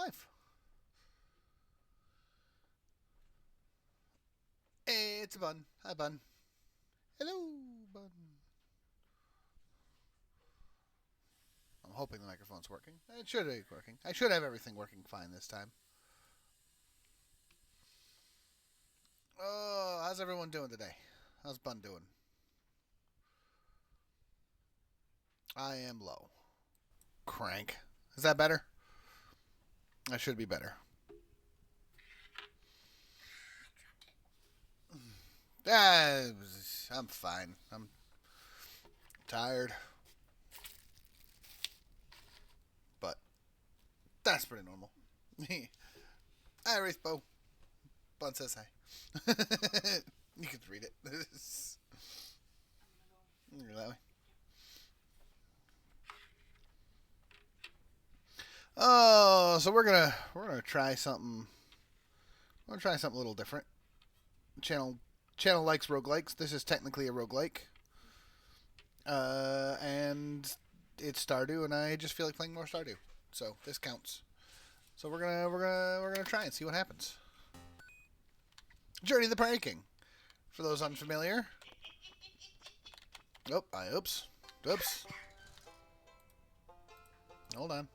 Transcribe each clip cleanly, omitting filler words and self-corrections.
live. Hey, it's a Bun. Hi, Bun. Hello, Bun. I'm hoping the microphone's working. It should be working. I should have everything working fine this time. Oh, how's everyone doing today? How's Bun doing? I am low. Crank. Is that better? I should be better. Ah, I'm fine. I'm tired. But that's pretty normal. Hi, Wraithbow. Bun says hi. You can read it. You're that way. Oh, so we're gonna try something. We're gonna try something a little different. Channel likes roguelikes. This is technically a roguelike. And it's Stardew, and I just feel like playing more Stardew. So this counts. So we're gonna try and see what happens. Journey of the Prairie King. For those unfamiliar. Oh, oops. Hold on.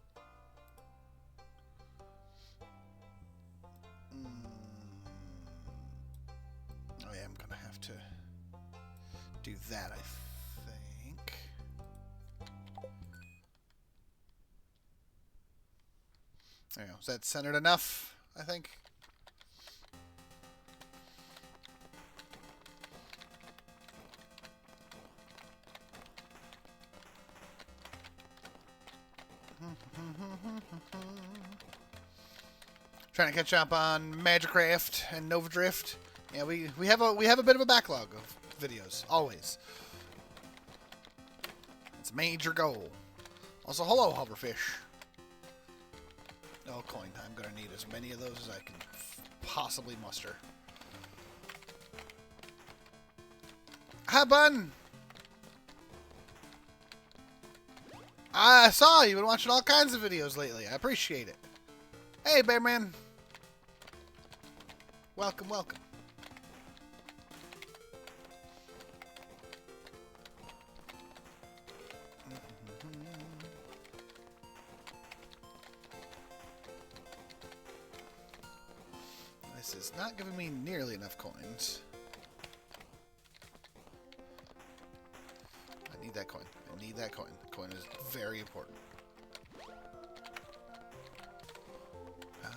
Oh yeah, I'm gonna have to do that, I think. There you go. Is that centered enough? I think. Trying to catch up on Magicraft and Nova Drift. Yeah, we have a bit of a backlog of videos, always. It's a major goal. Also, hello, hoverfish. Oh, coin. I'm gonna need as many of those as I can possibly muster. Hi, Bun! I saw you've been watching all kinds of videos lately. I appreciate it. Hey, Bearman. Welcome. This is not giving me nearly enough coins. I need that coin. The coin is very important. Yeah.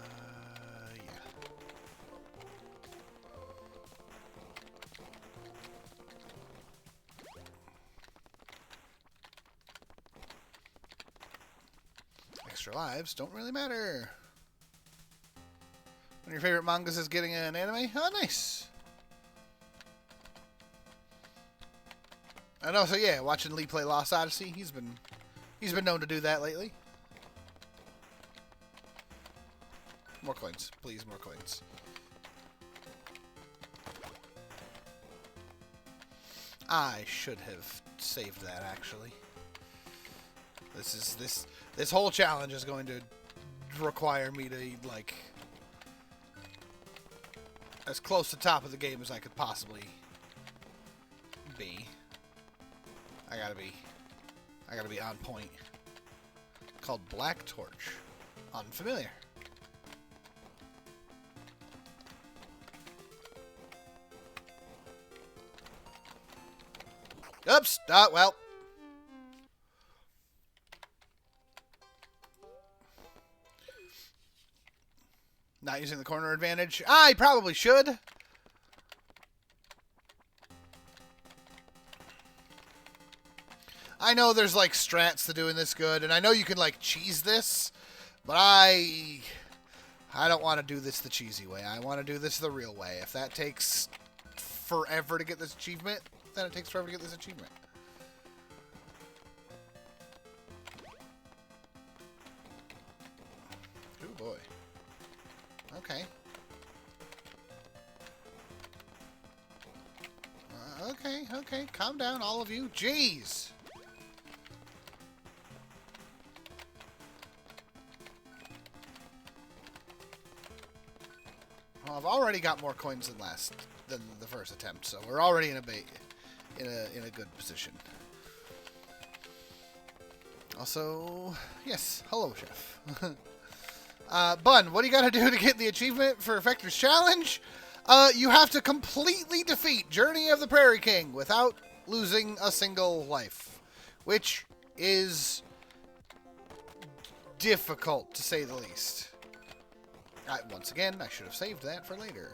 Extra lives don't really matter. One of your favorite mangas is getting an anime? Oh, nice. And also, yeah, watching Lee play Lost Odyssey. He's been known to do that lately. More coins, please, more coins. I should have saved that, actually. This whole challenge is going to require me to, like, as close to top of the game as I could possibly be. I gotta be on point. Called Black Torch. Unfamiliar. Oops. Well. Not using the corner advantage. I probably should. I know there's like strats to doing this good, and I know you can like cheese this, but I don't want to do this the cheesy way. I want to do this the real way. If that takes forever to get this achievement, then it takes forever to get this achievement. Oh boy. Okay. Okay. Calm down, all of you. Jeez. Well, I've already got more coins than the first attempt, so we're already in a good position. Also, yes, hello, Chef. Bun, what do you got to do to get the achievement for Fector's challenge? You have to completely defeat Journey of the Prairie King without losing a single life, which is difficult, to say the least. Once again, I should have saved that for later.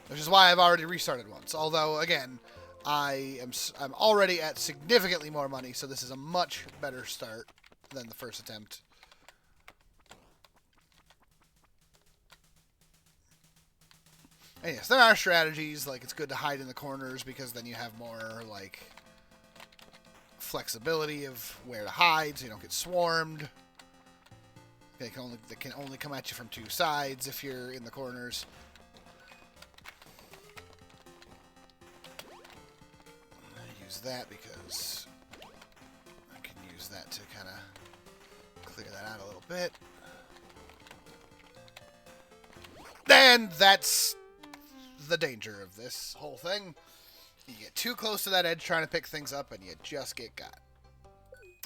Which is why I've already restarted once. Although, again, I'm already at significantly more money, so this is a much better start than the first attempt. And yes, there are strategies, like it's good to hide in the corners because then you have more, like, flexibility of where to hide so you don't get swarmed. They can only come at you from two sides if you're in the corners. I use that because I can use that to kind of clear that out a little bit. And that's the danger of this whole thing. You get too close to that edge trying to pick things up and you just get got.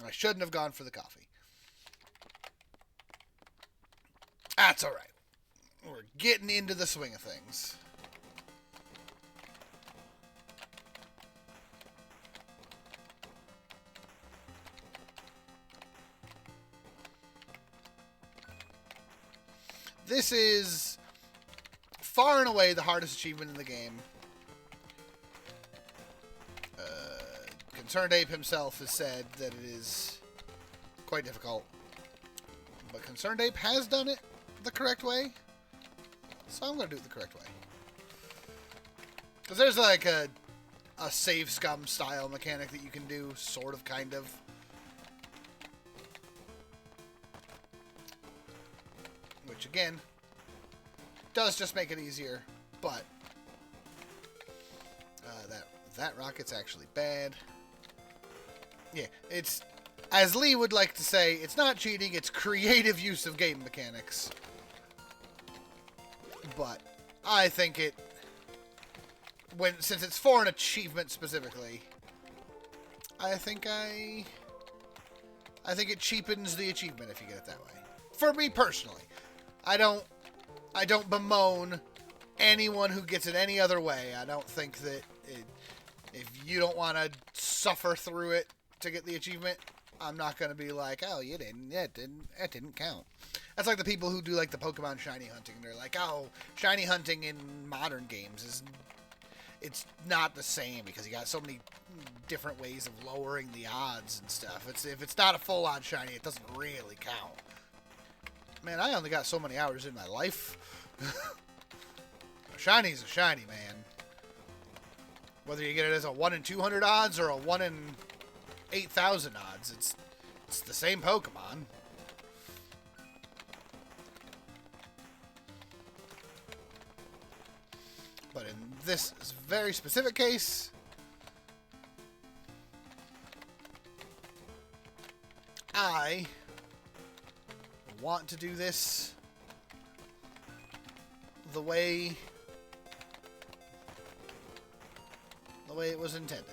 I shouldn't have gone for the coffee. That's alright. We're getting into the swing of things. This is far and away the hardest achievement in the game. Concerned Ape himself has said that it is quite difficult. But Concerned Ape has done it the correct way. So I'm going to do it the correct way. Because there's like a save scum style mechanic that you can do, sort of, kind of. Which, again, does just make it easier, but that rocket's actually bad. Yeah, it's, as Lee would like to say, it's not cheating, it's creative use of game mechanics. But I think it, since it's for an achievement specifically, I think it cheapens the achievement if you get it that way. For me personally, I don't bemoan anyone who gets it any other way. I don't think that if you don't want to suffer through it to get the achievement, I'm not going to be like, oh, you didn't. It didn't count. That's like the people who do like the Pokemon shiny hunting. They're like, oh, shiny hunting in modern games it's not the same because you got so many different ways of lowering the odds and stuff. If it's not a full on shiny, it doesn't really count. Man, I only got so many hours in my life. A shiny's a shiny, man. Whether you get it as a 1 in 200 odds or a 1 in 8,000 odds, it's the same Pokemon. But in this very specific case, I want to do this the way it was intended.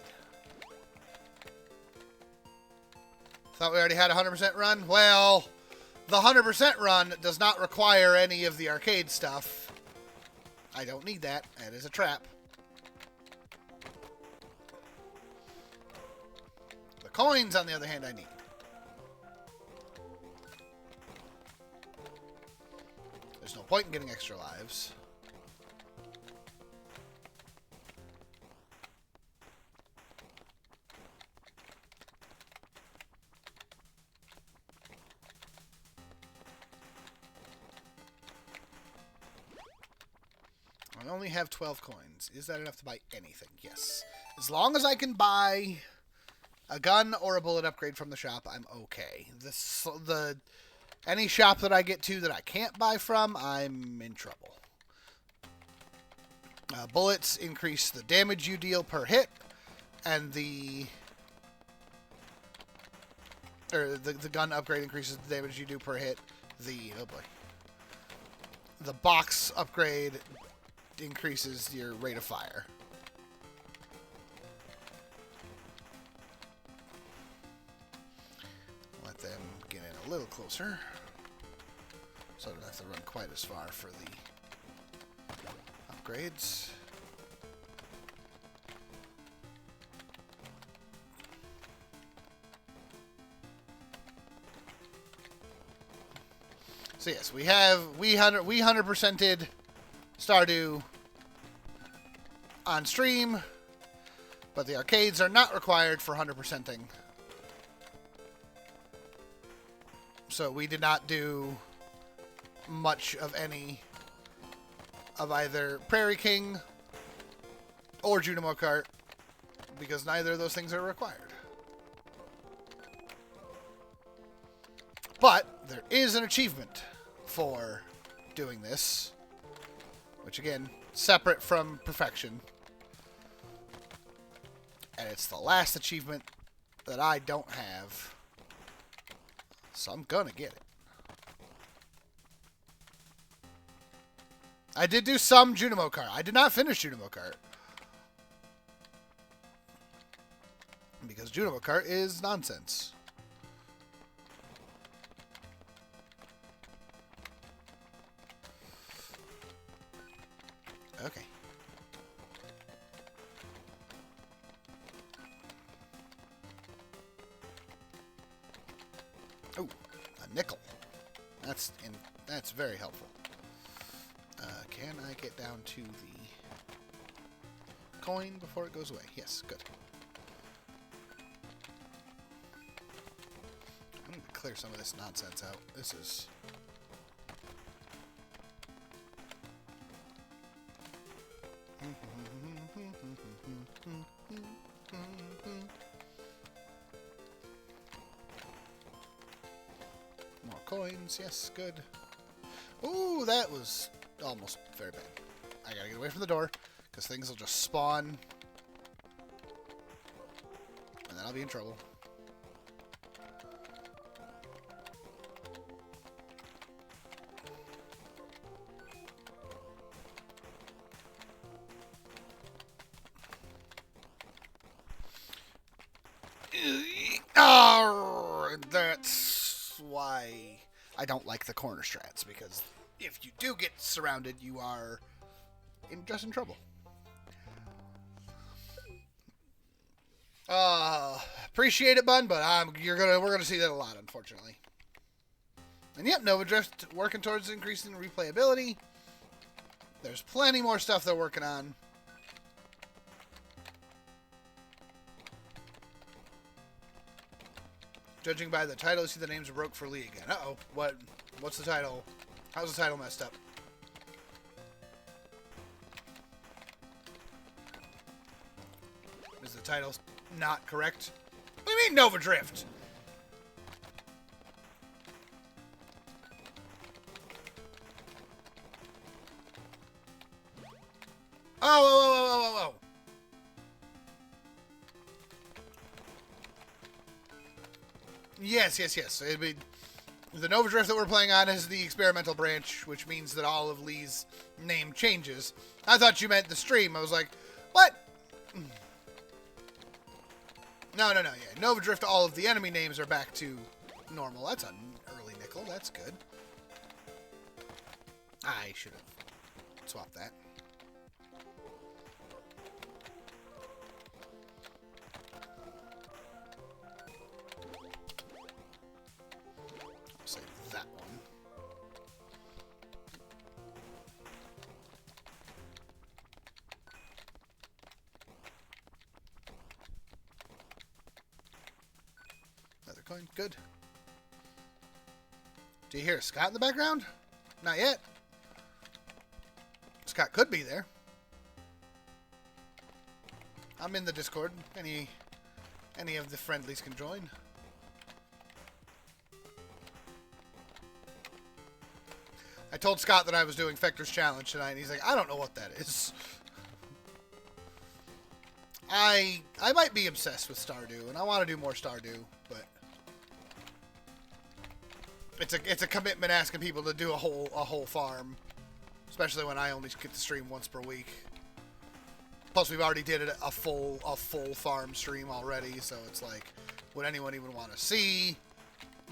Thought we already had a 100% run? Well, the 100% run does not require any of the arcade stuff. I don't need that. That is a trap. The coins, on the other hand, I need. There's no point in getting extra lives. I only have 12 coins. Is that enough to buy anything? Yes. As long as I can buy a gun or a bullet upgrade from the shop, I'm okay. Any shop that I get to that I can't buy from, I'm in trouble. Bullets increase the damage you deal per hit, and the gun upgrade increases the damage you do per hit. Oh boy. the box upgrade increases your rate of fire. Let them get in a little closer, so I don't have to run quite as far for the upgrades. So yes, we 100%ed Stardew on stream, but the arcades are not required for 100%ing. So we did not do much of any of either Prairie King or Junimo Kart because neither of those things are required. But there is an achievement for doing this, which again, separate from perfection. And it's the last achievement that I don't have, so I'm gonna get it. I did do some Junimo Kart. I did not finish Junimo Kart, because Junimo Kart is nonsense. Okay. Oh, a nickel. That's very helpful. Can I get down to the coin before it goes away? Yes, good. I'm going to clear some of this nonsense out. This is... More coins, yes, good. Ooh, that was almost very bad. I gotta get away from the door, because things will just spawn, and then I'll be in trouble. That's why I don't like the corner strats, because if you do get surrounded, you are just in trouble. Appreciate it, Bun, but we're gonna see that a lot, unfortunately. And yep, Nova Drift working towards increasing replayability. There's plenty more stuff they're working on. Judging by the title, you see the names are broke for Lee again. Uh-oh. What's the title? How's the title messed up? Is the title not correct? What do you mean, Nova Drift? Oh. Yes. It'd be, the Nova Drift that we're playing on is the experimental branch, which means that all of Lee's name changes. I thought you meant the stream. I was like, what? No. Yeah, Nova Drift, all of the enemy names are back to normal. That's an early nickel. That's good. I should have swapped that. Save that one. Another coin. Good. Do you hear Scott in the background? Not yet. Scott could be there. I'm in the Discord. Any of the friendlies can join. I told Scott that I was doing Fector's challenge tonight, and he's like, I don't know what that is. I might be obsessed with Stardew, and I want to do more Stardew, but it's a commitment asking people to do a whole farm. especially when I only get to stream once per week. Plus, we've already did a full farm stream already, so it's like, would anyone even want to see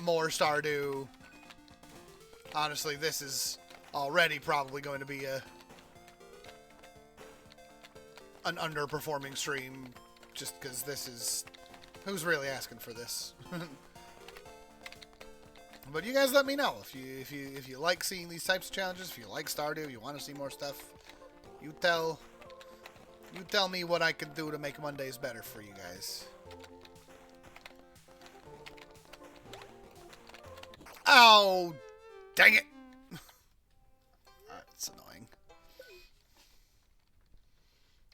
more Stardew? Honestly, this is already probably going to be an underperforming stream, just because this is... Who's really asking for this? But you guys let me know if you like seeing these types of challenges, if you like Stardew, if you want to see more stuff. You tell me what I can do to make Mondays better for you guys. Oh, dang it! That's annoying.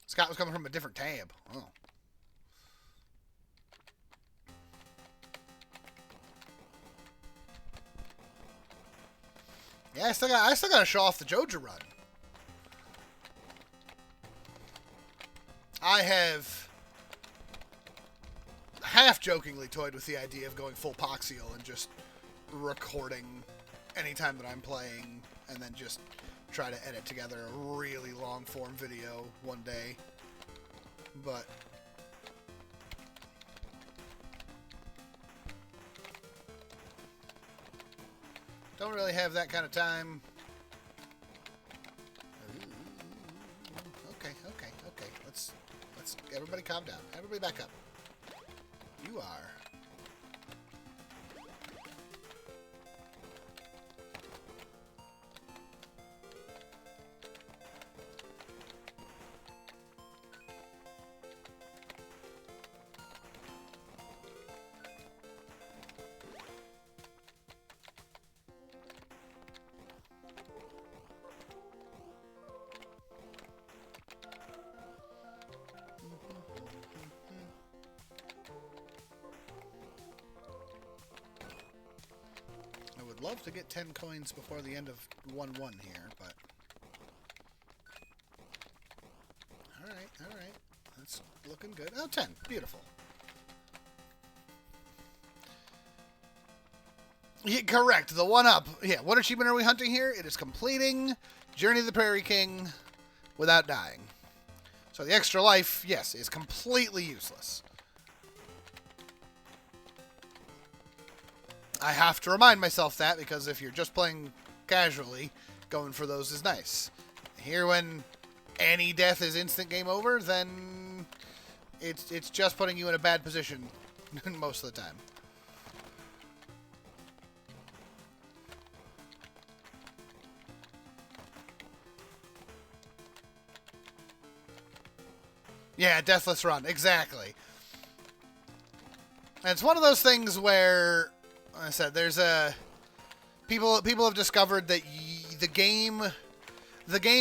Scott was coming from a different tab. Oh. Yeah, I still got to show off the Joja run. I have half-jokingly toyed with the idea of going full Poxial and just recording anytime that I'm playing, and then just try to edit together a really long-form video one day. But don't really have that kind of time. Okay. Let's everybody calm down. Everybody back up. You are. Love to get 10 coins before the end of 1-1 here, but alright. That's looking good. Oh, 10. Beautiful. Yeah, correct. The one-up. Yeah, what achievement are we hunting here? It is completing Journey of the Prairie King without dying. So the extra life, yes, is completely useless. I have to remind myself that, because if you're just playing casually, going for those is nice. Here, when any death is instant game over, then it's just putting you in a bad position most of the time. Yeah, Deathless Run, exactly. And it's one of those things where, like I said, there's people have discovered that the game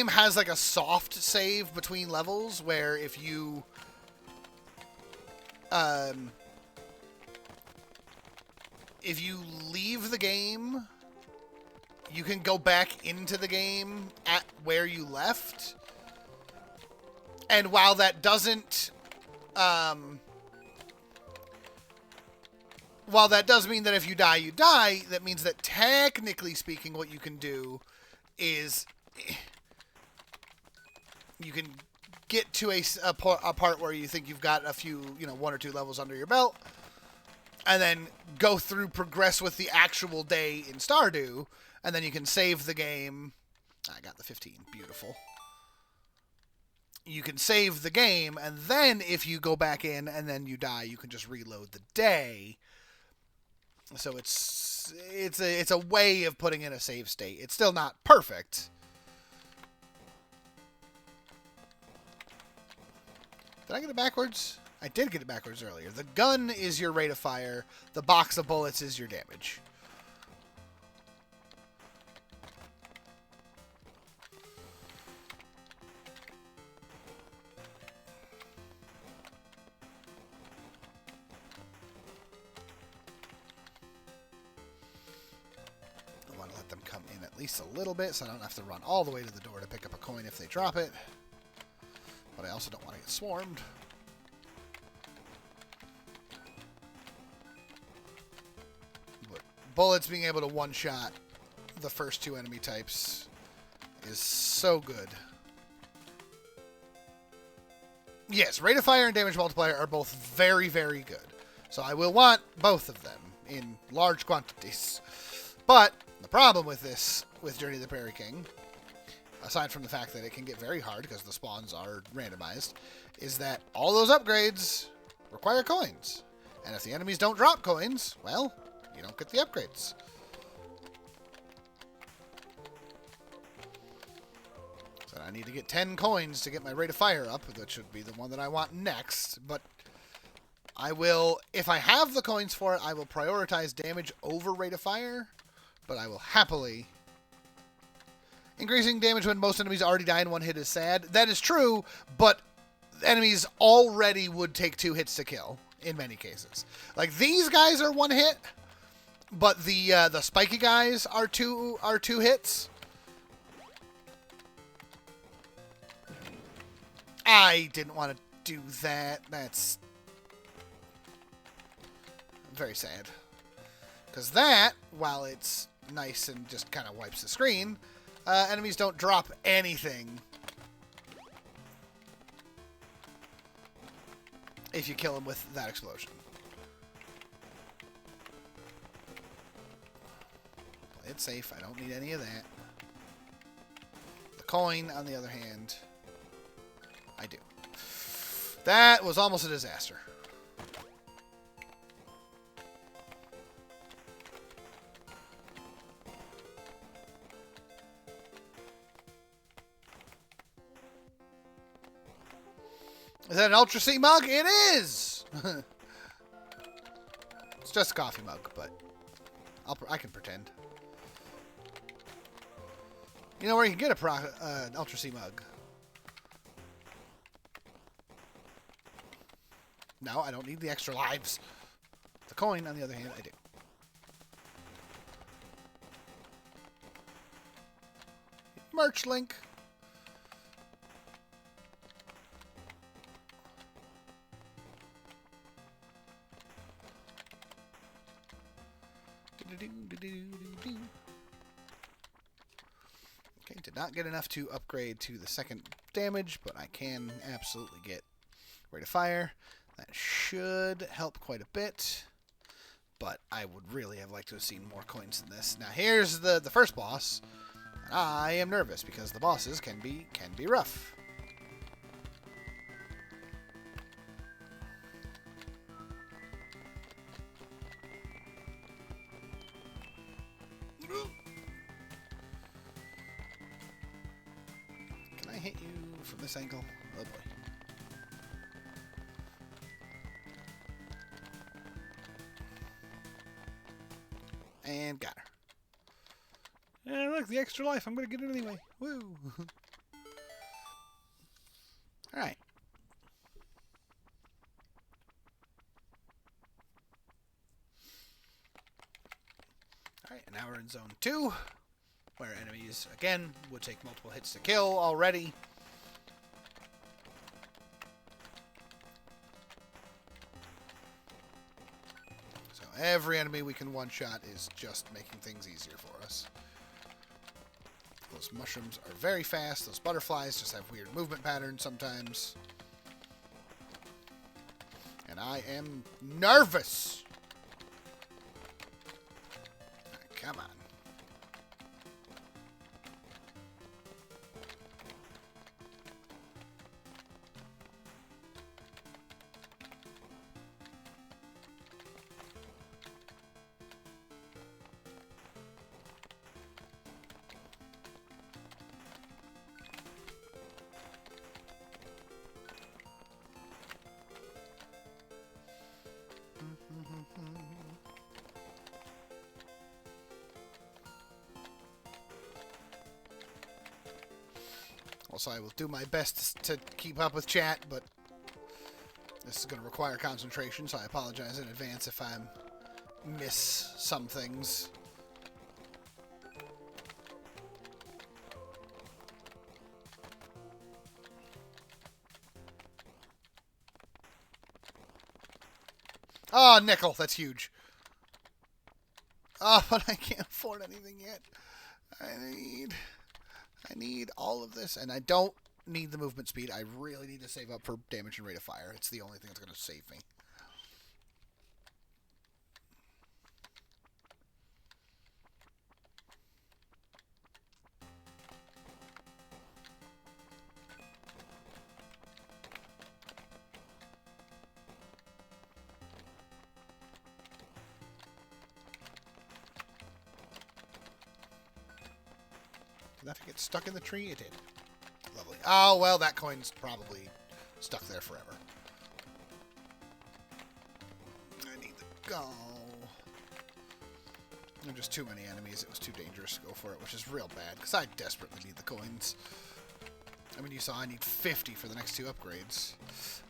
has like a soft save between levels, where if you leave the game, you can go back into the game at where you left. And while that doesn't while that does mean that if you die, you die, that means that technically speaking, what you can do is you can get to a part where you think you've got a few, 1 or 2 levels under your belt, and then go through, progress with the actual day in Stardew, and then you can save the game. I got the 15. Beautiful. You can save the game, and then if you go back in and then you die, you can just reload the day. So it's a way of putting in a save state. It's still not perfect. Did I get it backwards? I did get it backwards earlier. The gun is your rate of fire. The box of bullets is your damage. Them come in at least a little bit, so I don't have to run all the way to the door to pick up a coin if they drop it. But I also don't want to get swarmed. But bullets being able to one-shot the first 2 enemy types is so good. Yes, rate of fire and damage multiplier are both very, very good. So I will want both of them in large quantities. But the problem with this, with Journey to the Prairie King, aside from the fact that it can get very hard because the spawns are randomized, is that all those upgrades require coins. And if the enemies don't drop coins, well, you don't get the upgrades. So I need to get 10 coins to get my rate of fire up, which should be the one that I want next. But I will, if I have the coins for it, I will prioritize damage over rate of fire. But I will happily... Increasing damage when most enemies already die in one hit is sad. That is true, but enemies already would take 2 hits to kill in many cases. Like, these guys are 1 hit, but the spiky guys are two hits. I didn't want to do that. That's very sad. Because that, while it's nice and just kind of wipes the screen, enemies don't drop anything if you kill them with that explosion. Play it safe. I don't need any of that. The coin, on the other hand, I do. That was almost a disaster. Is that an Ultra C mug? It is! It's just a coffee mug, but I can pretend. You know where you can get an Ultra C mug? No, I don't need the extra lives. The coin, on the other hand, I do. Merch link. Okay, did not get enough to upgrade to the second damage, but I can absolutely get rate of fire. That should help quite a bit, but I would really have liked to have seen more coins than this. Now here's the first boss. And I am nervous because the bosses can be rough. Can I hit you from this angle? Oh boy. And got her. And look, the extra life. I'm going to get it anyway. Woo! Alright. Alright, and now we're in Zone 2, where enemies, again, would take multiple hits to kill already. Every enemy we can one-shot is just making things easier for us. Those mushrooms are very fast. Those butterflies just have weird movement patterns sometimes. And I am nervous. Right, come on. Also, I will do my best to keep up with chat, but this is going to require concentration, so I apologize in advance if I miss some things. Oh, nickel. That's huge. Oh, but I can't afford anything yet. I need all of this, and I don't need the movement speed. I really need to save up for damage and rate of fire. It's the only thing that's going to save me. Did that get stuck in the tree? It did. Lovely. Oh, well, that coin's probably stuck there forever. I need to go. There are just too many enemies. It was too dangerous to go for it, which is real bad, because I desperately need the coins. I mean, you saw I need 50 for the next 2 upgrades.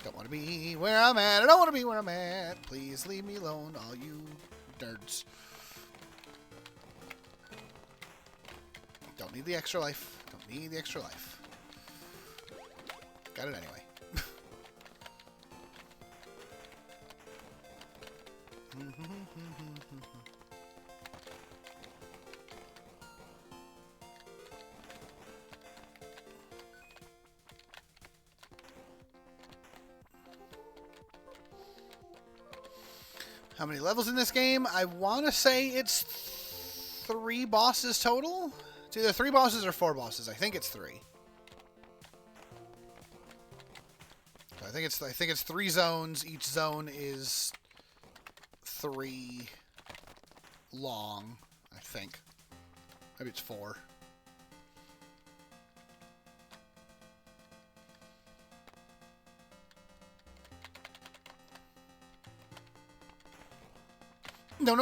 Don't want to be where I'm at. I don't want to be where I'm at. Please leave me alone, all you nerds. Don't need the extra life. Don't need the extra life. Got it anyway. How many levels in this game? I want to say it's 3 bosses total. It's either 3 bosses or 4 bosses. I think it's 3. I think it's 3 zones. Each zone is 3 long. I think. Maybe it's 4. No.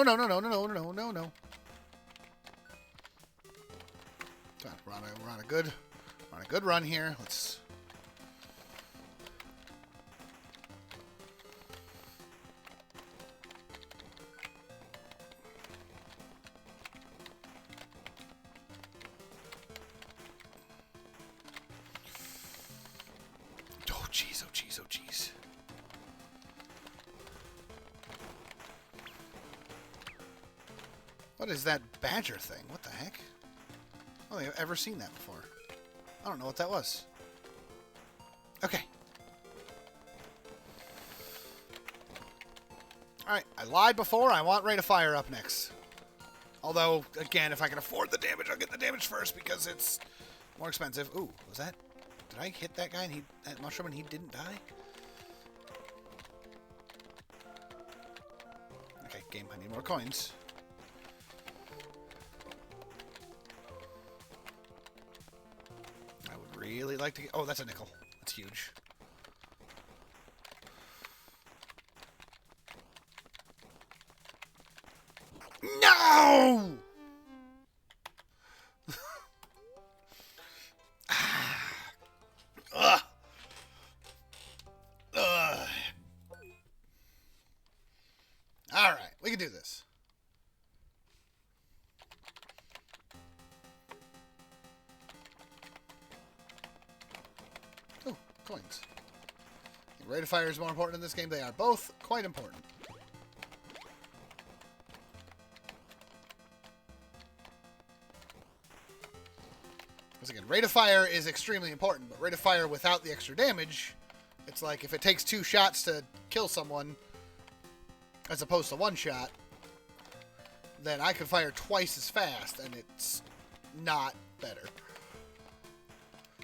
Come on, we're on a good run here. Let's. Oh jeez. What is that badger thing? What the heck? I don't think I've ever seen that before. I don't know what that was. Okay. Alright, I lied before. I want rate of fire up next. Although, again, if I can afford the damage, I'll get the damage first because it's more expensive. Ooh, was that... Did I hit that guy and that mushroom and he didn't die? Okay, game, I need more coins. I would really like to get... Oh, that's a nickel. That's huge. No! Alright, we can do this. Oh, coins. Rate of fire is more important in this game. They are both quite important. Once again, rate of fire is extremely important, but rate of fire without the extra damage, it's like if it takes 2 shots to kill someone, as opposed to 1 shot, then I can fire twice as fast, and it's not better.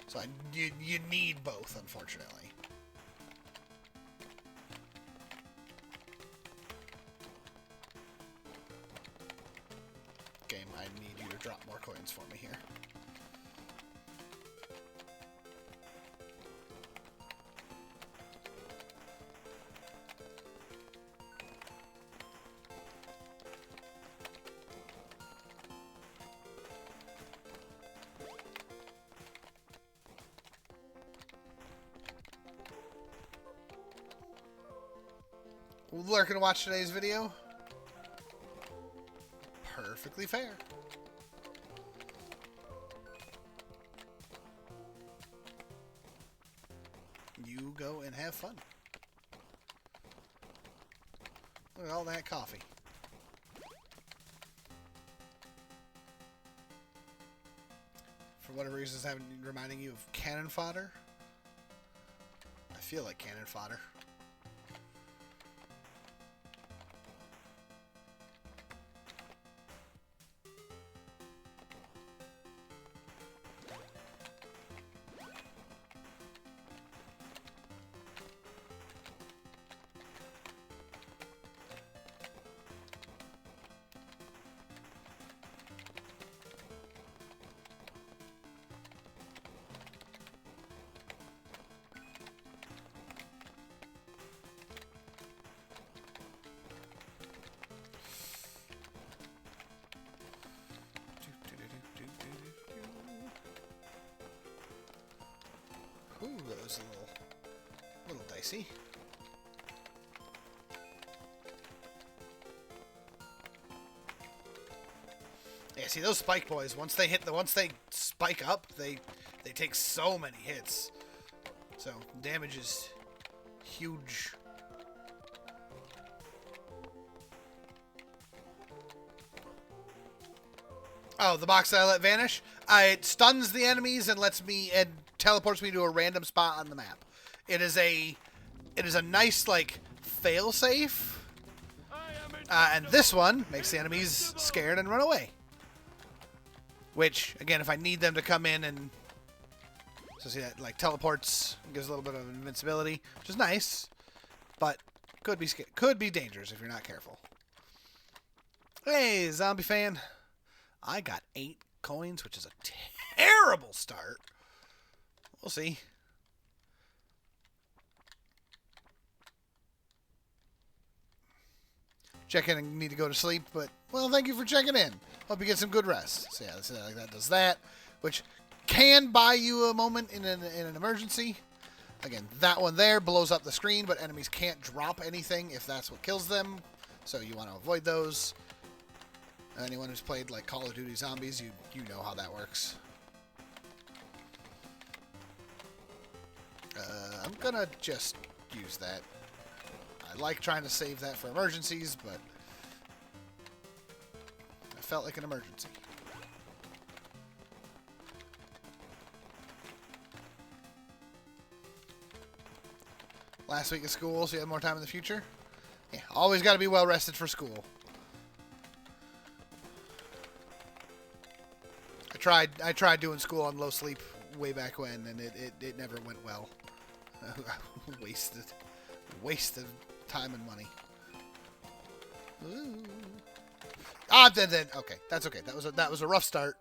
So you need both, unfortunately. Game, I need you to drop more coins for me here. Lurking to watch today's video? Perfectly fair. You go and have fun. Look at all that coffee. For whatever reason, it's having reminding you of cannon fodder. I feel like cannon fodder. Ooh, that was a little dicey. Yeah, see those spike boys. Once they spike up, they take so many hits. So damage is huge. Oh, the box that I let vanish. It stuns the enemies and teleports me to a random spot on the map. It is a nice like fail safe. And this one makes the enemies scared and run away. Which again, if I need them to come in and so see that like teleports, gives a little bit of invincibility, which is nice, but could be dangerous if you're not careful. Hey, zombie fan. I got 8 coins, which is a terrible start. We'll see. Check in and need to go to sleep, but, well, thank you for checking in. Hope you get some good rest. So, yeah, like that does that, which can buy you a moment in an emergency. Again, that one there blows up the screen, but enemies can't drop anything if that's what kills them. So you want to avoid those. Anyone who's played like Call of Duty Zombies, you know how that works. I'm gonna just use that. I like trying to save that for emergencies, but I felt like an emergency. Last week of school, so you have more time in the future? Yeah, always got to be well rested for school. I tried doing school on low sleep way back when, and it never went well. wasted time and money. Ooh. Then okay, that's okay. That was a rough start.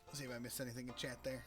Let's see if I missed anything in chat there.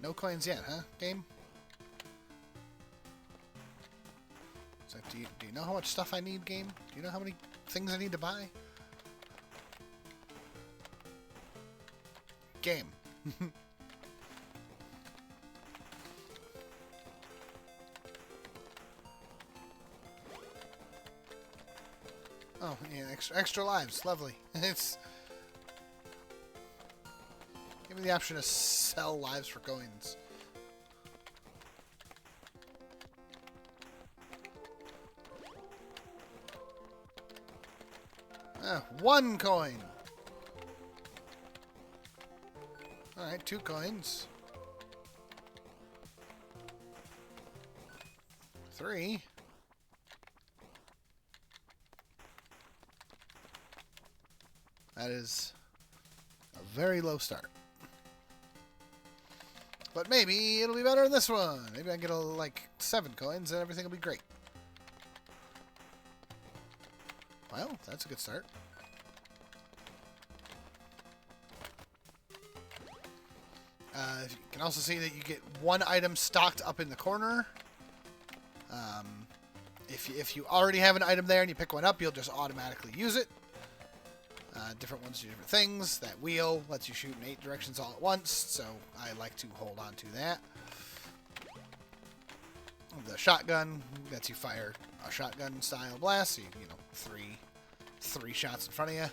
No coins yet, huh, game? So do you know how much stuff I need, game? Do you know how many things I need to buy? Game. Oh, yeah, extra lives. Lovely. It's... Give me the option to sell lives for coins. Ah, 1 coin. Alright, 2 coins. 3. That is a very low start. But maybe it'll be better in this one. Maybe I can get like 7 coins and everything will be great. Well, that's a good start. You can also see that you get one item stocked up in the corner. If you already have an item there and you pick one up, you'll just automatically use it. Different ones do different things. That wheel lets you shoot in 8 directions all at once, so I like to hold on to that. The shotgun lets you fire a shotgun-style blast, so you know, three shots in front of you.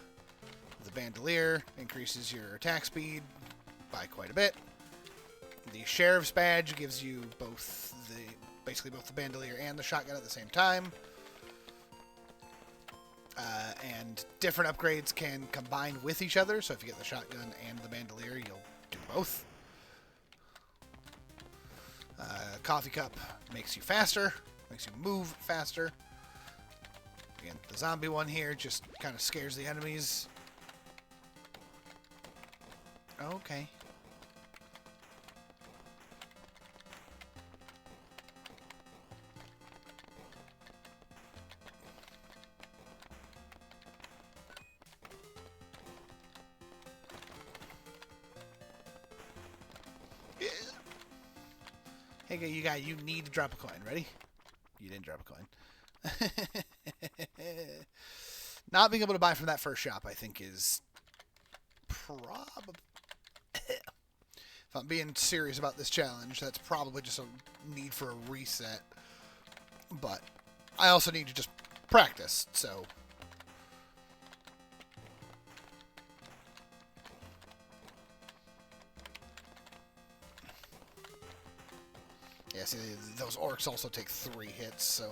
The bandolier increases your attack speed by quite a bit. The sheriff's badge gives you basically both the bandolier and the shotgun at the same time. And different upgrades can combine with each other, so if you get the shotgun and the bandolier, you'll do both. Coffee cup makes you faster, makes you move faster. Again, the zombie one here just kind of scares the enemies. Okay. Hey, you need to drop a coin. Ready? You didn't drop a coin. Not being able to buy from that first shop, I think, is probably... If I'm being serious about this challenge, that's probably just a need for a reset. But I also need to just practice, so... Yeah, see, those orcs also take 3 hits, so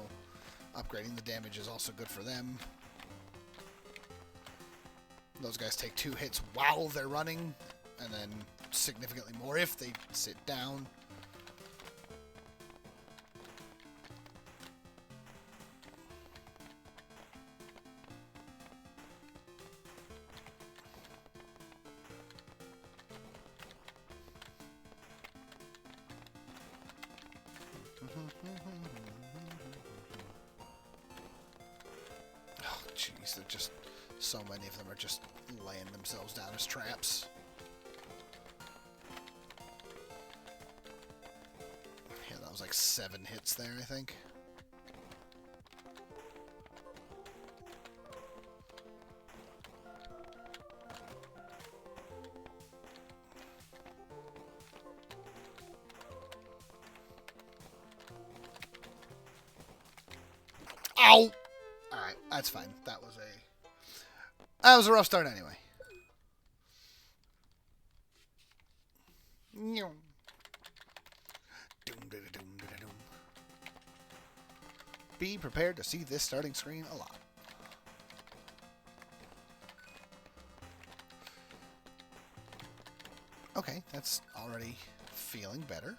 upgrading the damage is also good for them. Those guys take 2 hits while they're running, and then significantly more if they sit down. Oh, jeez, they're just... So many of them are just laying themselves down as traps. Yeah, that was like 7 hits there, I think. Ow! Alright, that's fine. That was a rough start anyway. Be prepared to see this starting screen a lot. Okay, that's already feeling better.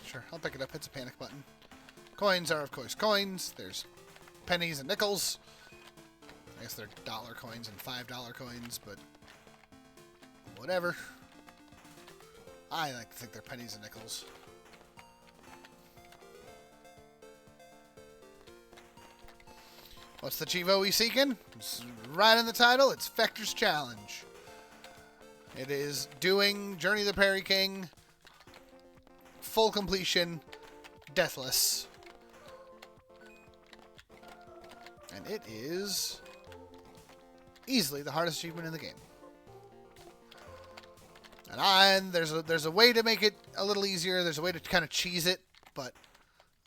Sure, I'll pick it up. It's a panic button. Coins are, of course, coins. There's pennies and nickels. I guess they're dollar coins and $5 coins, but whatever. I like to think they're pennies and nickels. What's the Chivo we seeking? It's right in the title. It's Fector's Challenge. It is doing Journey of the Prairie King... full completion, deathless. And it is easily the hardest achievement in the game. And there's a way to make it a little easier. There's a way to kind of cheese it, but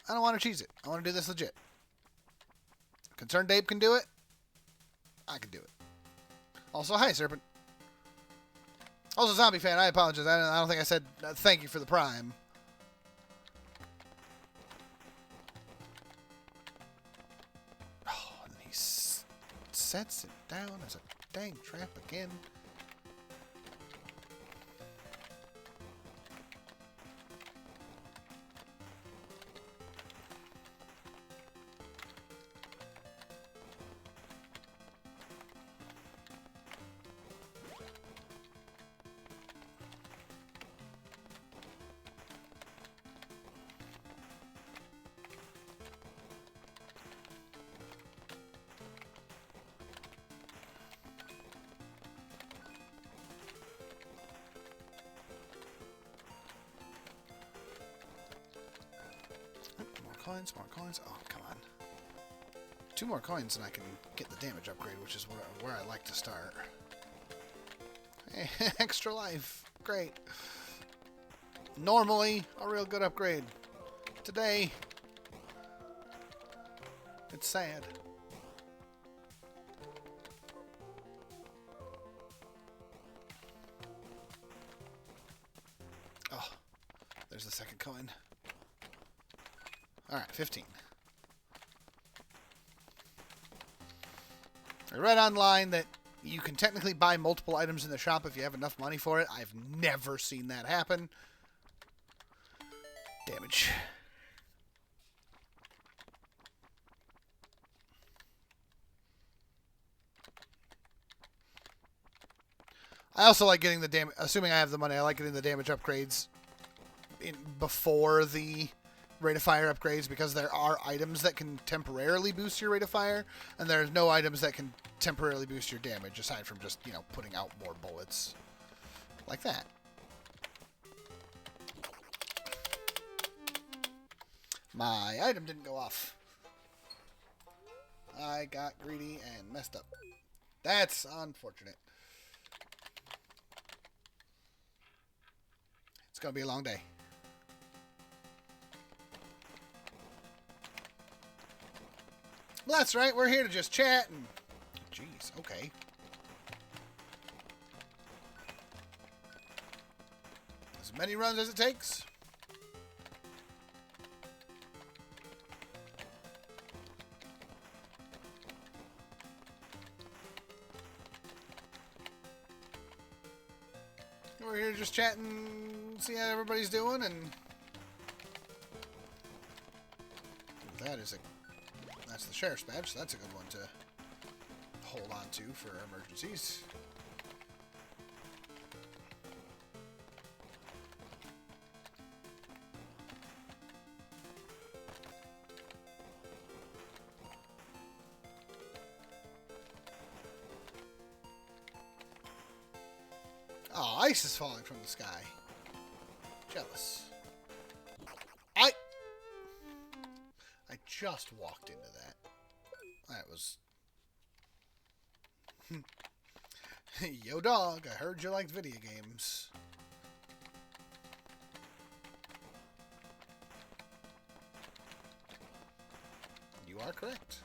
I don't want to cheese it. I want to do this legit. Concerned Ape can do it. I can do it. Also, hi, Serpent. Also, Zombie Fan, I apologize. I don't think I said thank you for the Prime. Sets it down as a dang trap again. coins, more coins. Oh, come on. 2 more coins and I can get the damage upgrade, which is where I like to start. Hey, extra life. Great. Normally, a real good upgrade. Today, it's sad. Oh, there's the second coin. Alright, 15. I read online that you can technically buy multiple items in the shop if you have enough money for it. I've never seen that happen. Damage. I also like getting the damage, assuming I have the money, I like getting the damage upgrades before the rate of fire upgrades, because there are items that can temporarily boost your rate of fire, and there's no items that can temporarily boost your damage, aside from just, you know, putting out more bullets. Like that. My item didn't go off. I got greedy and messed up. That's unfortunate. It's gonna be a long day. Well, that's right, we're here to just chat and... Jeez, okay. As many runs as it takes. We're here just chatting, see how everybody's doing, and... That's the sheriff's badge, so that's a good one to hold on to for emergencies. Oh, ice is falling from the sky. Jealous. I just walked into that. That was... Yo, dog, I heard you liked video games. You are correct.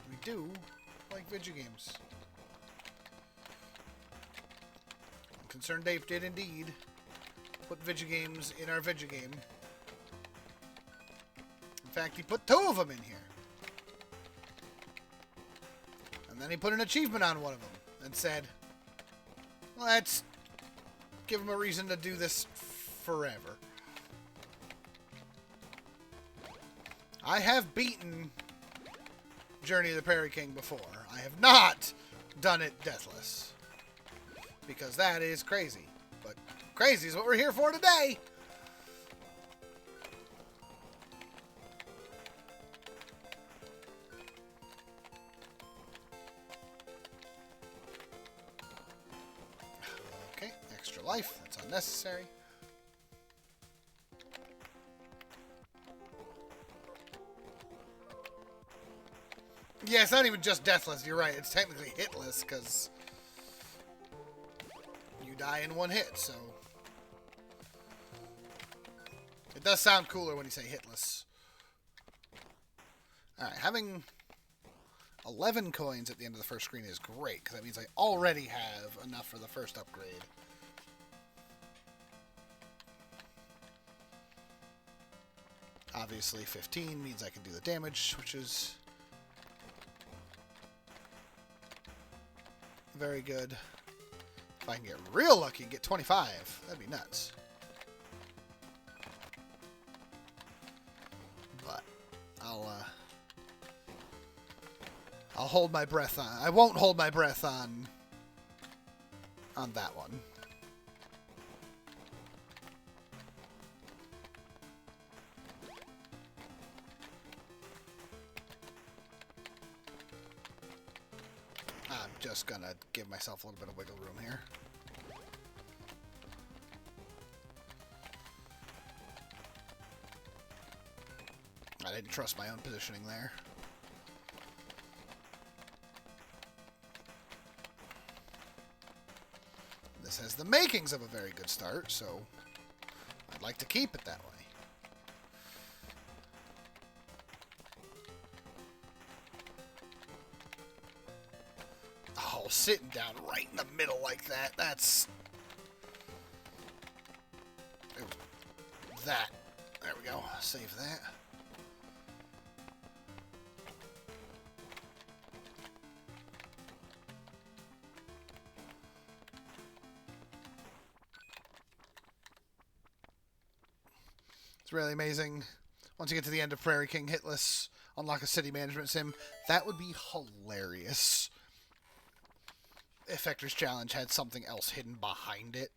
We do like video games. I'm concerned Dave did indeed put video games in our video game. In fact, he put 2 of them in here. And then he put an achievement on one of them and said, let's give him a reason to do this forever. I have beaten Journey of the Prairie King before. I have not done it deathless. Because that is crazy. But crazy is what we're here for today. Life. That's unnecessary. Yeah, it's not even just deathless. You're right. It's technically hitless because you die in 1 hit. So it does sound cooler when you say hitless. All right, having 11 coins at the end of the first screen is great because that means I already have enough for the first upgrade. Obviously, 15 means I can do the damage, which is very good. If I can get real lucky and get 25, that'd be nuts. But I'll hold my breath on. I won't hold my breath on that one. I'm just gonna give myself a little bit of wiggle room here. I didn't trust my own positioning there. This has the makings of a very good start, so I'd like to keep it that way. Oh, sitting down right in the middle like that, that's... That. There we go. Save that. It's really amazing. Once you get to the end of Prairie King Hitless, unlock a city management sim. That would be hilarious if Fector's challenge had something else hidden behind it.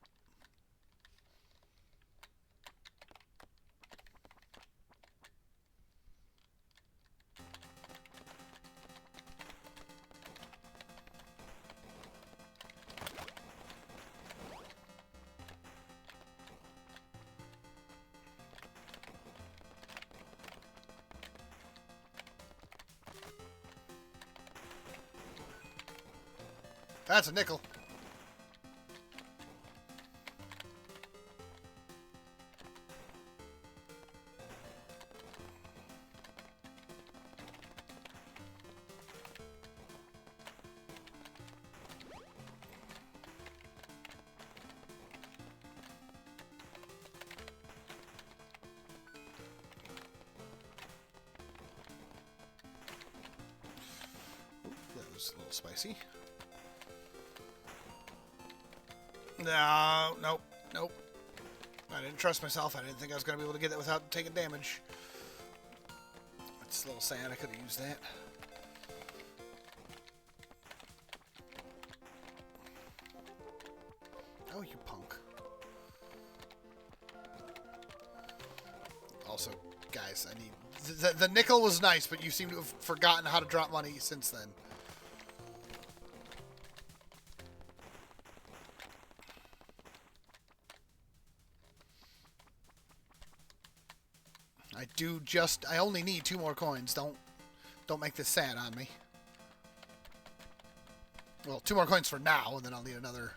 That's a nickel. That was a little spicy. No, nope, nope. I didn't trust myself. I didn't think I was going to be able to get it without taking damage. It's a little sad. I could have used that. Oh, you punk. Also, guys, I need... The nickel was nice, but you seem to have forgotten how to drop money since then. I only need 2 more coins. Don't make this sad on me. Well, 2 more coins for now, and then I'll need another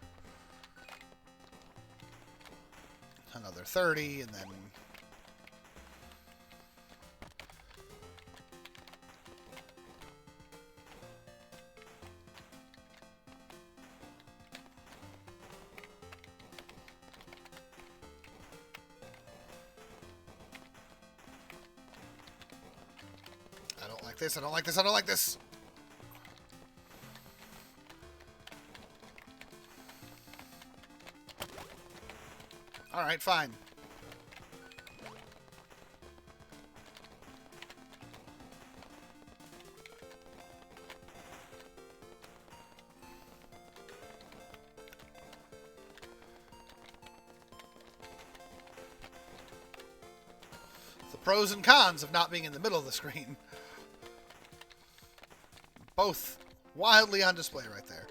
30, and then... I don't like this, I don't like this, I don't like this! Alright, fine. The pros and cons of not being in the middle of the screen. Both wildly on display right there.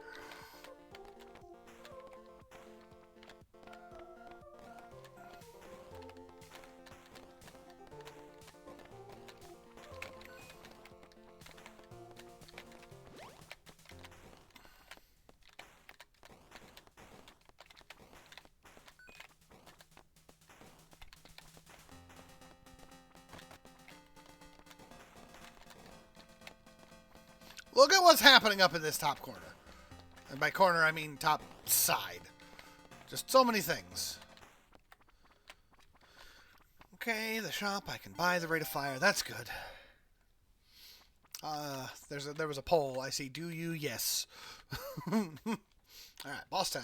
Look at what's happening up in this top corner. And by corner, I mean top side. Just so many things. Okay, the shop. I can buy the rate of fire. That's good. There was a poll. I see. Do you? Yes. Alright, boss time.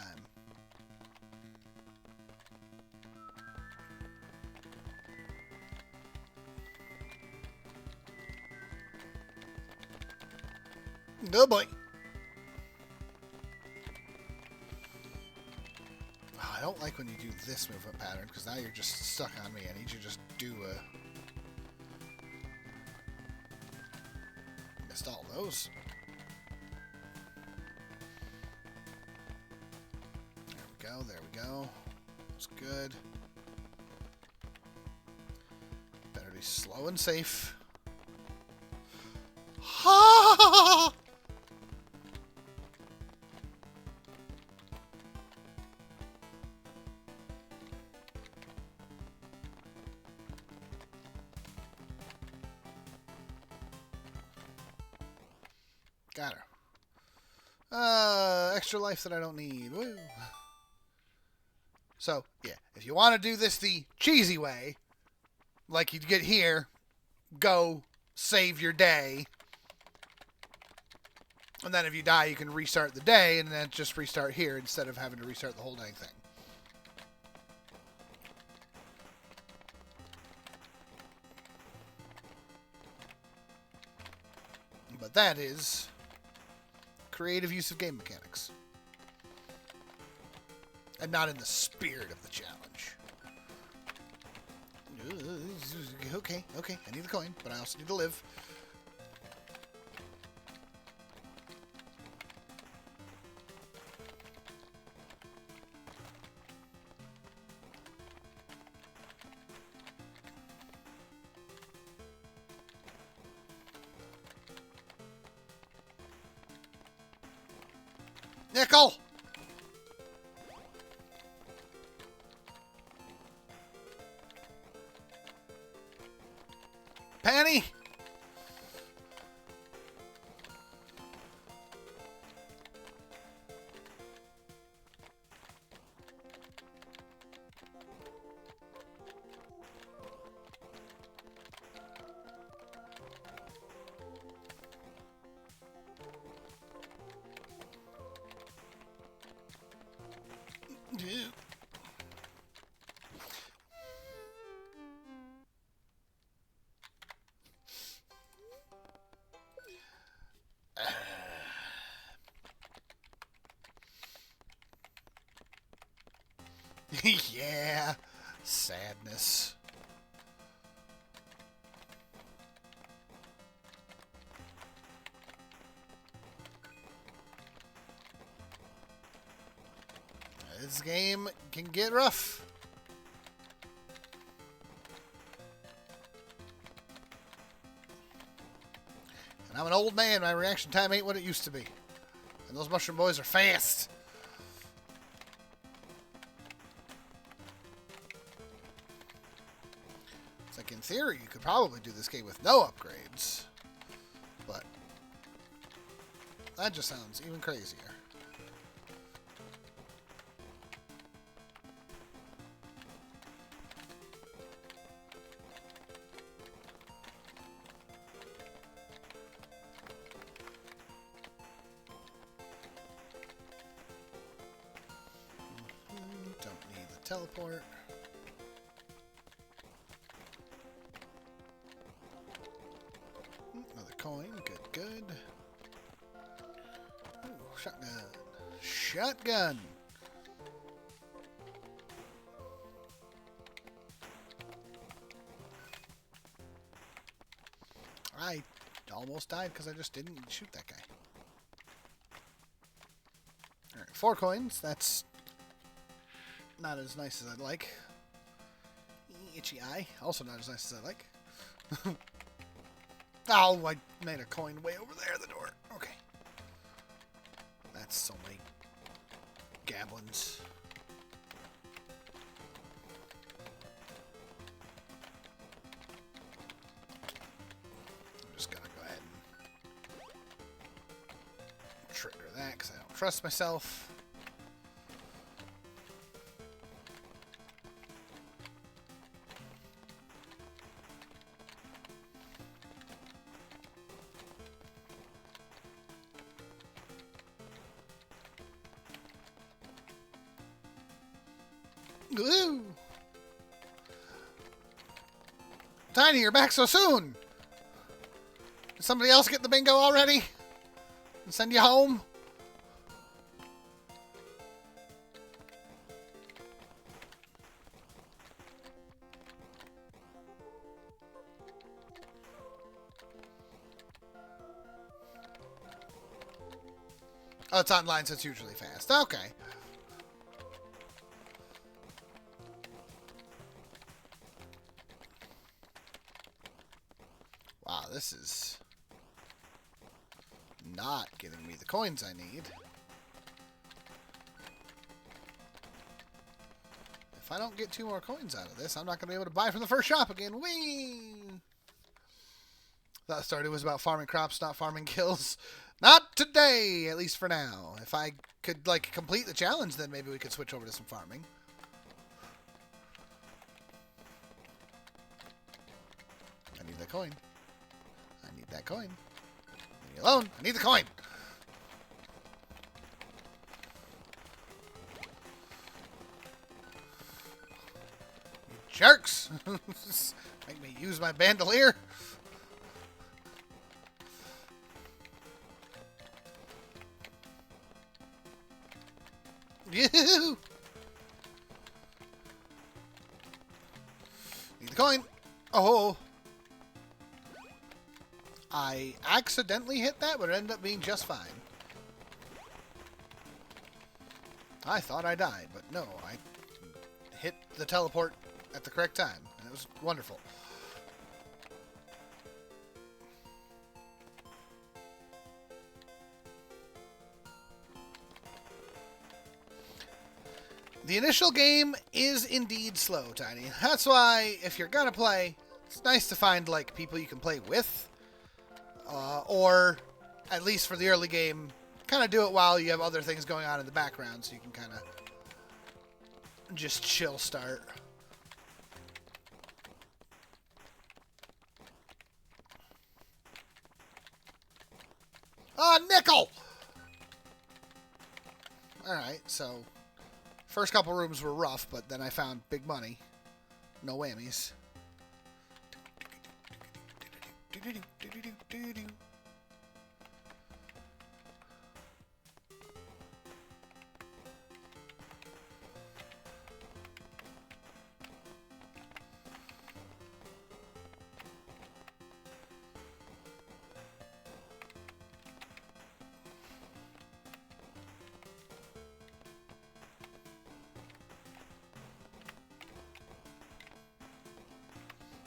Good boy. Oh, I don't like when you do this movement pattern, because now you're just stuck on me. I need you to just do a... Missed all those. There we go, there we go. That's good. Better be slow and safe. Ha! Got her. Extra life that I don't need. Woo. So, yeah, if you want to do this the cheesy way, like you get here, go, save your day, and then if you die, you can restart the day, and then just restart here instead of having to restart the whole dang thing. But that is creative use of game mechanics. And not in the spirit of the challenge. Okay, I need the coin, but I also need to live. Nickel! Penny! Yeah, sadness. This game can get rough. And I'm an old man, my reaction time ain't what it used to be. And those mushroom boys are fast. It's like, in theory, you could probably do this game with no upgrades. But that just sounds even crazier. Don't need the teleport. Another coin. Good. Ooh, shotgun. Shotgun! I almost died because I just didn't shoot that guy. Alright, 4 coins. That's not as nice as I'd like. Itchy eye. Also not as nice as I like. Oh, I made a coin way over there, the door. Okay. That's so many goblins. I'm just gonna go ahead and trigger that because I don't trust myself. Woo! Tiny, you're back so soon! Did somebody else get the bingo already? And send you home? Oh, it's online, so it's usually fast. Okay. Wow, this is not giving me the coins I need. If I don't get 2 more coins out of this, I'm not going to be able to buy from the first shop again. Whee! That Stardew was about farming crops, not farming kills. Not today, at least for now. If I could, like, complete the challenge, then maybe we could switch over to some farming. I need that coin. I need that coin. Leave me alone. I need the coin. You jerks. Make me use my bandolier. Yoo-hoo! Need the coin. Oh. I accidentally hit that, but it ended up being just fine. I thought I died, but no, I hit the teleport at the correct time, and it was wonderful. The initial game is indeed slow, Tiny. That's why, if you're gonna play, it's nice to find, like, people you can play with. Or, at least for the early game, kind of do it while you have other things going on in the background, so you can kind of just chill start. Ah, nickel! Alright, so first couple rooms were rough, but then I found big money. No whammies.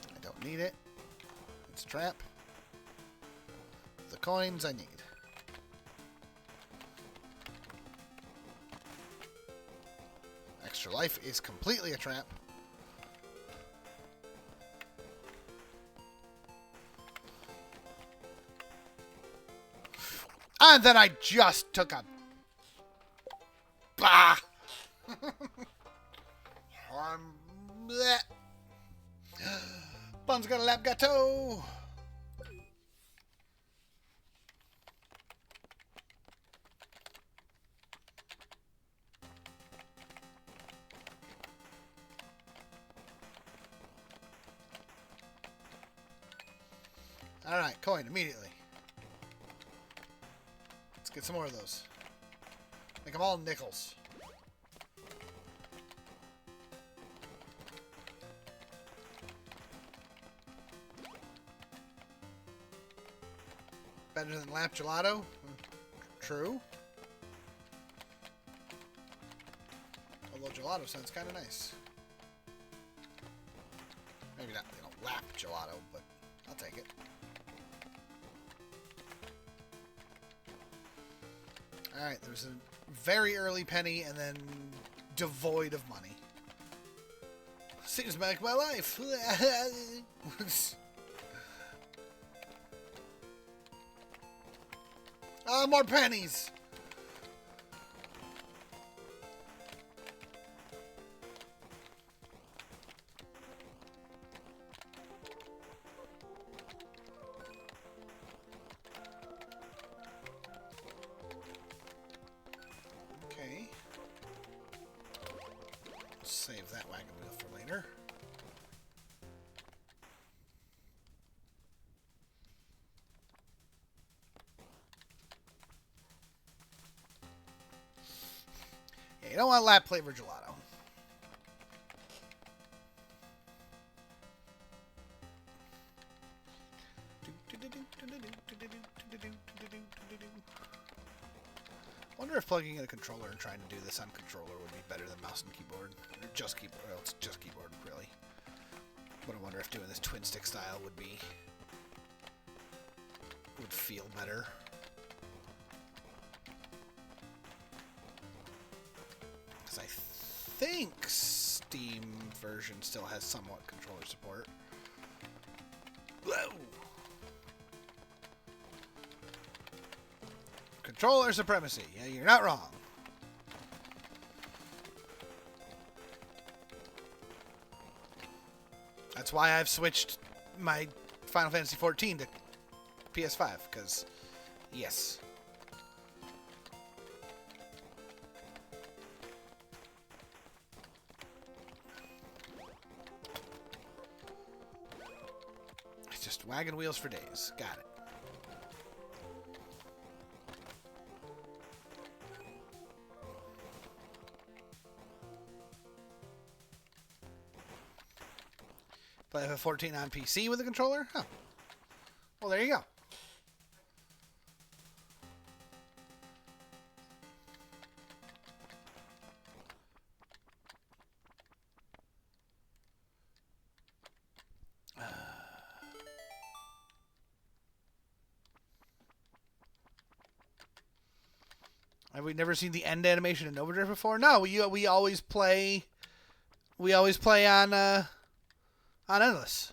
I don't need it. It's a trap. The coins I need. Extra life is completely a trap. And then I just took a... Bah! Blech. Bun's got a lab gâteau! Alright, coin immediately. Let's get some more of those. Make them all nickels. Better than lap gelato? True. Although gelato sounds kind of nice. Maybe not, they don't lap gelato, but I'll take it. Alright, there's a very early penny and then devoid of money. Seems like my life. More pennies. Okay. Save that wagon wheel for later. Yeah, you don't want lap flavor gelato. I wonder if plugging in a controller and trying to do this on controller would be better than mouse and keyboard. Or just keyboard. Well, it's just keyboard, really. But I wonder if doing this twin stick style would feel better. think Steam version still has somewhat controller support. Whoa. Controller supremacy. Yeah, you're not wrong. That's why I've switched my Final Fantasy XIV to PS5, because, yes. It's just wagon wheels for days. Got it. Play FF14 on PC with a controller? Huh. Well, there you go. Have we never seen the end animation in Overdrive before? No, we always play. We always play on Endless.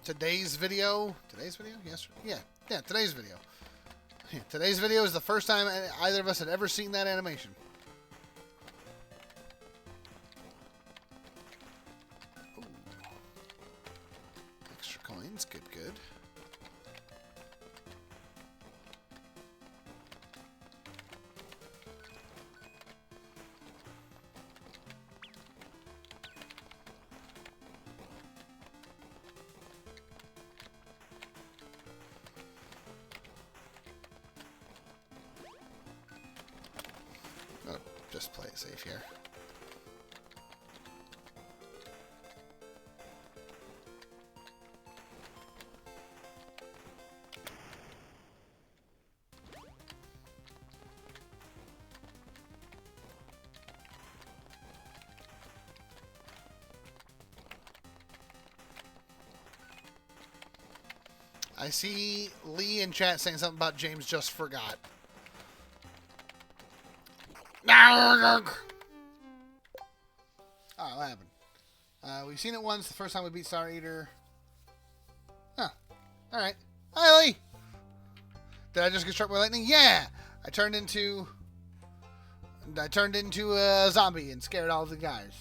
Today's video? Yesterday? Yeah, today's video. Yeah, today's video is the first time either of us had ever seen that animation. Ooh. Extra coins, good. Just play it safe here. I see Lee in chat saying something about James just forgot. Oh, what happened? We've seen it once, the first time we beat Star Eater. Huh. Alright. Hi, Lee! Did I just get struck by lightning? Yeah! I turned into a zombie and scared all the guys.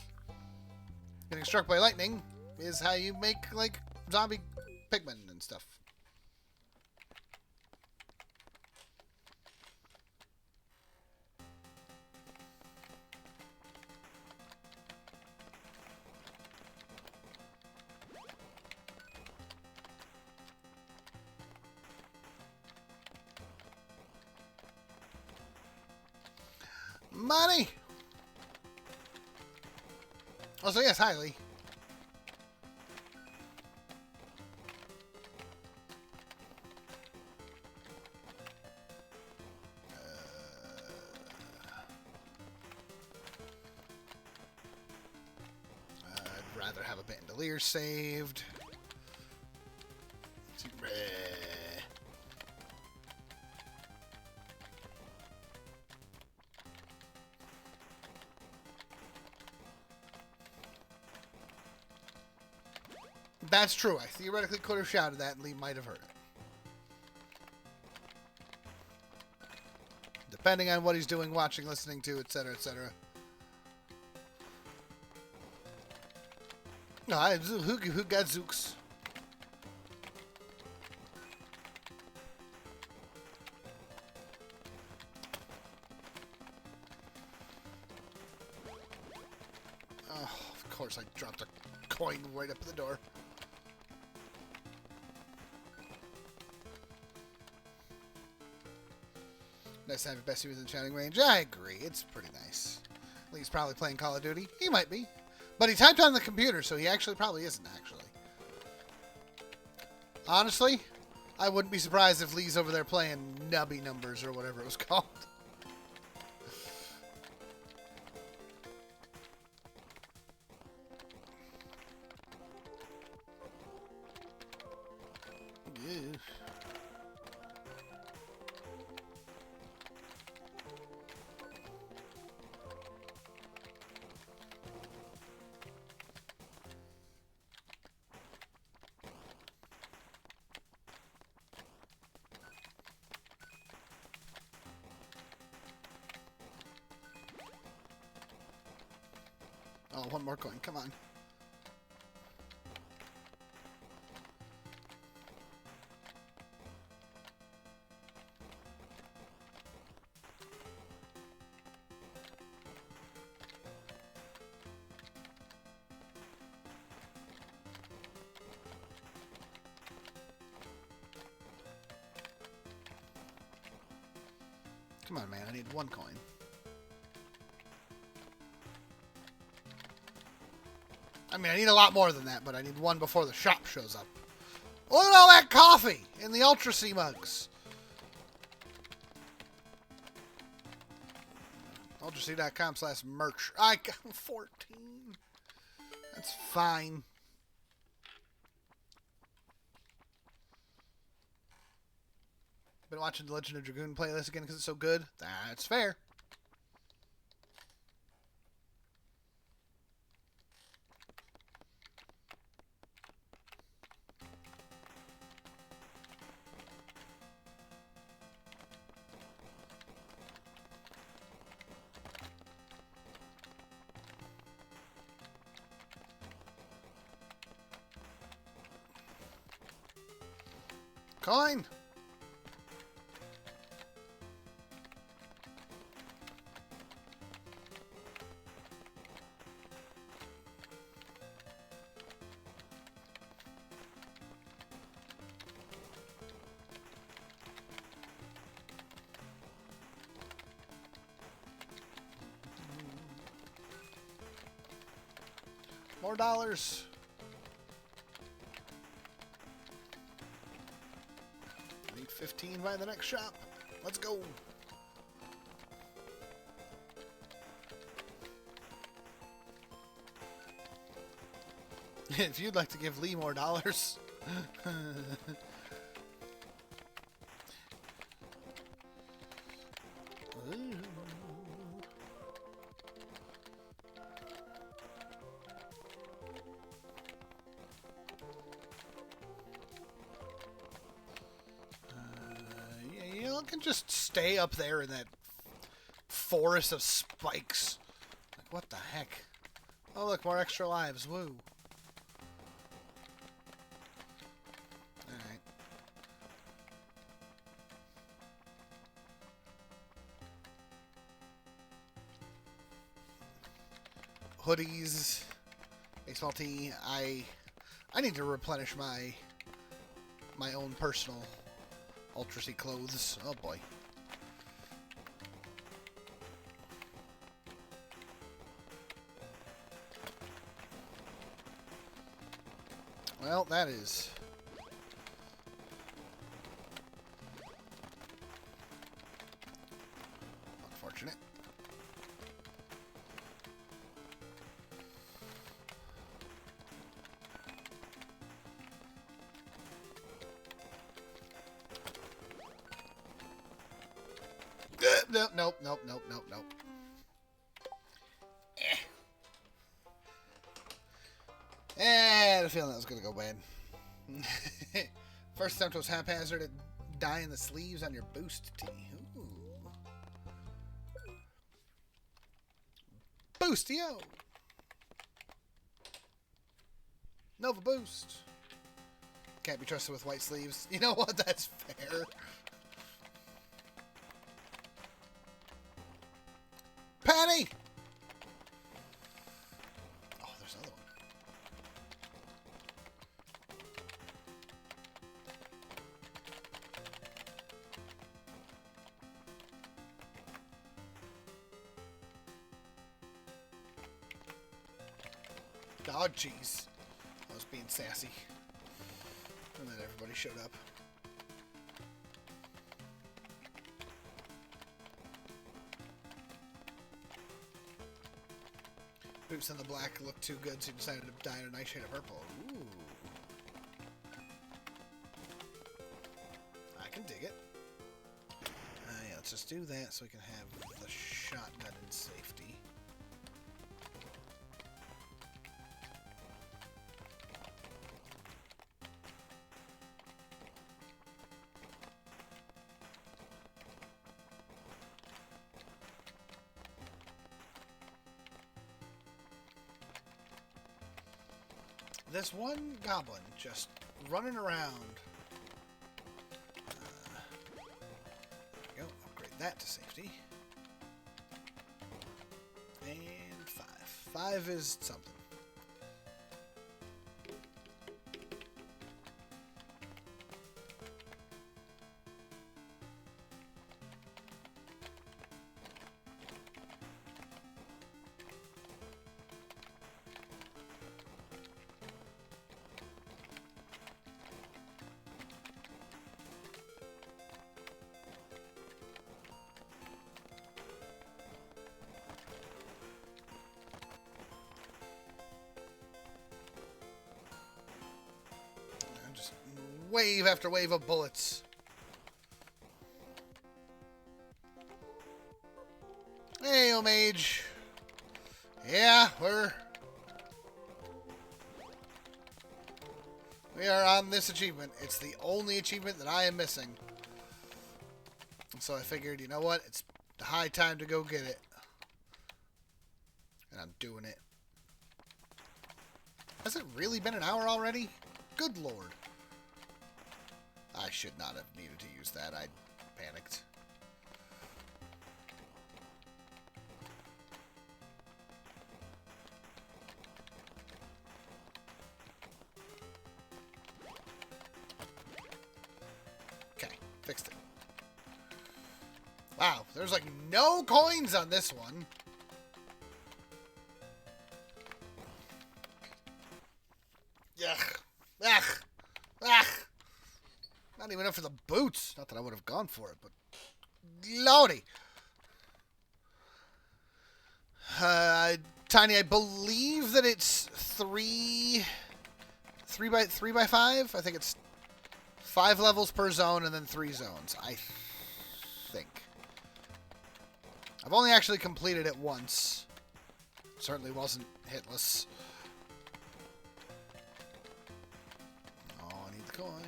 Getting struck by lightning is how you make, like, zombie pigmen and stuff. Money! Also, yes, hi, Lee. I'd rather have a bandolier saved. That's true. I theoretically could have shouted that and Lee might have heard it. Depending on what he's doing, watching, listening to, etc., etc. No, who got Zooks? Oh, of course I dropped a coin right up the door. Nice to have your bestie within shouting range. I agree. It's pretty nice. Lee's probably playing Call of Duty. He might be. But he typed on the computer, so he actually probably isn't, actually. Honestly, I wouldn't be surprised if Lee's over there playing Nubby Numbers or whatever it was called. Oh, one more coin. Come on. Come on, man. I need one coin. I mean, I need a lot more than that, but I need one before the shop shows up. Look at all that coffee in the Ultra C mugs. ultrac.com/merch. I got 14. That's fine. Been watching the Legend of Dragoon playlist again because it's so good. That's fair. Coin! More dollars. I need 15 by the next shop. Let's go. If you'd like to give Lee more dollars. You can just stay up there in that forest of spikes. Like, what the heck? Oh, look, more extra lives. Woo. Alright. Hoodies. Baseball tee. I need to replenish my own personal Ultra C clothes. Oh boy. Well, that is unfortunate. Nope. I had a feeling that was going to go bad. First attempt was haphazard at dyeing the sleeves on your boost tee. Ooh. Boostio! Nova Boost. Can't be trusted with white sleeves. You know what? That's fair. Patty! Oh, there's another one. Oh, jeez. I was being sassy. And then everybody showed up. Boots in the black looked too good, so he decided to dye in a nice shade of purple. Ooh. I can dig it. Yeah, let's just do that so we can have the shotgun in safety. this one goblin just running around. There we go. Upgrade that to safety. And 5. 5 is something. Wave after wave of bullets. Hey, mage. Yeah, we are on this achievement. It's the only achievement that I am missing. So I figured, you know what? It's high time to go get it. And I'm doing it. Has it really been an hour already? Good lord. I should not have needed to use that. I panicked. Okay, fixed it. Wow, there's like no coins on this one. Yuck. Ugh. Ugh. Not even enough for the boots. Not that I would have gone for it, but lordy. Tiny, I believe that it's 3 by 5. I think it's 5 levels per zone and then 3 zones. I think. I've only actually completed it once. Certainly wasn't hitless. Oh, I need the coin.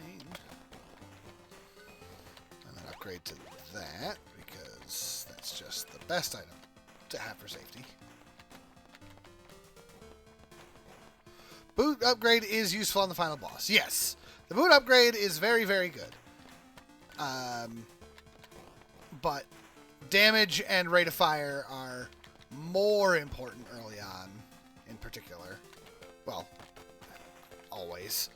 Upgrade to that, because that's just the best item to have for safety. Boot upgrade is useful on the final boss. Yes, the boot upgrade is very, very good. But damage and rate of fire are more important early on, in particular. Well, always.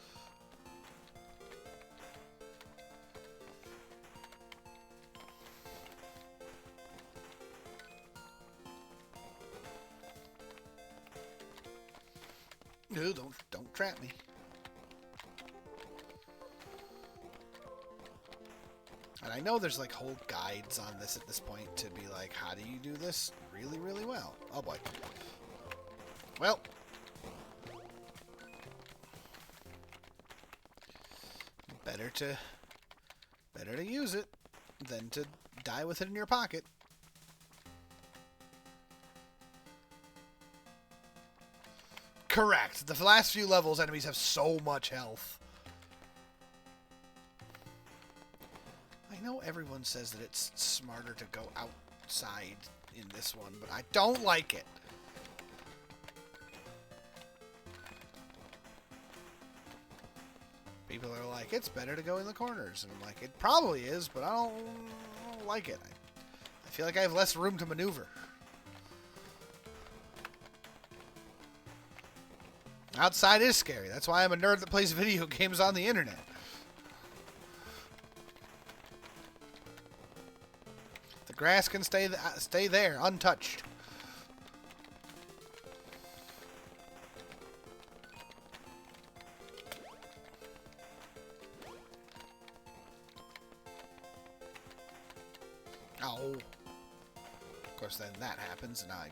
No, don't trap me. And I know there's like whole guides on this at this point to be like, how do you do this really, really well? Oh boy. Well. Better to use it than to die with it in your pocket. Correct. The last few levels, enemies have so much health. I know everyone says that it's smarter to go outside in this one, but I don't like it. People are like, it's better to go in the corners. And I'm like, it probably is, but I don't like it. I feel like I have less room to maneuver. Outside is scary. That's why I'm a nerd that plays video games on the internet. The grass can stay there, untouched. Oh. Of course, then that happens, and I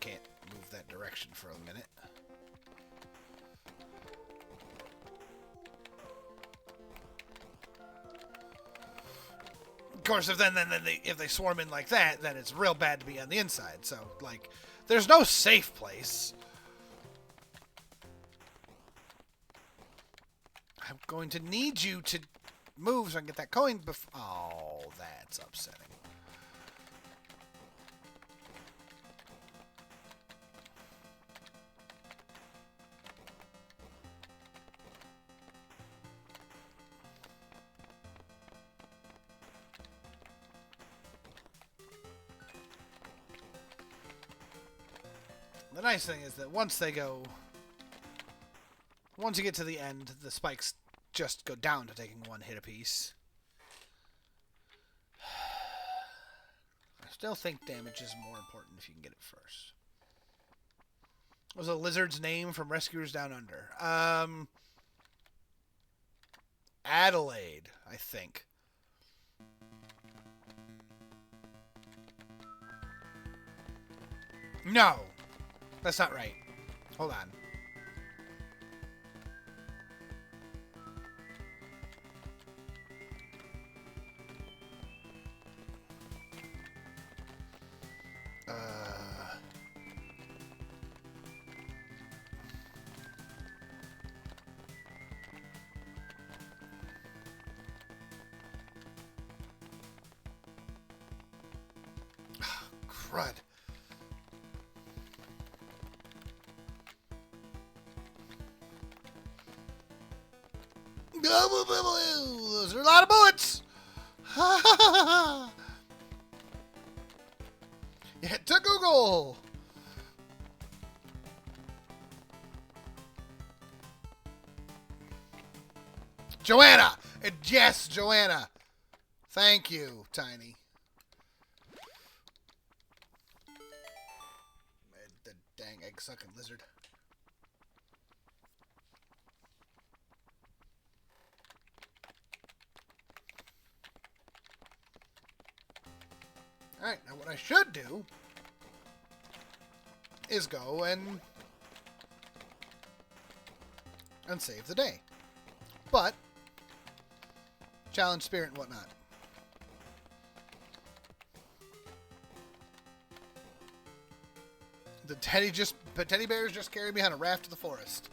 can't move that direction for a minute. Of course, if they swarm in like that, then it's real bad to be on the inside. So, like, there's no safe place. I'm going to need you to move so I can get that coin before... Oh, that's upsetting. The nice thing is that once you get to the end, the spikes just go down to taking 1 hit apiece. I still think damage is more important if you can get it first. What was a lizard's name from Rescuers Down Under? Adelaide, I think. No, that's not right. Hold on. Crud. Those are a lot of bullets. Hit to Google. Joanna. Yes, Joanna. Thank you, Tiny. The dang egg-sucking lizard. Alright, now what I should do is go and save the day. But challenge spirit and whatnot. The teddy bears just carried me on a raft to the forest.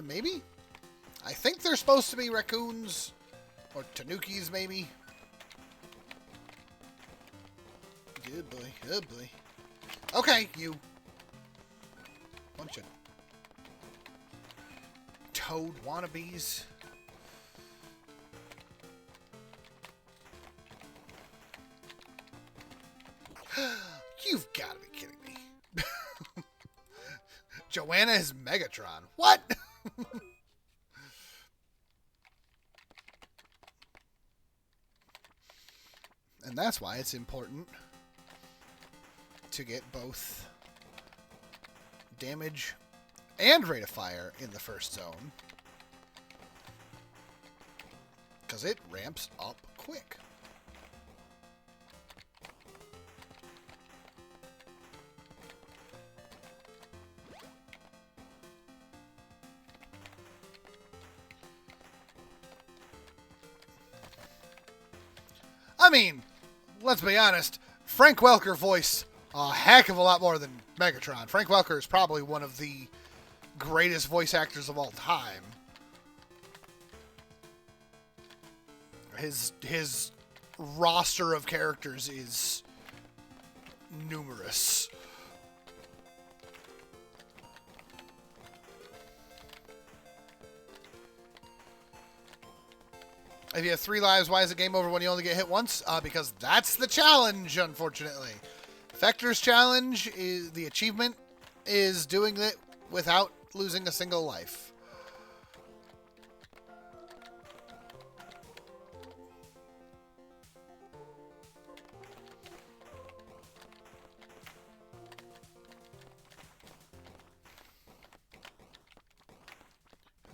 Maybe? I think they're supposed to be raccoons or tanukis, maybe. Good boy, good boy. Okay, you bunch of toad wannabes. You've got to be kidding me. Joanna is Megatron. What? And that's why it's important to get both damage and rate of fire in the first zone, because it ramps up quick. I mean, let's be honest, Frank Welker voiced a heck of a lot more than Megatron. Frank Welker is probably one of the greatest voice actors of all time. His roster of characters is numerous. If you have 3 lives, why is the game over when you only get hit once? Because that's the challenge, unfortunately. Fector's challenge, is the achievement, is doing it without losing a single life.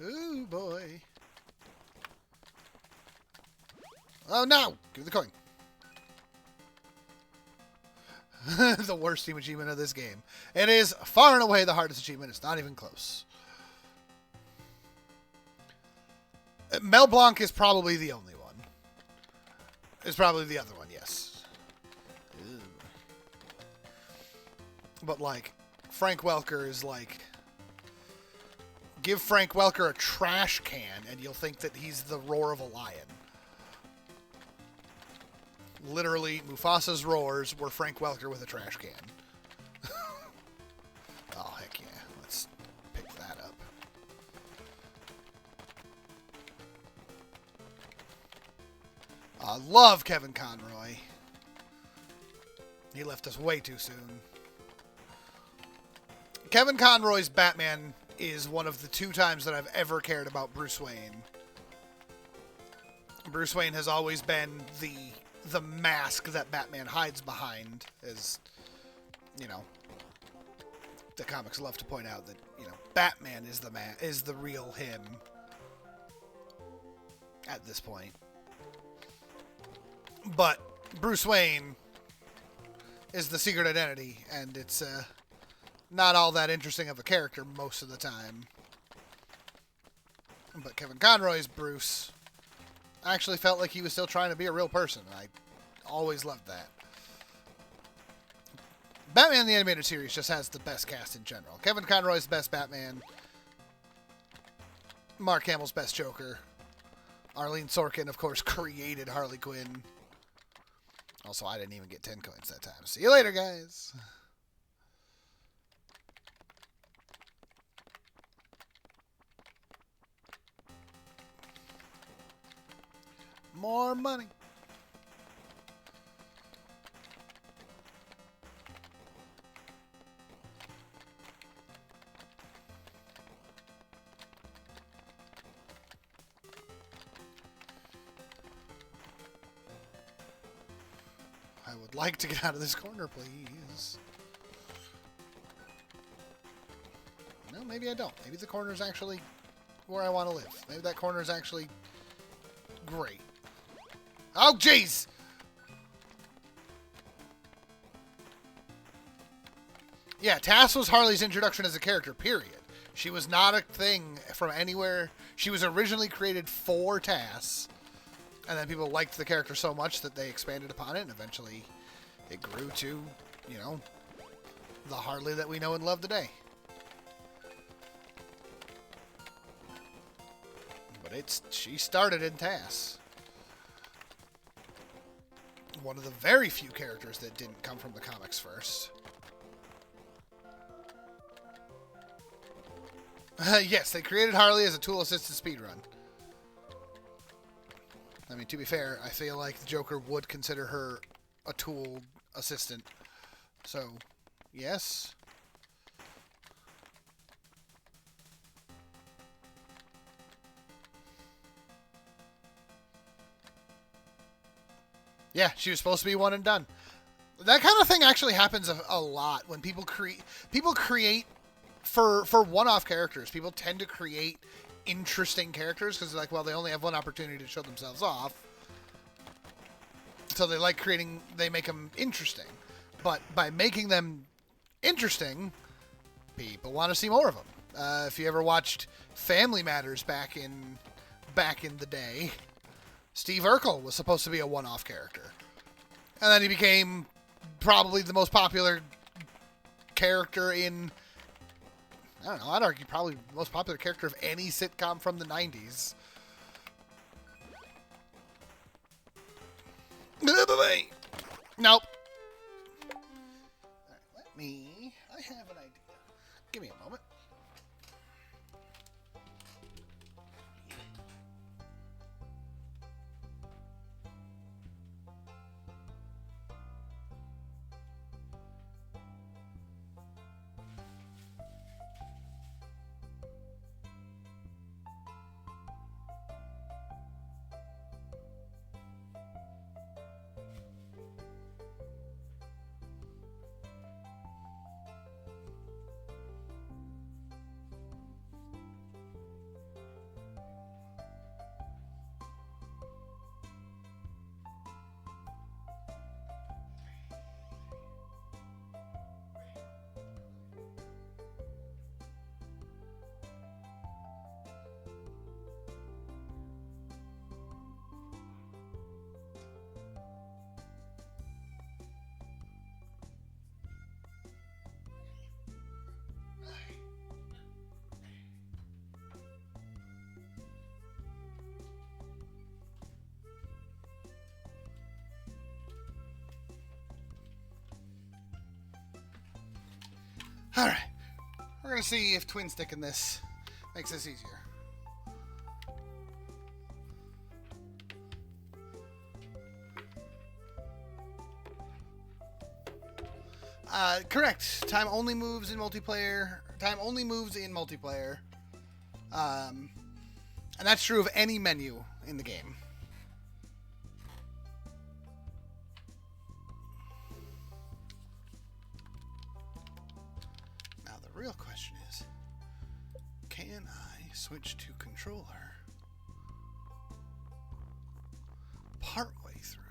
Ooh, boy. Oh, no! Give me the coin. The worst team achievement of this game. It is far and away the hardest achievement. It's not even close. Mel Blanc is probably the only one. It's probably the other one, yes. Ew. But, like, Frank Welker is like... Give Frank Welker a trash can and you'll think that he's the roar of a lion. Literally, Mufasa's roars were Frank Welker with a trash can. Oh, heck yeah. Let's pick that up. I love Kevin Conroy. He left us way too soon. Kevin Conroy's Batman is one of the 2 times that I've ever cared about Bruce Wayne. Bruce Wayne has always been the mask that Batman hides behind, as, you know, the comics love to point out that, you know, Batman is the real him at this point. But Bruce Wayne is the secret identity, and it's not all that interesting of a character most of the time. But Kevin Conroy's Bruce actually felt like he was still trying to be a real person, and I always loved that. Batman the Animated Series just has the best cast in general. Kevin Conroy's the best Batman. Mark Hamill's best Joker. Arlene Sorkin, of course, created Harley Quinn. Also, I didn't even get 10 coins that time. See you later, guys. More money. I would like to get out of this corner, please. No, maybe I don't. Maybe the corner is actually where I want to live. Maybe that corner is actually great. Oh, jeez! Yeah, Tass was Harley's introduction as a character, period. She was not a thing from anywhere. She was originally created for Tass, and then people liked the character so much that they expanded upon it, and eventually it grew to, you know, the Harley that we know and love today. But she started in Tass. One of the very few characters that didn't come from the comics first. Yes, they created Harley as a tool-assisted speedrun. I mean, to be fair, I feel like the Joker would consider her a tool assistant. So, yes. Yeah, she was supposed to be one and done. That kind of thing actually happens a lot when people create for one-off characters. People tend to create interesting characters because they're like, well, they only have one opportunity to show themselves off. So they make them interesting. But by making them interesting, people want to see more of them. If you ever watched Family Matters back in the day, Steve Urkel was supposed to be a one-off character. And then he became probably the most popular character in, I don't know, I'd argue probably the most popular character of any sitcom from the 90s. Nope. Alright, I have an idea. Give me a moment. Alright. We're going to see if twin sticking this makes this easier. Correct. Time only moves in multiplayer. Time only moves in multiplayer. And that's true of any menu in the game. Now the real question is, can I switch to controller partway through?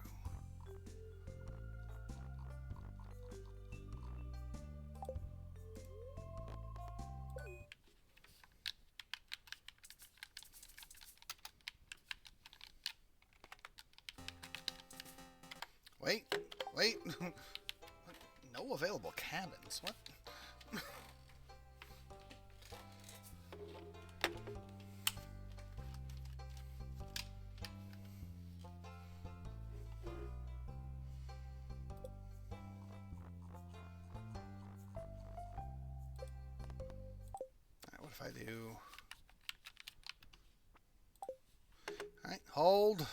Wait. No available cabins. What? Alright, what if I do... Alright, hold.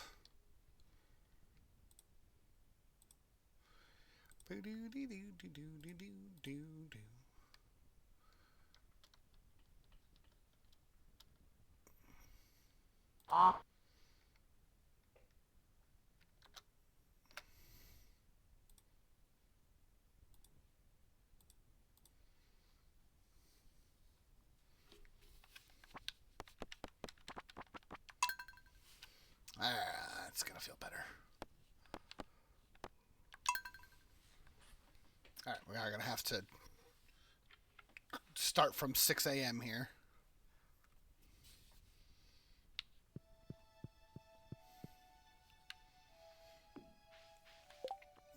It's gonna feel better. Alright, we are gonna have to start from 6 a.m. here.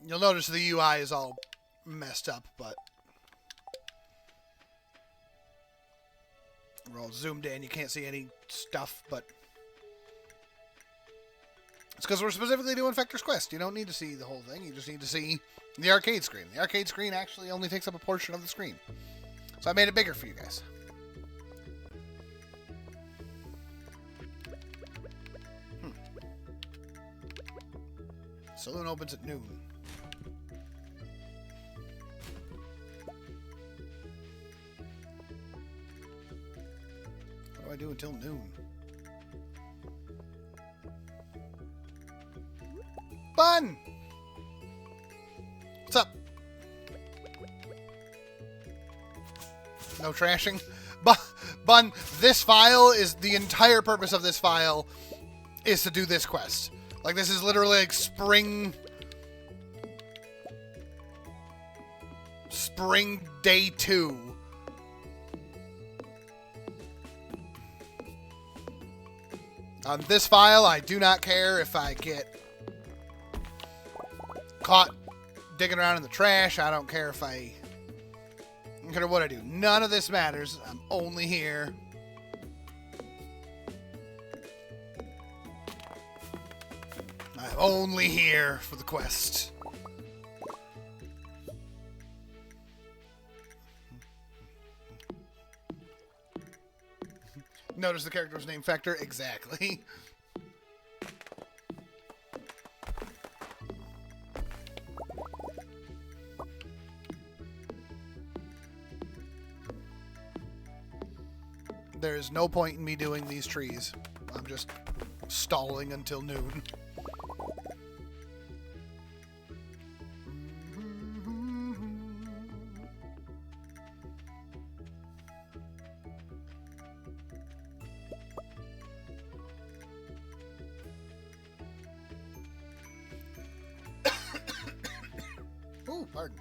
You'll notice the UI is all messed up, but we're all zoomed in. You can't see any stuff, but it's because we're specifically doing Fector's Quest. You don't need to see the whole thing. You just need to see the arcade screen. The arcade screen actually only takes up a portion of the screen. So I made it bigger for you guys. Saloon opens at noon. What do I do until noon? Bun! What's up? No trashing? Bun, this file is... The entire purpose of this file is to do this quest. Like, this is literally like Spring Day 2. On this file, I do not care if I get caught digging around in the trash. I don't care if I don't care what I do. None of this matters. I'm only here. I'm only here for the quest. Notice the character's name Fector? Exactly. There is no point in me doing these trees. I'm just stalling until noon. Ooh, pardon.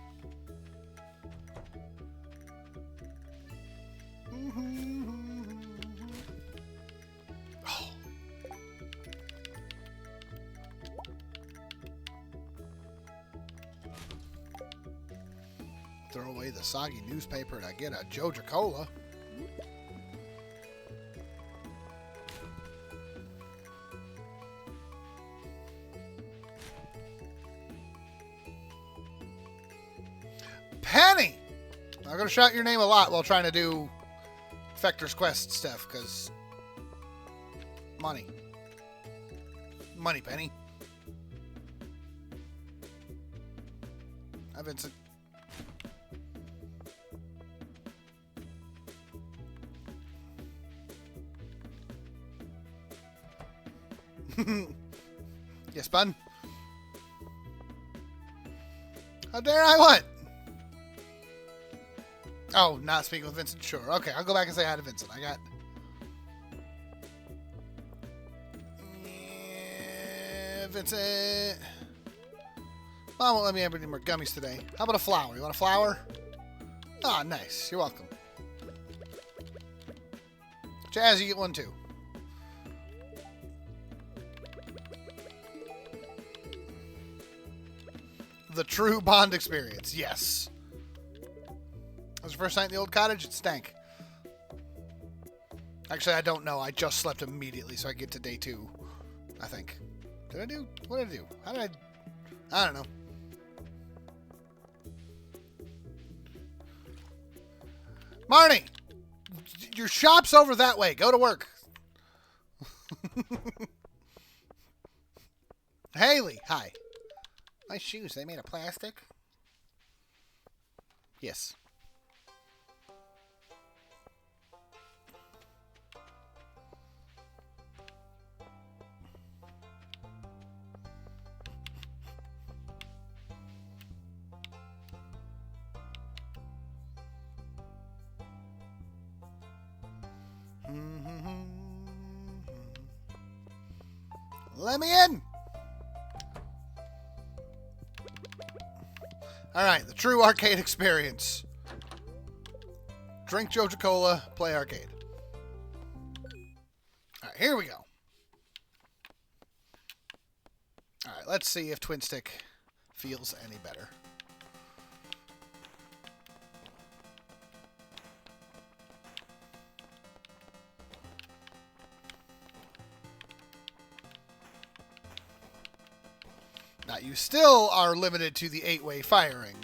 Oh. Throw away the soggy newspaper to get a Joja Cola. Penny! I'm going to shout your name a lot while trying to do Fector's Quest stuff, because money. Money, Penny. Hi, Vincent. Yes, bun? How dare I what? Oh, not speaking with Vincent. Sure. Okay, I'll go back and say hi to Vincent. I got... Yeah, Vincent. Mom won't let me have any more gummies today. How about a flower? You want a flower? Ah, nice. You're welcome. Jazz, you get one too. The true Bond experience. Yes. That was the first night in the old cottage. It stank. Actually, I don't know. I just slept immediately, so I get to day 2. I think. Did I do? What did I do? How did I don't know. Marnie! Your shop's over that way. Go to work. Haley, hi. Nice shoes. They made of plastic? Yes. Let me in! Alright, the true arcade experience. Drink Joja Cola, play arcade. Alright, here we go. Alright, let's see if Twin Stick feels any better. Now, you still are limited to the 8-way firing.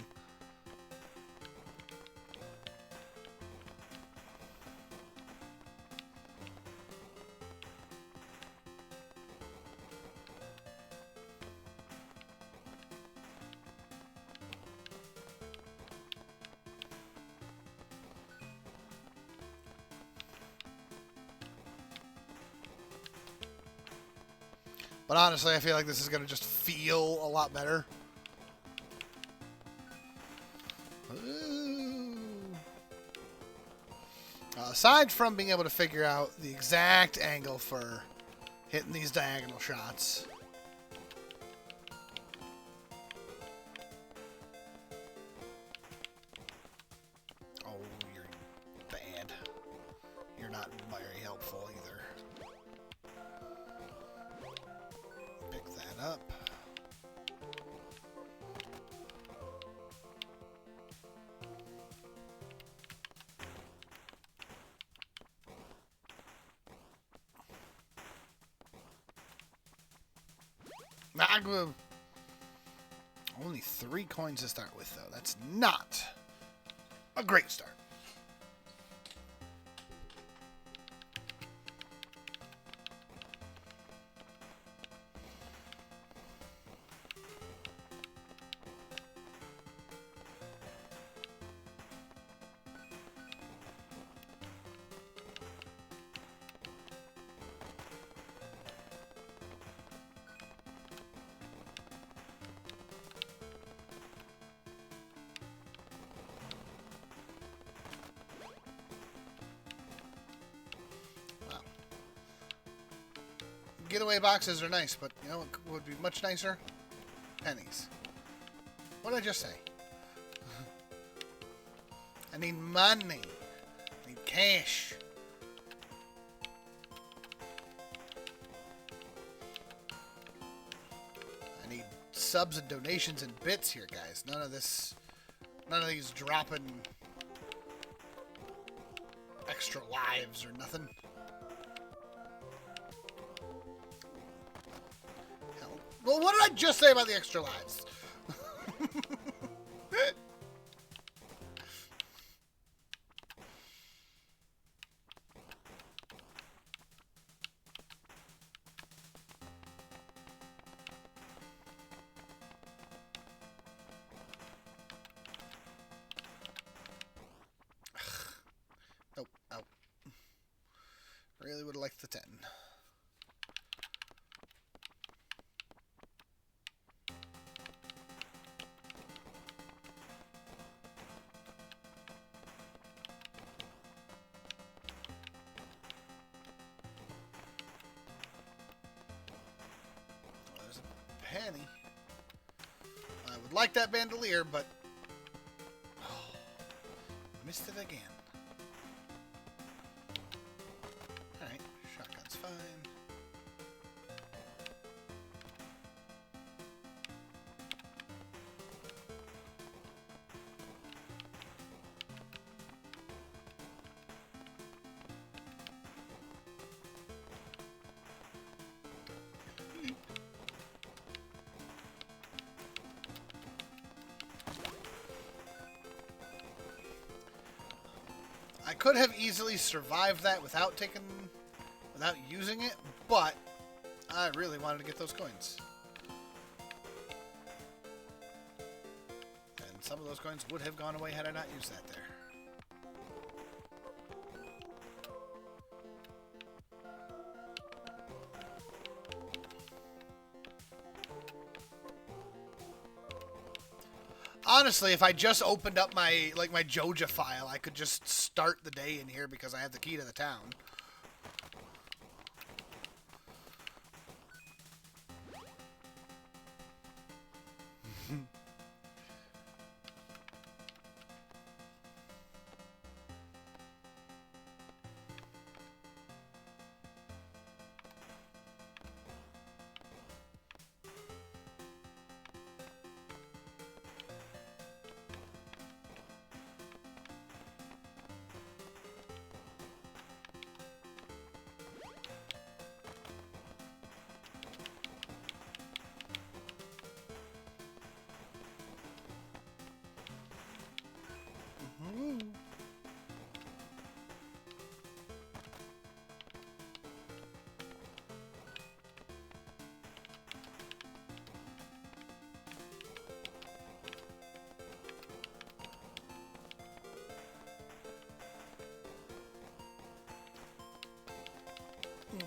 But honestly, I feel like this is going to just feel a lot better. Aside from being able to figure out the exact angle for hitting these diagonal shots. Oh, you're bad. You're not very helpful either. Pick that up. Only 3 coins to start with, though. That's not a great start. Getaway boxes are nice, but you know what would be much nicer? Pennies. What did I just say? I need money. I need cash. I need subs and donations and bits here, guys. None of these dropping extra lives or nothing. Well, what did I just say about the extra lives? Nope. Oh. Really would have liked the 10. penny. I would like that bandolier, but... Oh, missed it again. Alright, shotgun's fine. I could have easily survived that without using it, but I really wanted to get those coins. And some of those coins would have gone away had I not used that there. Honestly, if I just opened up my Joja file, I could just start the day in here because I have the key to the town.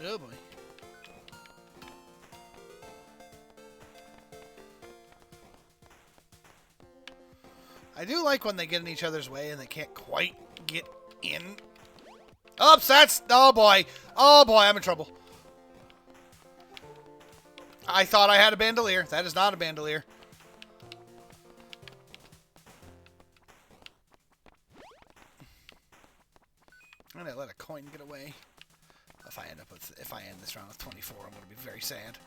Oh boy. I do like when they get in each other's way and they can't quite get in. Oops, that's... Oh boy. Oh boy, I'm in trouble. I thought I had a bandolier. That is not a bandolier. I'm gonna let a coin get away. If I end this round with 24, I'm gonna be very sad.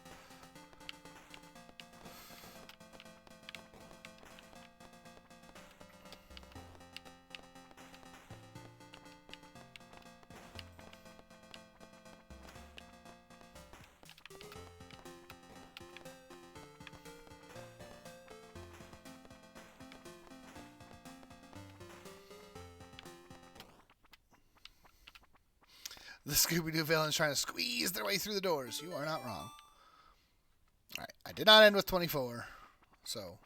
The Scooby-Doo villains trying to squeeze their way through the doors. You are not wrong. Alright, I did not end with 24. So,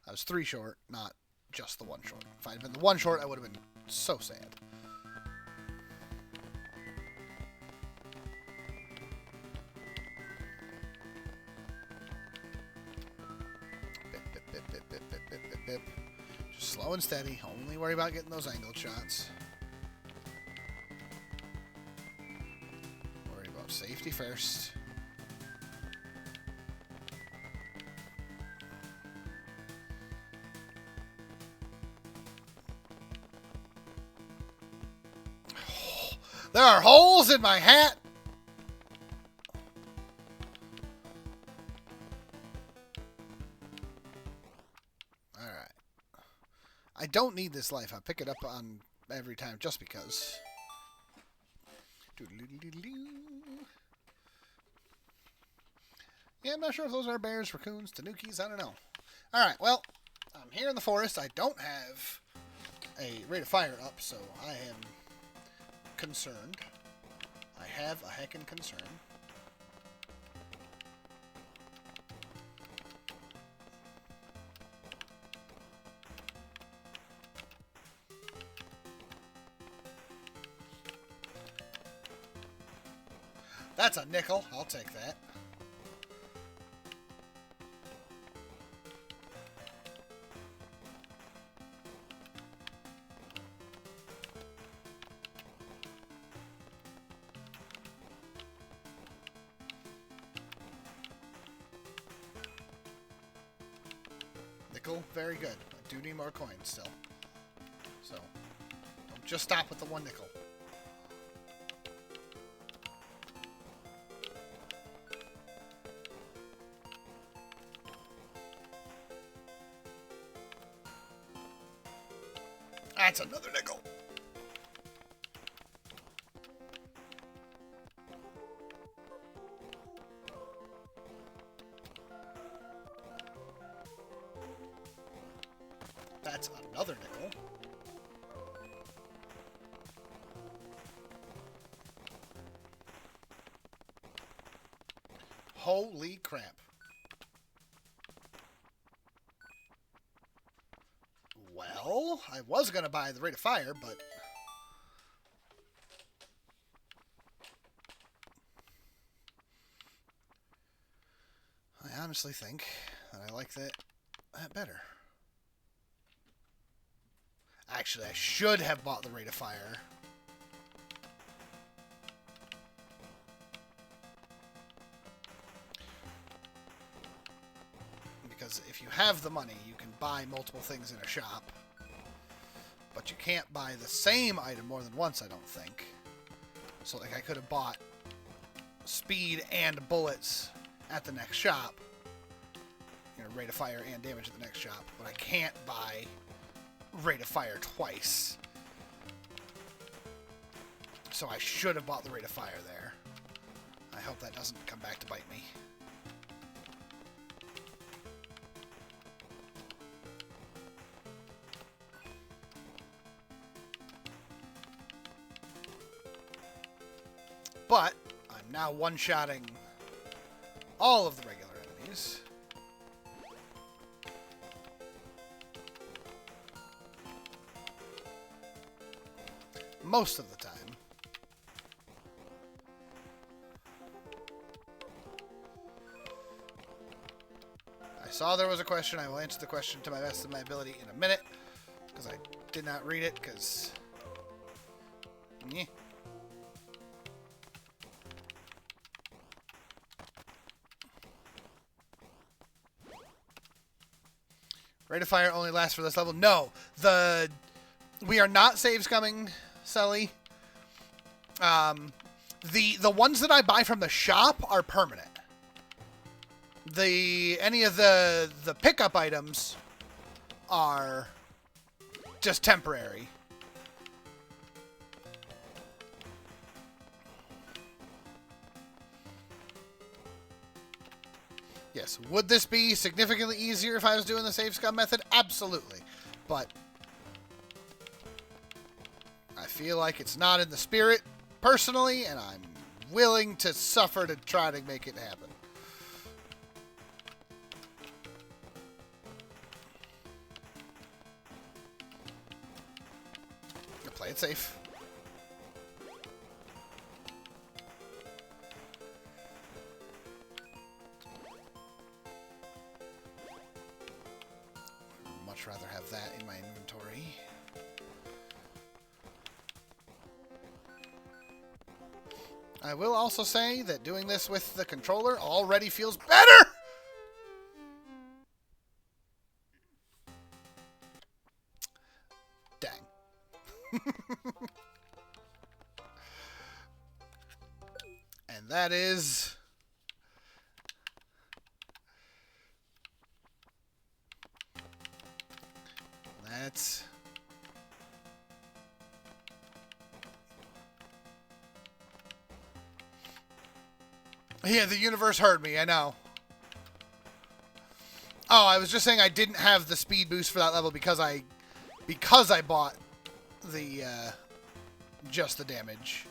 I was 3 short, not just the 1 short. If I had been the 1 short, I would have been so sad. Bip, bip, bip, bip, bip, bip, bip, bip, bip. Just slow and steady. Only worry about getting those angled shots. Safety first. There are holes in my hat. All right. I don't need this life. I pick it up on every time just because. Yeah, I'm not sure if those are bears, raccoons, tanukis, I don't know. Alright, well, I'm here in the forest. I don't have a rate of fire up, so I am concerned. I have a heckin' concern. That's a nickel. I'll take that. nickel. Very good. I do need more coins still. So, don't just stop with the 1 nickel. That's another nickel. That's another nickel. Holy crap. Well, I was going to buy the rate of fire, but... I honestly think that I like that better. Actually, I should have bought the rate of fire. Because if you have the money, you can buy multiple things in a shop. But you can't buy the same item more than once, I don't think. So, like, I could have bought speed and bullets at the next shop. You know, rate of fire and damage at the next shop. But I can't buy rate of fire twice. So I should have bought the rate of fire there. I hope that doesn't come back to bite me. But I'm now one-shotting all of the regular enemies. Most of the time. I saw there was a question. I will answer the question to my best of my ability in a minute. Because I did not read it, because... Yeah. Rate of fire only lasts for this level. No, we are not save scumming, Sully. The ones that I buy from the shop are permanent. Any of the pickup items are just temporary. Yes, would this be significantly easier if I was doing the save scum method? Absolutely. But I feel like it's not in the spirit, personally, and I'm willing to suffer to try to make it happen. I'll play it safe. Rather have that in my inventory. I will also say that doing this with the controller already feels better! Dang. And that is... That's... Yeah, the universe heard me, I know. Oh, I was just saying I didn't have the speed boost for that level because I bought the, just the damage.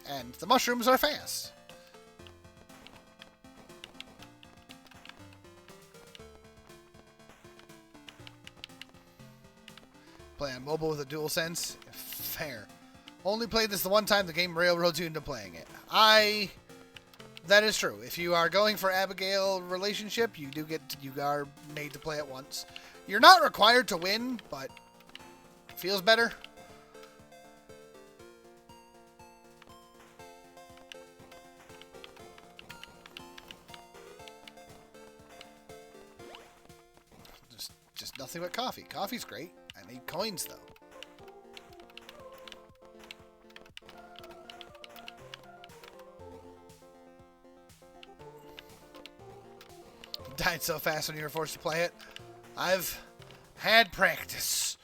And the mushrooms are fast. Play on mobile with a DualSense? Fair. Only played this the one time the game railroads you into playing it. That is true. If you are going for Abigail relationship, you are made to play it once. You're not required to win, but it feels better. just nothing but coffee. Coffee's great. I need coins, though. Died so fast when you were forced to play it. I've had practice.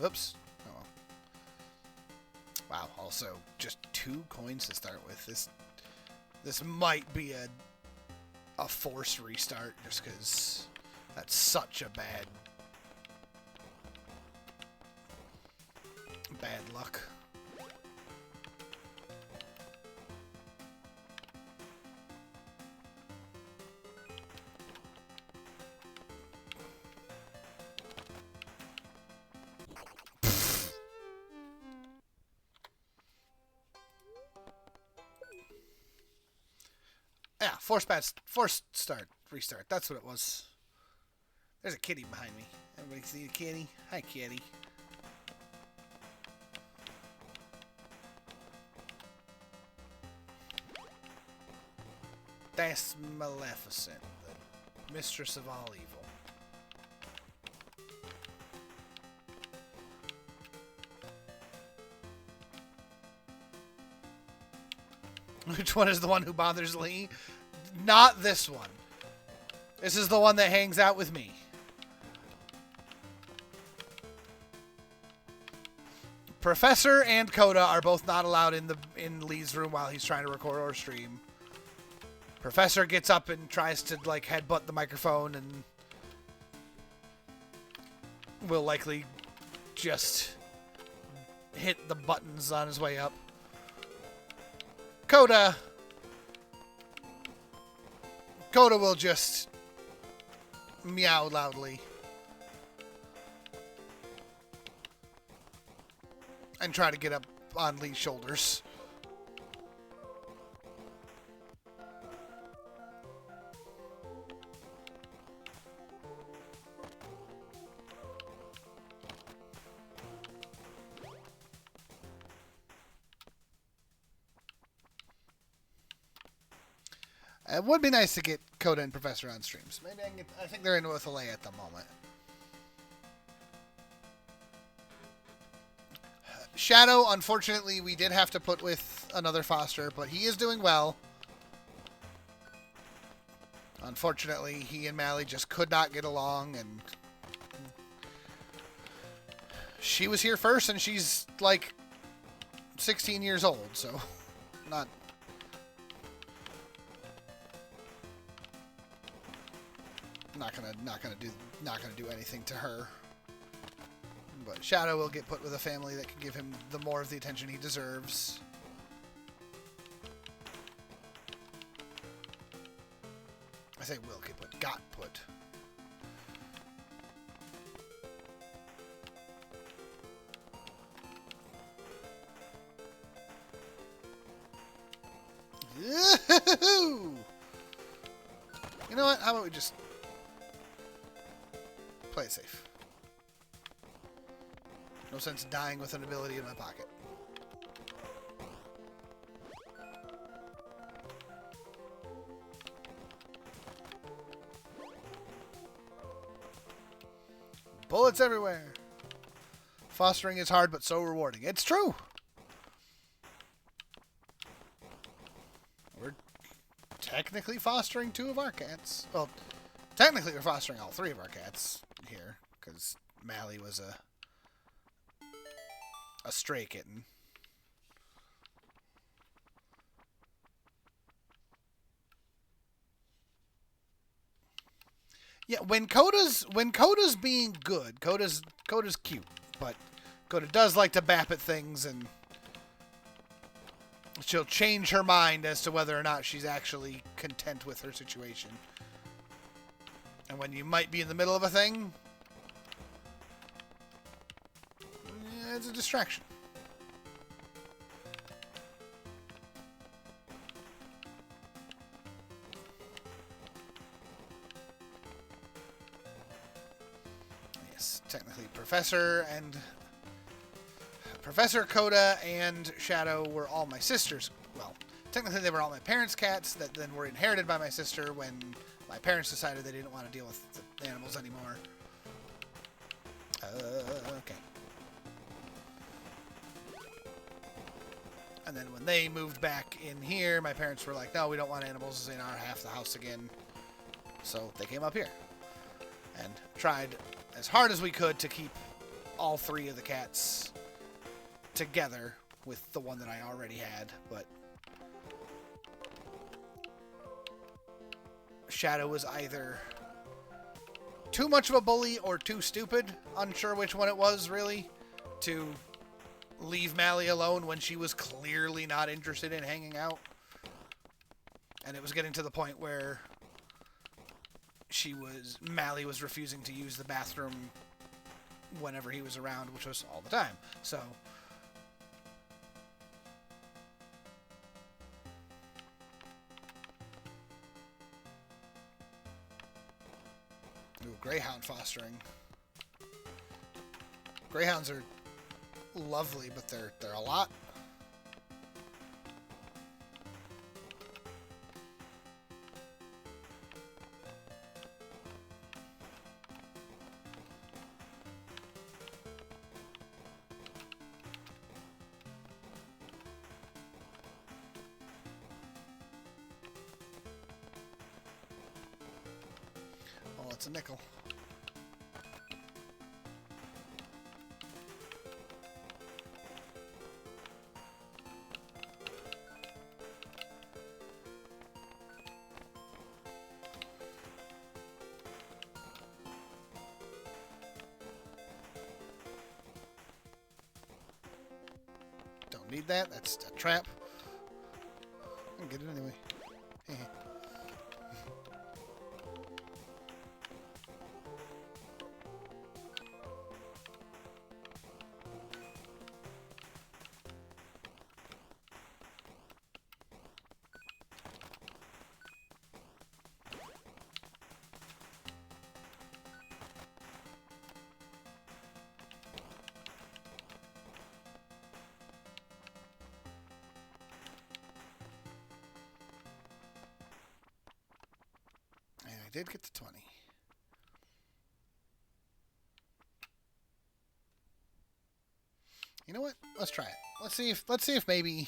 Oops. Oh. Wow, also just 2 coins to start with. This might be a forced restart just because that's such a bad luck. Yeah, forced restart. That's what it was. There's a kitty behind me. Everybody see a kitty? Hi, kitty. That's Maleficent, the mistress of all evil. Which one is the one who bothers Lee? Not this one. This is the one that hangs out with me. Professor and Coda are both not allowed in Lee's room while he's trying to record or stream. Professor gets up and tries to like headbutt the microphone and will likely just hit the buttons on his way up. Coda will just meow loudly and try to get up on Lee's shoulders. It would be nice to get Coda and Professor on streams. Maybe I think they're in with Alea at the moment. Shadow, unfortunately, we did have to put with another foster, but he is doing well. Unfortunately, he and Mally just could not get along, and she was here first, and she's like 16 years old, so not gonna do anything to her. But Shadow will get put with a family that can give him the more of the attention he deserves. I say will get put, got put. You know what? How about we just play it safe? No sense dying with an ability in my pocket. Bullets everywhere. Fostering is hard, but so rewarding. It's true. We're technically fostering 2 of our cats. Well, technically we're fostering all 3 of our cats here, because Mally was a stray kitten. Yeah, when Coda's being good, Coda's cute, but Coda does like to bap at things, and she'll change her mind as to whether or not she's actually content with her situation. And when you might be in the middle of a thing, it's a distraction. Yes, technically Professor, Coda, and Shadow were all my sisters. Well, Technically, they were all my parents' cats that then were inherited by my sister when my parents decided they didn't want to deal with the animals anymore. Okay. And then when they moved back in here, my parents were like, no, we don't want animals in our half the house again. So they came up here and tried as hard as we could to keep all three of the cats together with the one that I already had, but Shadow was either too much of a bully or too stupid, unsure which one it was, really, to leave Mally alone when she was clearly not interested in hanging out. And it was getting to the point where Mally was refusing to use the bathroom whenever he was around, which was all the time. So ooh, greyhound fostering. Greyhounds are lovely, but they're a lot. Oh, it's a nickel. Don't need that. That's a trap. I'll get it anyway. And I did get to 20. You know what? Let's try it. Let's see if maybe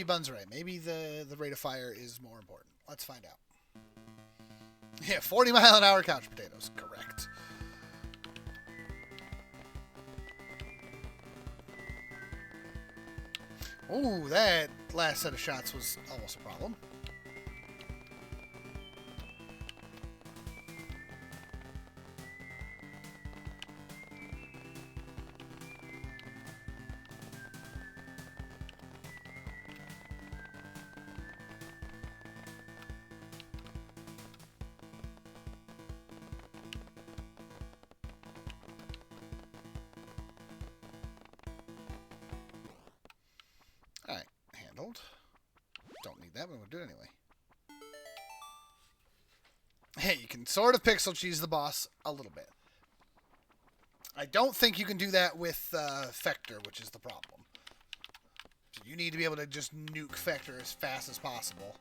Bun's right. Maybe the rate of fire is more important. Let's find out. Yeah, 40-mile-an-hour couch potatoes. Correct. Ooh, that last set of shots was almost a problem. Alright, handled. Don't need that, but we'll do it anyway. Hey, you can sort of pixel cheese the boss a little bit. I don't think you can do that with Fector, which is the problem. So you need to be able to just nuke Fector as fast as possible.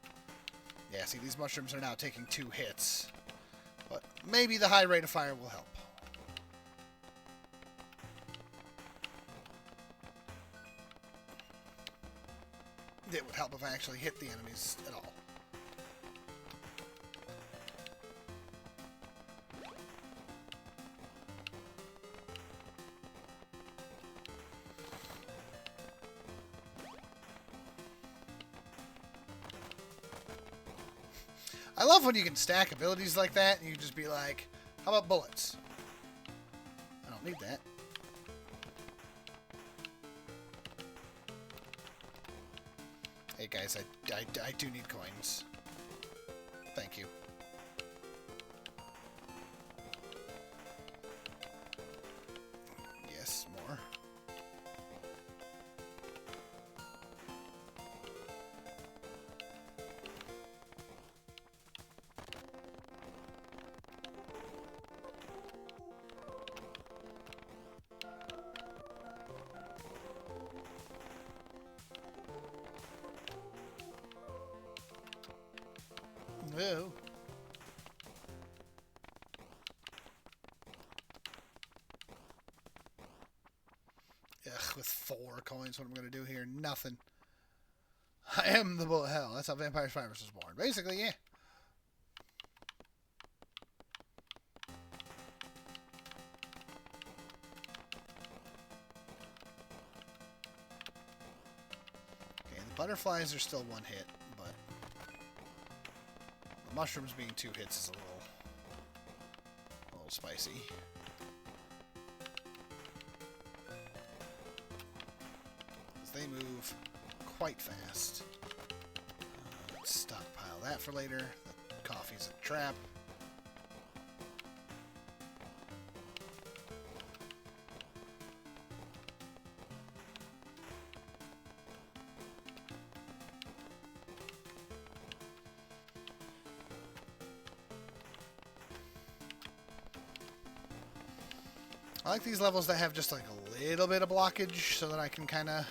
Yeah, see, these mushrooms are now taking 2 hits. But maybe the high rate of fire will help. It would help if I actually hit the enemies at all. I love when you can stack abilities like that and you just be like, how about bullets? I don't need that. Hey guys, I do need coins. Thank you. Yes, more. Ew. Ugh, with 4 coins, what am I going to do here? Nothing. I am the bullet hell. That's how Vampire Survivors was born. Basically, yeah. Okay, the butterflies are still 1 hit, but the mushrooms being 2 hits is a little spicy. They move quite fast. Let's stockpile that for later. The coffee's a trap. I like these levels that have just like a little bit of blockage so that I can kind of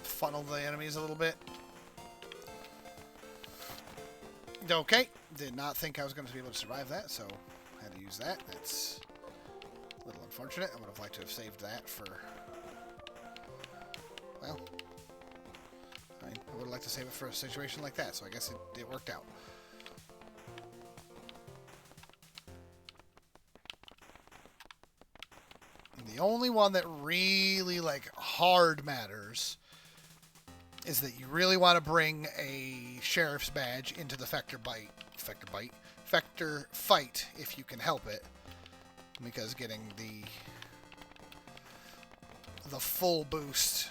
funnel the enemies a little bit. Okay, did not think I was going to be able to survive that, so had to use that. That's a little unfortunate. I would have liked to have saved that for, well, I would have liked to save it for a situation like that, so I guess it worked out. The only one that really, like, hard matters is that you really want to bring a sheriff's badge into the Fector fight if you can help it, because getting the full boost.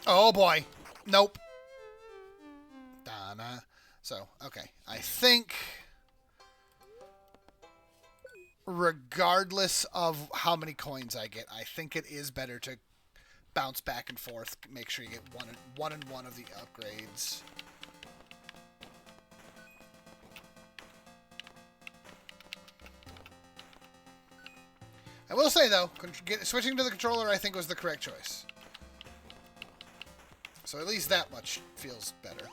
Oh boy, nope. Donna. So okay, I think regardless of how many coins I get, I think it is better to bounce back and forth, make sure you get one and one of the upgrades. I will say though, switching to the controller I think was the correct choice. So at least that much feels better.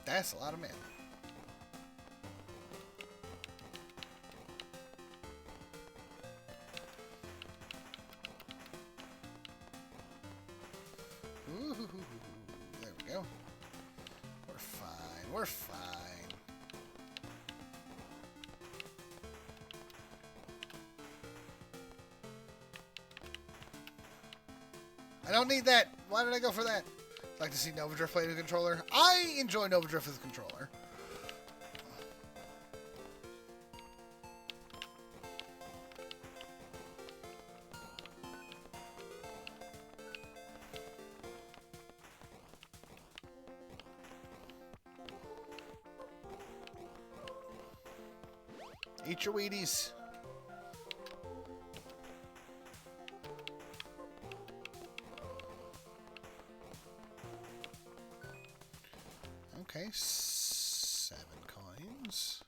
That's a lot of men. Ooh, there we go. We're fine. We're fine. I don't need that. Why did I go for that? I'd like to see Nova Drift play with a controller. I enjoy Nova Drift with a controller. Eat your Wheaties. Okay, 7 coins.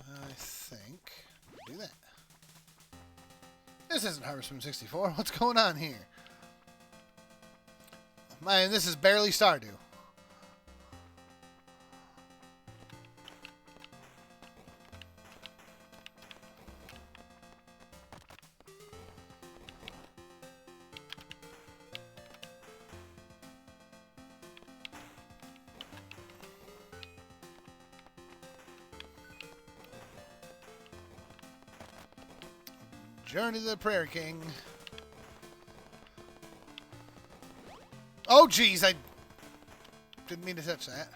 I think do that. This isn't Harvest Moon 64. What's going on here? Man, this is barely Stardew. Journey to the Prairie King. Oh, geez, I didn't mean to touch that.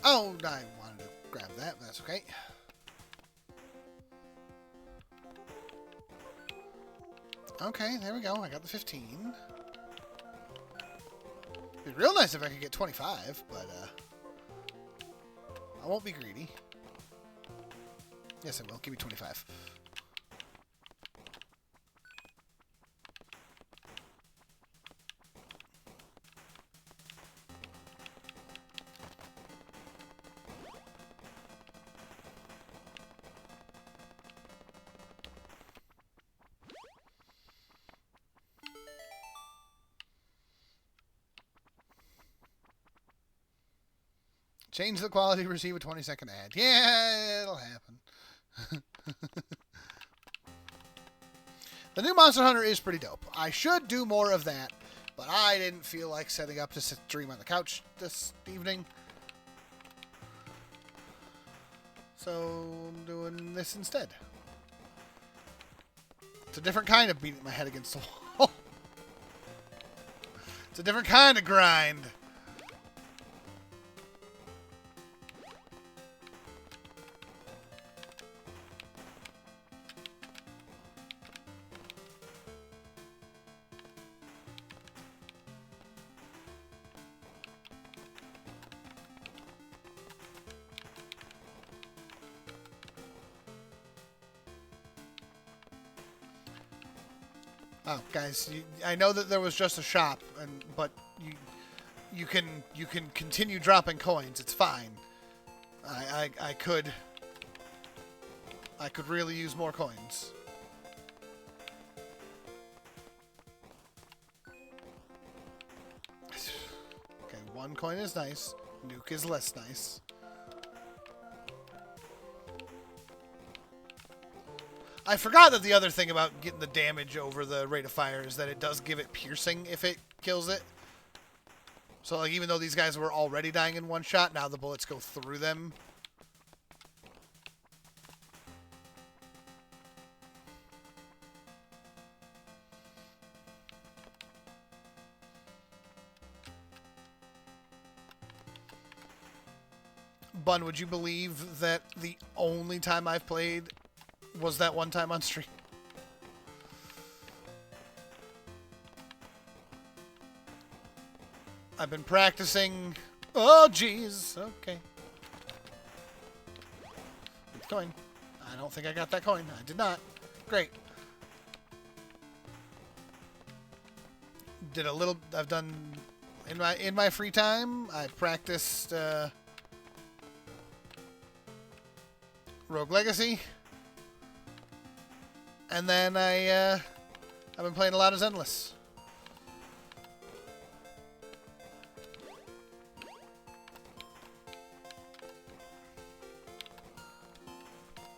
Oh, I wanted to grab that, but that's okay. Okay, there we go. I got the 15. It'd be real nice if I could get 25, but I won't be greedy. Yes, I will. Give me 25. Change the quality, receive a 20-second ad. Yeah, it'll happen. The new Monster Hunter is pretty dope. I should do more of that, but I didn't feel like setting up to stream on the couch this evening. So I'm doing this instead. It's a different kind of beating my head against the wall. It's a different kind of grind. Oh, guys, I know that there was just a shop, but you can continue dropping coins. It's fine. I could really use more coins. Okay, 1 coin is nice. Nuke is less nice. I forgot that the other thing about getting the damage over the rate of fire is that it does give it piercing if it kills it. So, like, even though these guys were already dying in one shot, now the bullets go through them. Bun, would you believe that the only time I've played was that one time on stream? I've been practicing. Oh, jeez. Okay. Good coin. I don't think I got that coin. I did not. Great. Did a little. I've done in my free time. I practiced Rogue Legacy. And then I've been playing a lot of Zenless.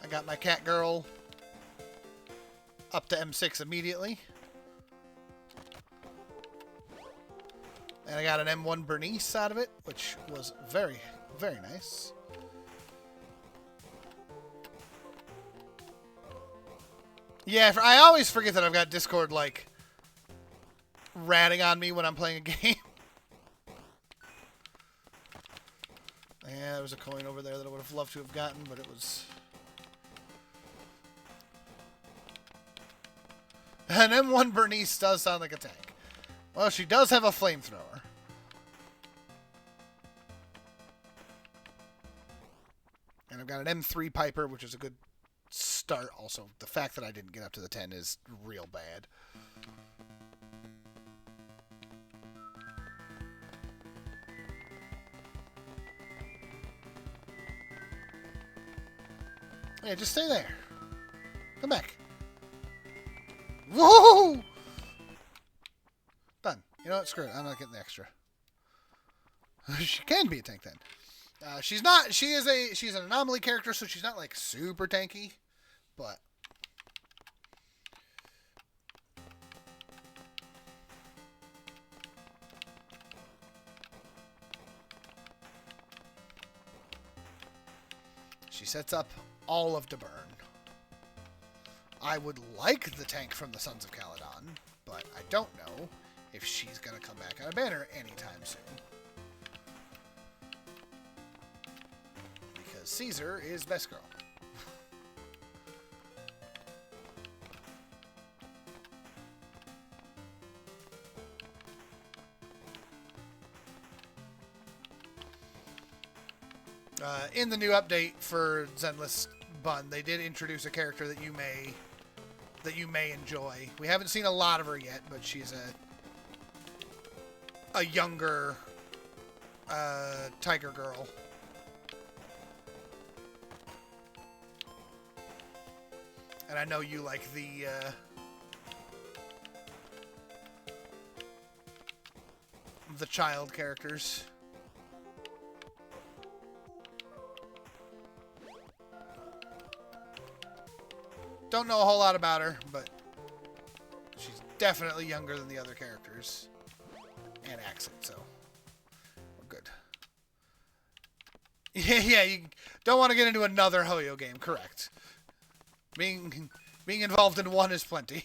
I got my cat girl up to M6 immediately. And I got an M1 Bernice out of it, which was very, very nice. Yeah, I always forget that I've got Discord, like, ratting on me when I'm playing a game. Yeah, there was a coin over there that I would have loved to have gotten, but it was... An M1 Bernice does sound like a tank. Well, she does have a flamethrower. And I've got an M3 Piper, which is a good start. Also, the fact that I didn't get up to the 10 is real bad. Yeah, just stay there. Come back. Whoa! Done. You know what? Screw it. I'm not getting the extra. She can be a tank then. She's not. She's an anomaly character, so she's not like super tanky, but she sets up all of the burn. I would like the tank from the Sons of Caledon, but I don't know if she's gonna come back on a banner anytime soon. Caesar is best girl. In the new update for Zenless Bun, they did introduce a character that you may enjoy. We haven't seen a lot of her yet, but she's a younger tiger girl. And I know you like the child characters. Don't know a whole lot about her, but she's definitely younger than the other characters. And accent, so we're good. Yeah, you don't want to get into another Hoyo game, correct. Being involved in one is plenty.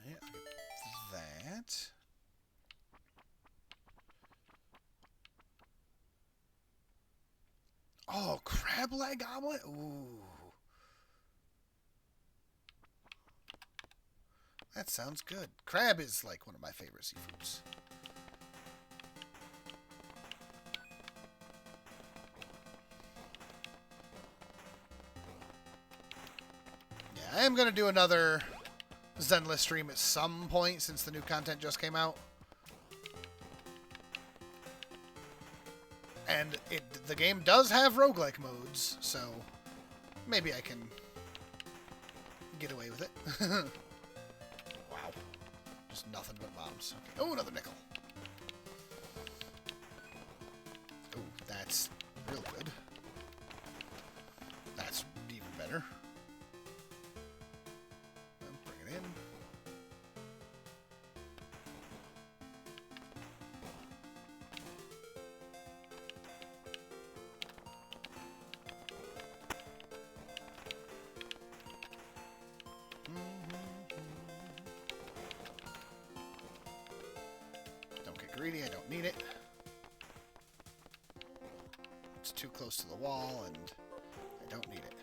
Yeah, that. Oh, crab leg omelet? Ooh. That sounds good. Crab is like one of my favorite seafoods. Yeah, I am going to do another Zenless stream at some point since the new content just came out. And the game does have roguelike modes, so maybe I can get away with it. Wow. Just nothing but bombs. Okay. Oh, another nickel. Oh, that's real good. That's even better. Bring it in. Greedy, I don't need it. It's too close to the wall, and I don't need it.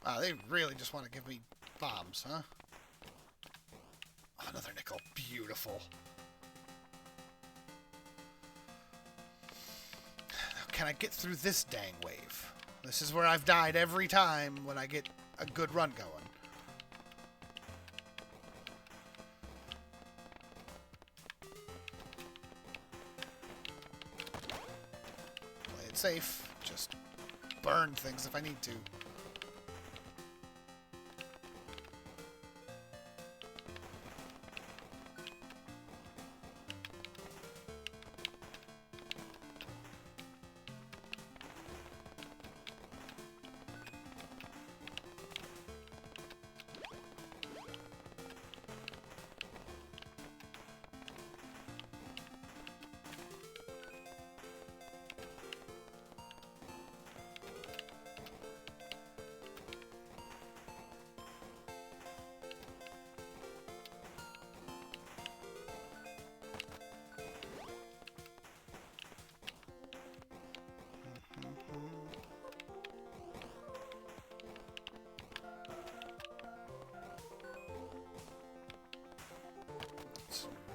Wow, they really just want to give me bombs, huh? Oh, another nickel. Beautiful. Can I get through this dang wave? This is where I've died every time when I get a good run going. Play it safe. Just burn things if I need to.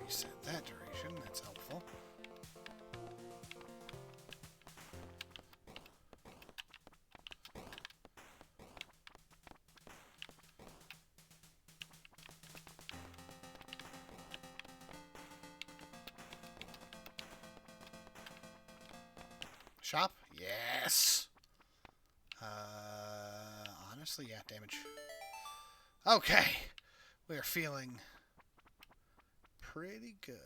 Reset that duration, that's helpful. Shop? Yes! Honestly, yeah, damage. Okay. We are feeling pretty good.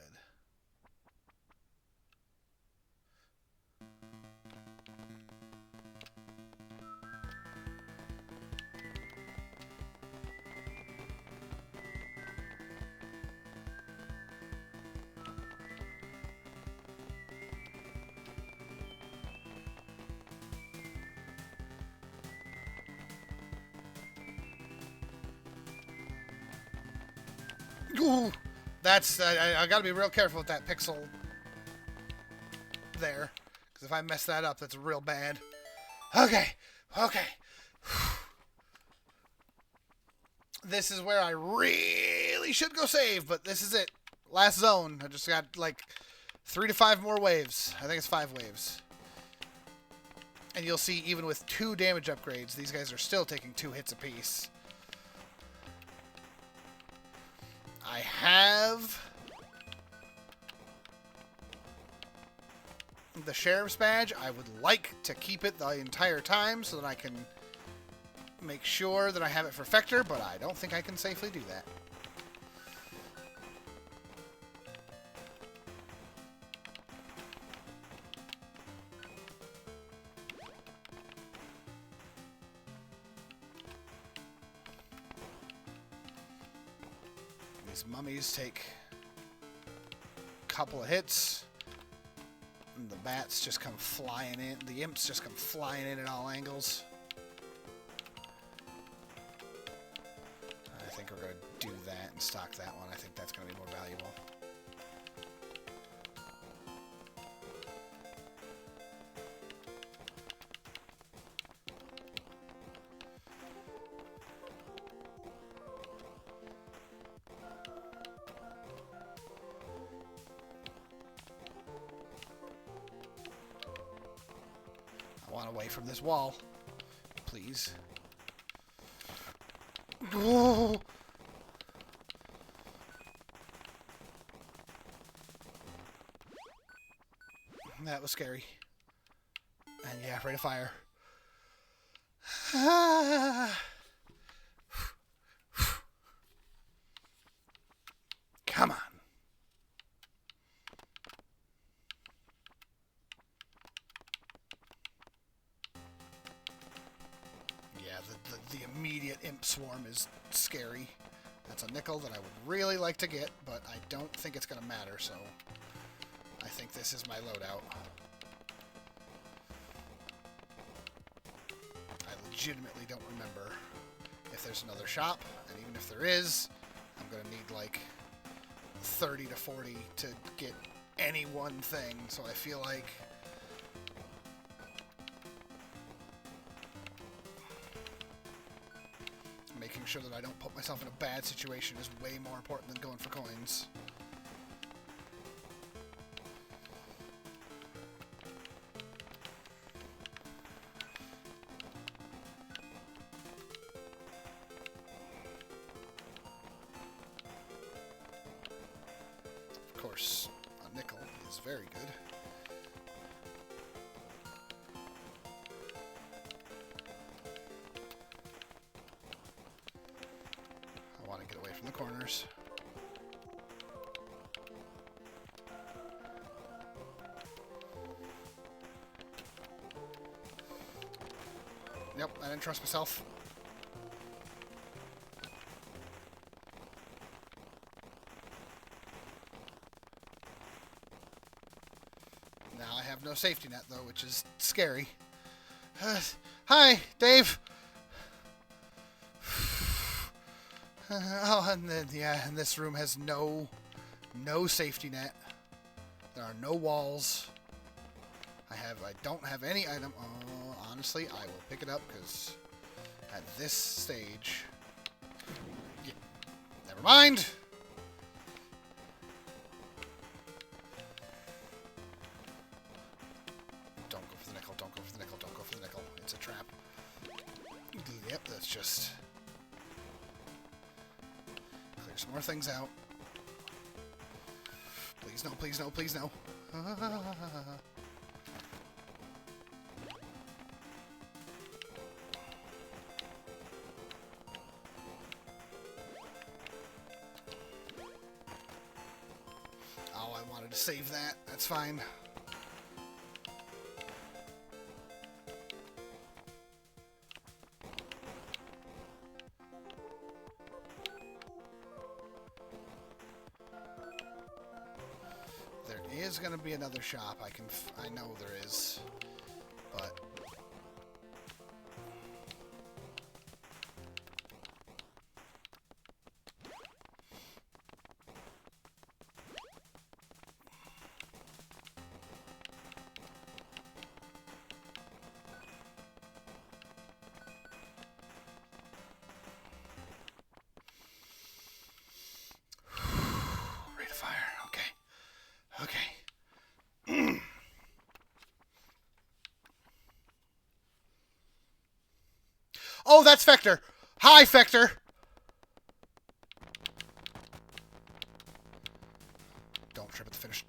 Ooh, that's I gotta be real careful with that pixel there, Because if I mess that up, that's real bad. Okay. Okay. This is where I really should go save, but this is it. Last zone. I just got, like, 3 to 5 more waves. I think it's 5 waves. And you'll see, even with 2 damage upgrades, these guys are still taking 2 hits apiece. I have the Sheriff's Badge. I would like to keep it the entire time so that I can make sure that I have it for Fector, but I don't think I can safely do that. These mummies take a couple of hits. And the bats just come flying in. The imps just come flying in at all angles. I think we're going to do that and stock that one. I think that's going to be more valuable. I want away from this wall. Please. Oh! That was scary. And yeah, rate of fire. Come on. Yeah, the immediate imp swarm is scary. That's a nickel that I would really like to get, but I don't think it's going to matter, so I think this is my loadout. I legitimately don't remember if there's another shop, and even if there is, I'm going to need like 30 to 40 to get any one thing, so I feel like making sure that I don't put myself in a bad situation is way more important than going for coins. Of course, a nickel is very good. I want to get away from the corners. Yep, I didn't trust myself. Now I have no safety net, though, which is scary. Hi, Dave! Oh, and then, yeah, and this room has no safety net. There are no walls. I don't have any item. Oh, honestly, I will pick it up, because at this stage... Yeah, never mind! Don't go for the nickel, don't go for the nickel, don't go for the nickel. It's a trap. Yep, that's just... Clear some more things out. Please no, please no, please no. Oh, I wanted to save that. That's fine. There is going to be another shop. I know there is, but Oh, that's Fector. Hi, Fector. Don't trip at the finish.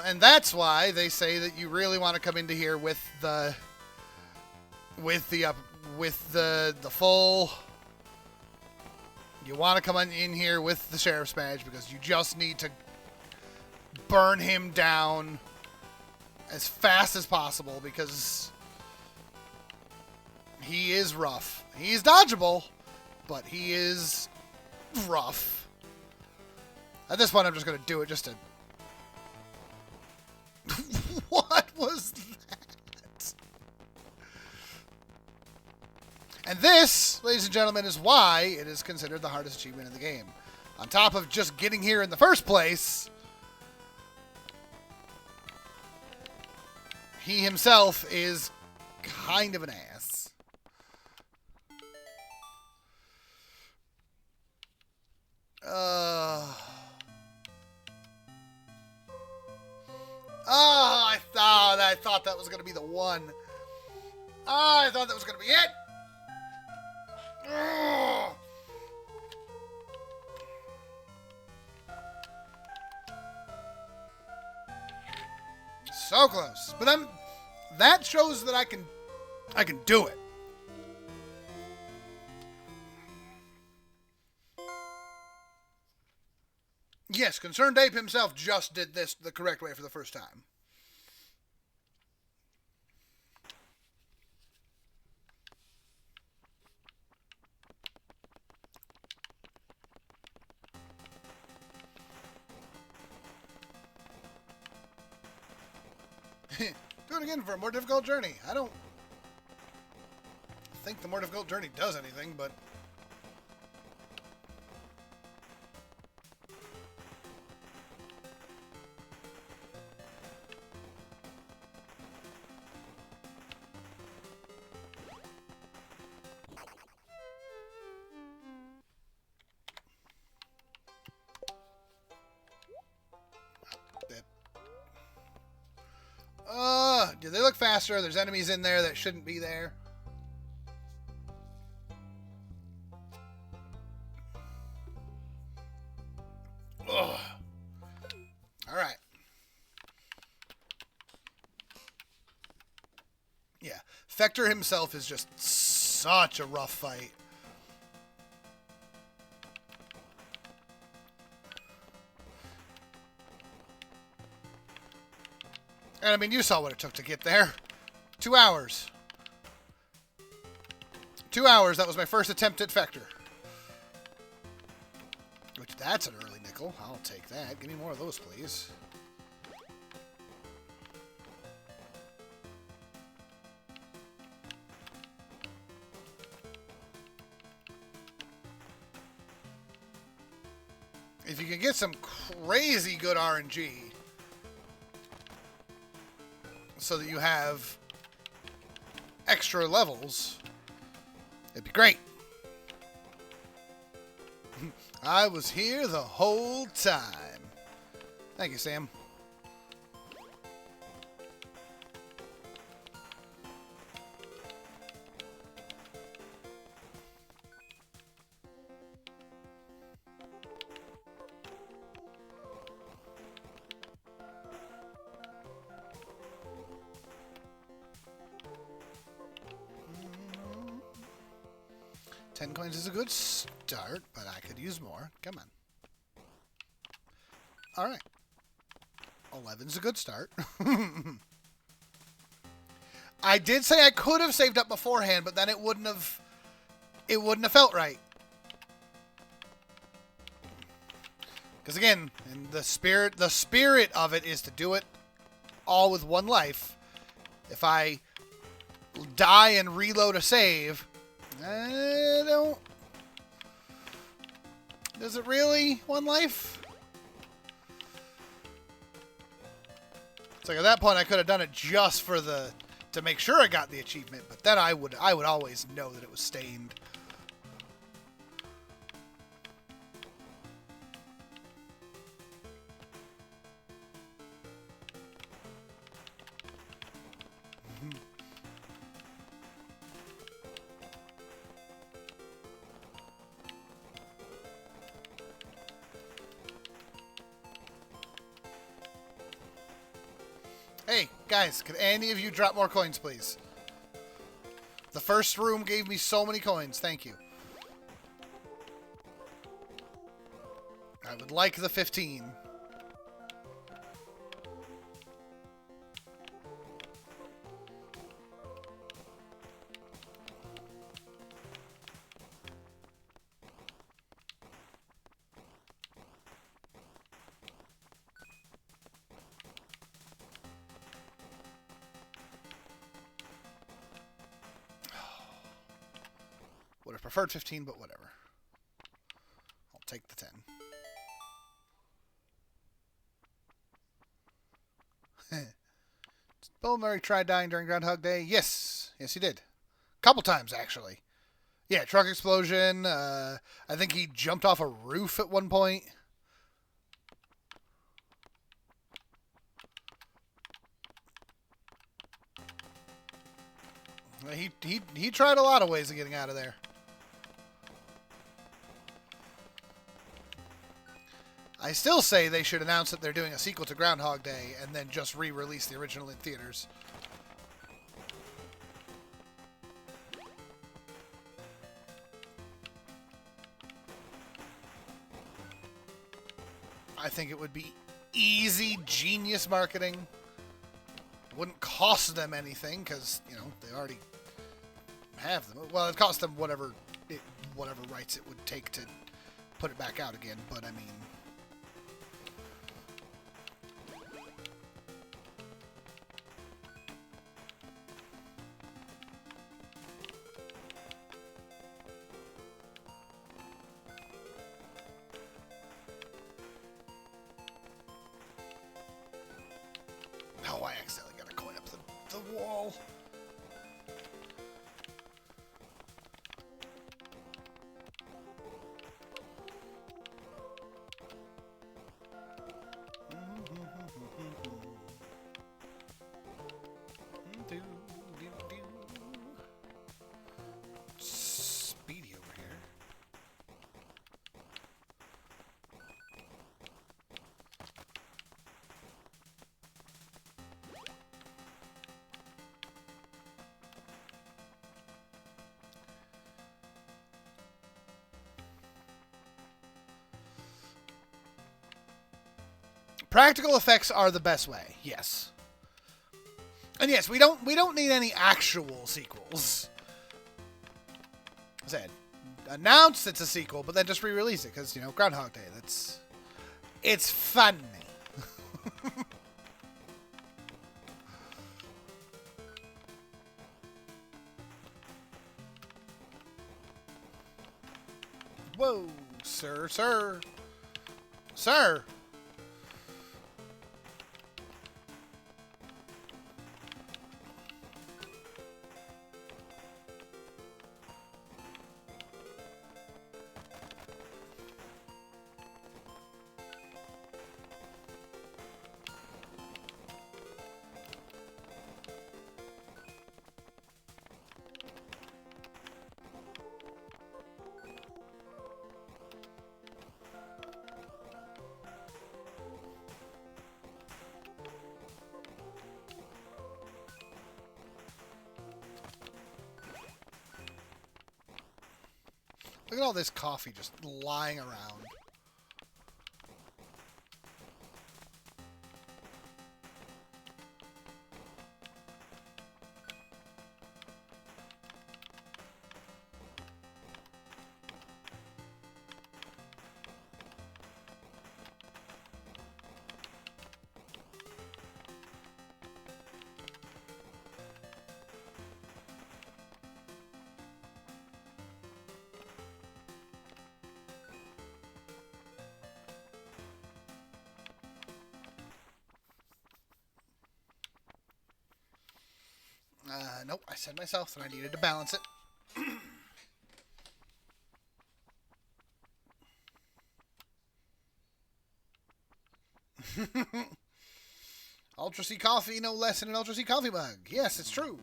And that's why they say that you really want to come into here with the full. You want to come in here with the Sheriff's Badge because you just need to burn him down as fast as possible because he is rough. He's dodgeable, but he is rough. At this point, I'm just going to do it just to... What was that? And this, ladies and gentlemen, is why it is considered the hardest achievement in the game. On top of just getting here in the first place, he himself is kind of an ass. I thought that was going to be the one. I thought that was going to be it. Ugh. So close. But then that shows that I can do it. Yes, Concerned Ape himself just did this the correct way for the first time. Do it again for a more difficult journey. I don't think the more difficult journey does anything, but... Do they look faster? There's enemies in there that shouldn't be there. Ugh. All right. Yeah, Fector himself is just such a rough fight. And I mean, you saw what it took to get there. 2 hours. 2 hours, that was my first attempt at Fector. Which, that's an early nickel. I'll take that. Give me more of those, please. If you can get some crazy good RNG... so that you have extra levels, it'd be great. I was here the whole time. Thank you, Sam. $10 is a good start, but I could use more. Come on. Alright. 11's a good start. I did say I could have saved up beforehand, but then it wouldn't have felt right. Because again, in the spirit of it is to do it all with one life. If I die and reload a save, I don't... Does it really? One life? It's like at that point I could have done it just for the... to make sure I got the achievement, but then I would always know that it was stained. Guys, could any of you drop more coins, please? The first room gave me so many coins. Thank you. I would like the 15. Would have preferred 15, but whatever. I'll take the 10. Bill Murray tried dying during Groundhog Day? Yes. Yes, he did. Couple times, actually. Yeah, truck explosion. I think he jumped off a roof at one point. He tried a lot of ways of getting out of there. I still say they should announce that they're doing a sequel to Groundhog Day and then just re-release the original in theaters. I think it would be easy, genius marketing. It wouldn't cost them anything because, you know, they already have them. Well, it cost them whatever rights it would take to put it back out again, but I mean... Oh, I accidentally got a coin up the wall. Speedy over here. Practical effects are the best way, yes. And yes, we don't need any actual sequels. As I said, announce it's a sequel, but then just re-release it because, you know, Groundhog Day. It's funny. Whoa, sir. Look at all this coffee just lying around. Nope, I said myself that I needed to balance it. Ultra C coffee, no less than an Ultra C coffee mug. Yes, it's true.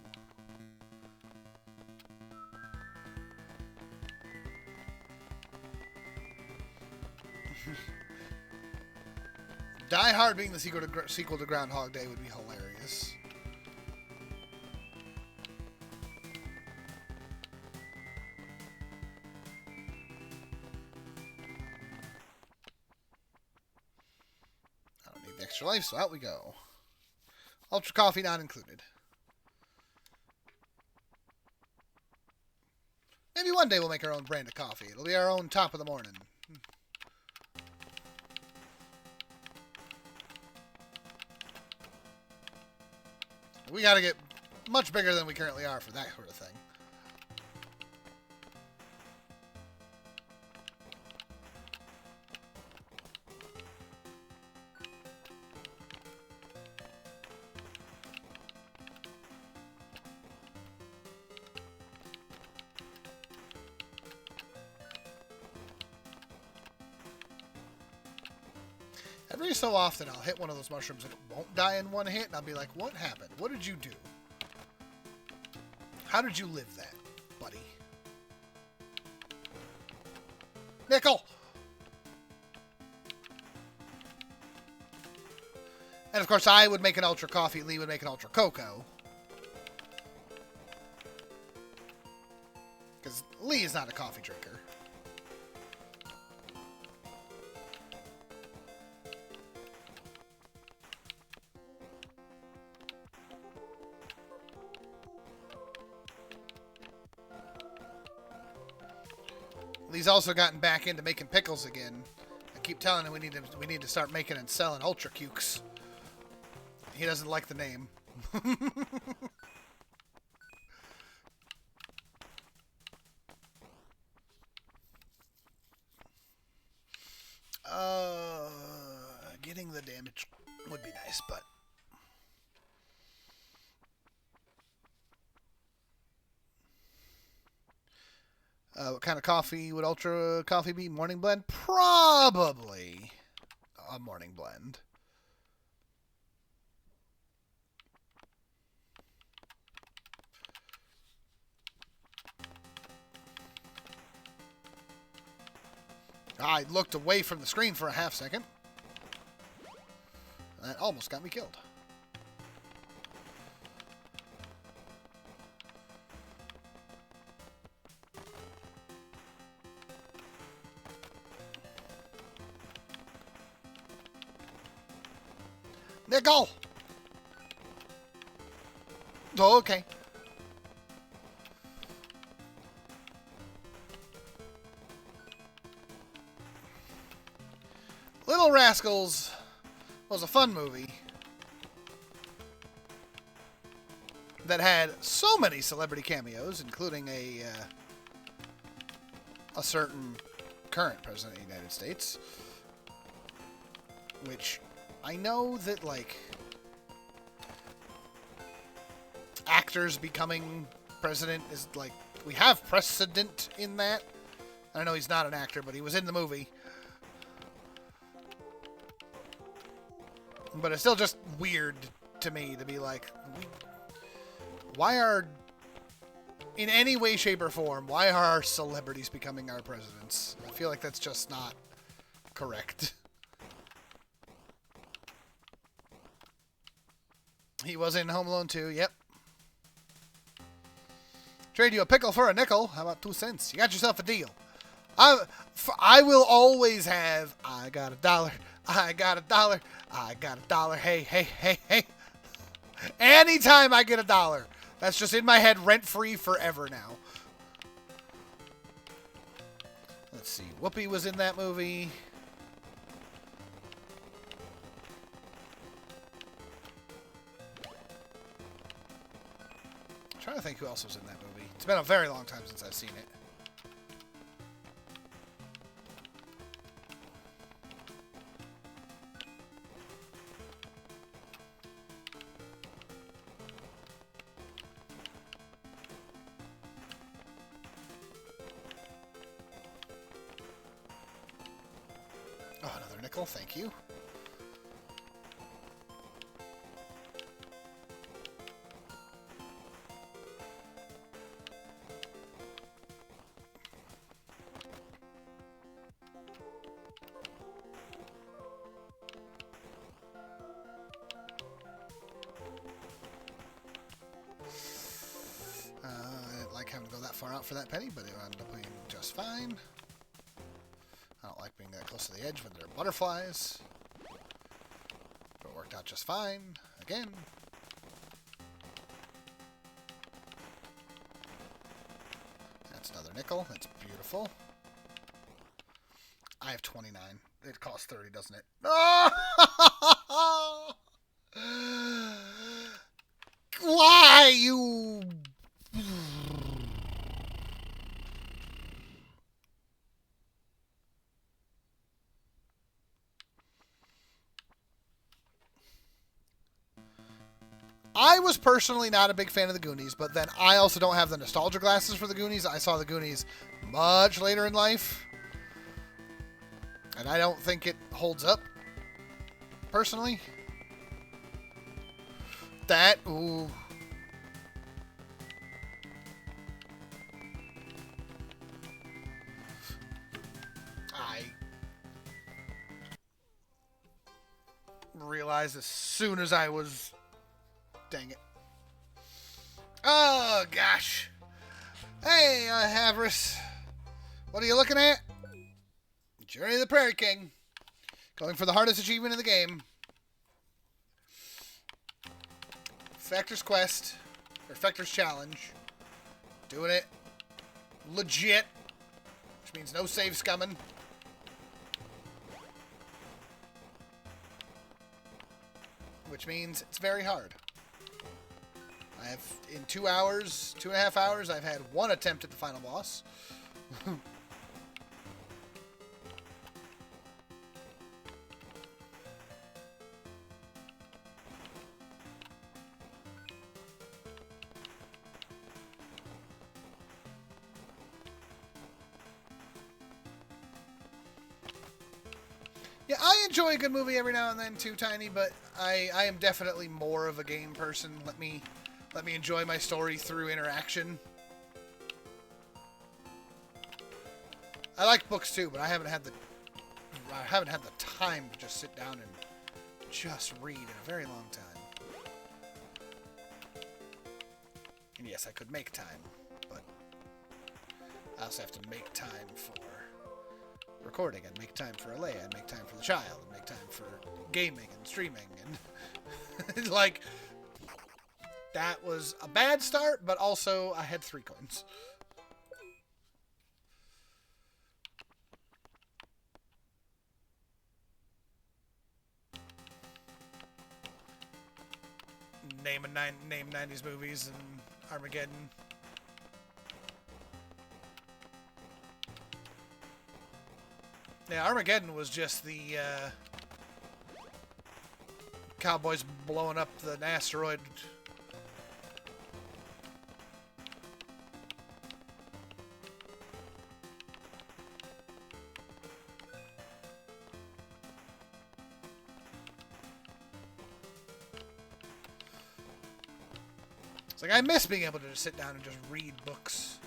Die Hard being the sequel to Groundhog Day would be hilarious. extra life, so out we go. Ultra coffee not included. Maybe one day we'll make our own brand of coffee. It'll be our own top of the morning. We gotta get much bigger than we currently are for that sort of thing. Every so often, I'll hit one of those mushrooms and it won't die in one hit, and I'll be like, what happened? What did you do? How did you live that, buddy? Nickel! And of course, I would make an ultra coffee, Lee would make an ultra cocoa. Because Lee is not a coffee drinker. Lee's also gotten back into making pickles again. I keep telling him we need to start making and selling Ultra Cukes. He doesn't like the name. Getting the damage would be nice, but what kind of coffee would Ultra Coffee be? Morning blend? Probably a morning blend. I looked away from the screen for a half second. That almost got me killed. Nickel! Oh, okay. Little Rascals was a fun movie that had so many celebrity cameos, including a certain current president of the United States, which I know that, like, actors becoming president is, like, we have precedent in that. I know he's not an actor, but he was in the movie. But it's still just weird to me to be like, why are, in any way, shape, or form, why are our celebrities becoming our presidents? I feel like that's just not correct. He was in Home Alone 2, yep. Trade you a pickle for a nickel. How about 2 cents? You got yourself a deal. I will always have, I got $1. I got $1. I got $1. Hey, hey, hey, hey. Anytime I get $1. That's just in my head rent-free forever now. Let's see. Whoopi was in that movie. I'm trying to think who else was in that movie. It's been a very long time since I've seen it. Oh, another nickel, thank you. I didn't like having to go that far out for that penny, but it ended up being just fine. I don't like being that close to the edge when there are butterflies. out just fine. Again. That's another nickel. That's beautiful. I have 29. It costs 30, doesn't it? Oh! Why, you... I was personally not a big fan of the Goonies, but then I also don't have the nostalgia glasses for the Goonies. I saw the Goonies much later in life, and I don't think it holds up, personally. That, ooh. I realized as soon as I was... Dang it. Oh, gosh. Hey, Havris. What are you looking at? Journey of the Prairie King. Going for the hardest achievement in the game. Fector's Quest. Or Fector's Challenge. Doing it legit. Which means no save scumming. Which means it's very hard. I have, in 2 hours, 2.5 hours, I've had one attempt at the final boss. Yeah, I enjoy a good movie every now and then too, Tiny, but I am definitely more of a game person. Let me enjoy my story through interaction. I like books too, but I haven't had the time to just sit down and just read in a very long time. And yes, I could make time, but I also have to make time for recording and make time for Alea and make time for the child and make time for gaming and streaming and like that was a bad start, but also I had 3 coins. Name 90s movies and Armageddon. Yeah, Armageddon was just the cowboys blowing up the asteroid. It's like I miss being able to just sit down and just read books.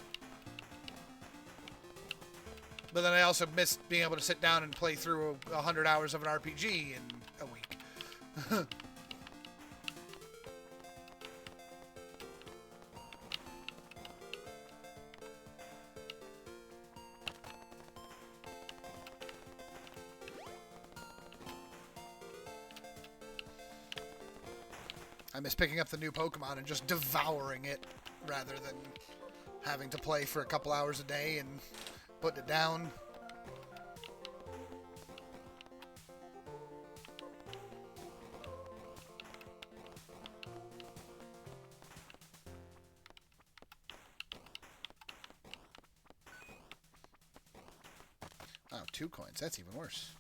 But then I also miss being able to sit down and play through 100 hours of an RPG in a week. I miss picking up the new Pokemon and just devouring it rather than having to play for a couple hours a day and putting it down. Oh, 2 coins. That's even worse.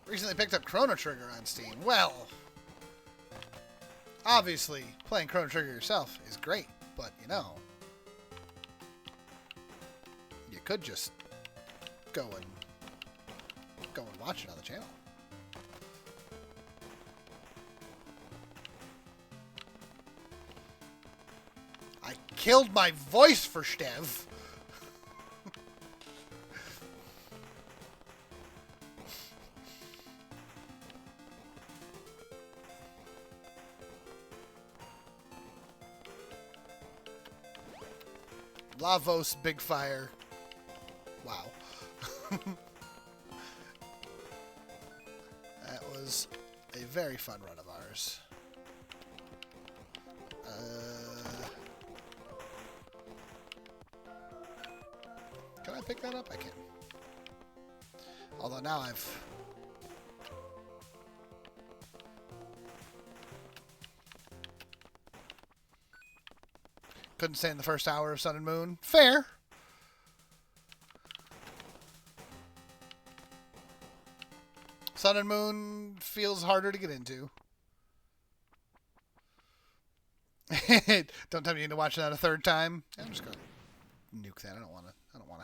Recently picked up Chrono Trigger on Steam. Well, obviously, playing Chrono Trigger yourself is great, but, you know, you could just go and watch it on the channel. I killed my voice for Stev. Lavos, big fire. Wow. That was a very fun run of ours. Can I pick that up? I can. Although now I've... Couldn't stay in the first hour of Sun and Moon. Fair. Sun and Moon feels harder to get into. Don't tell me you need to watch that a third time. I'm just gonna nuke that. I don't want to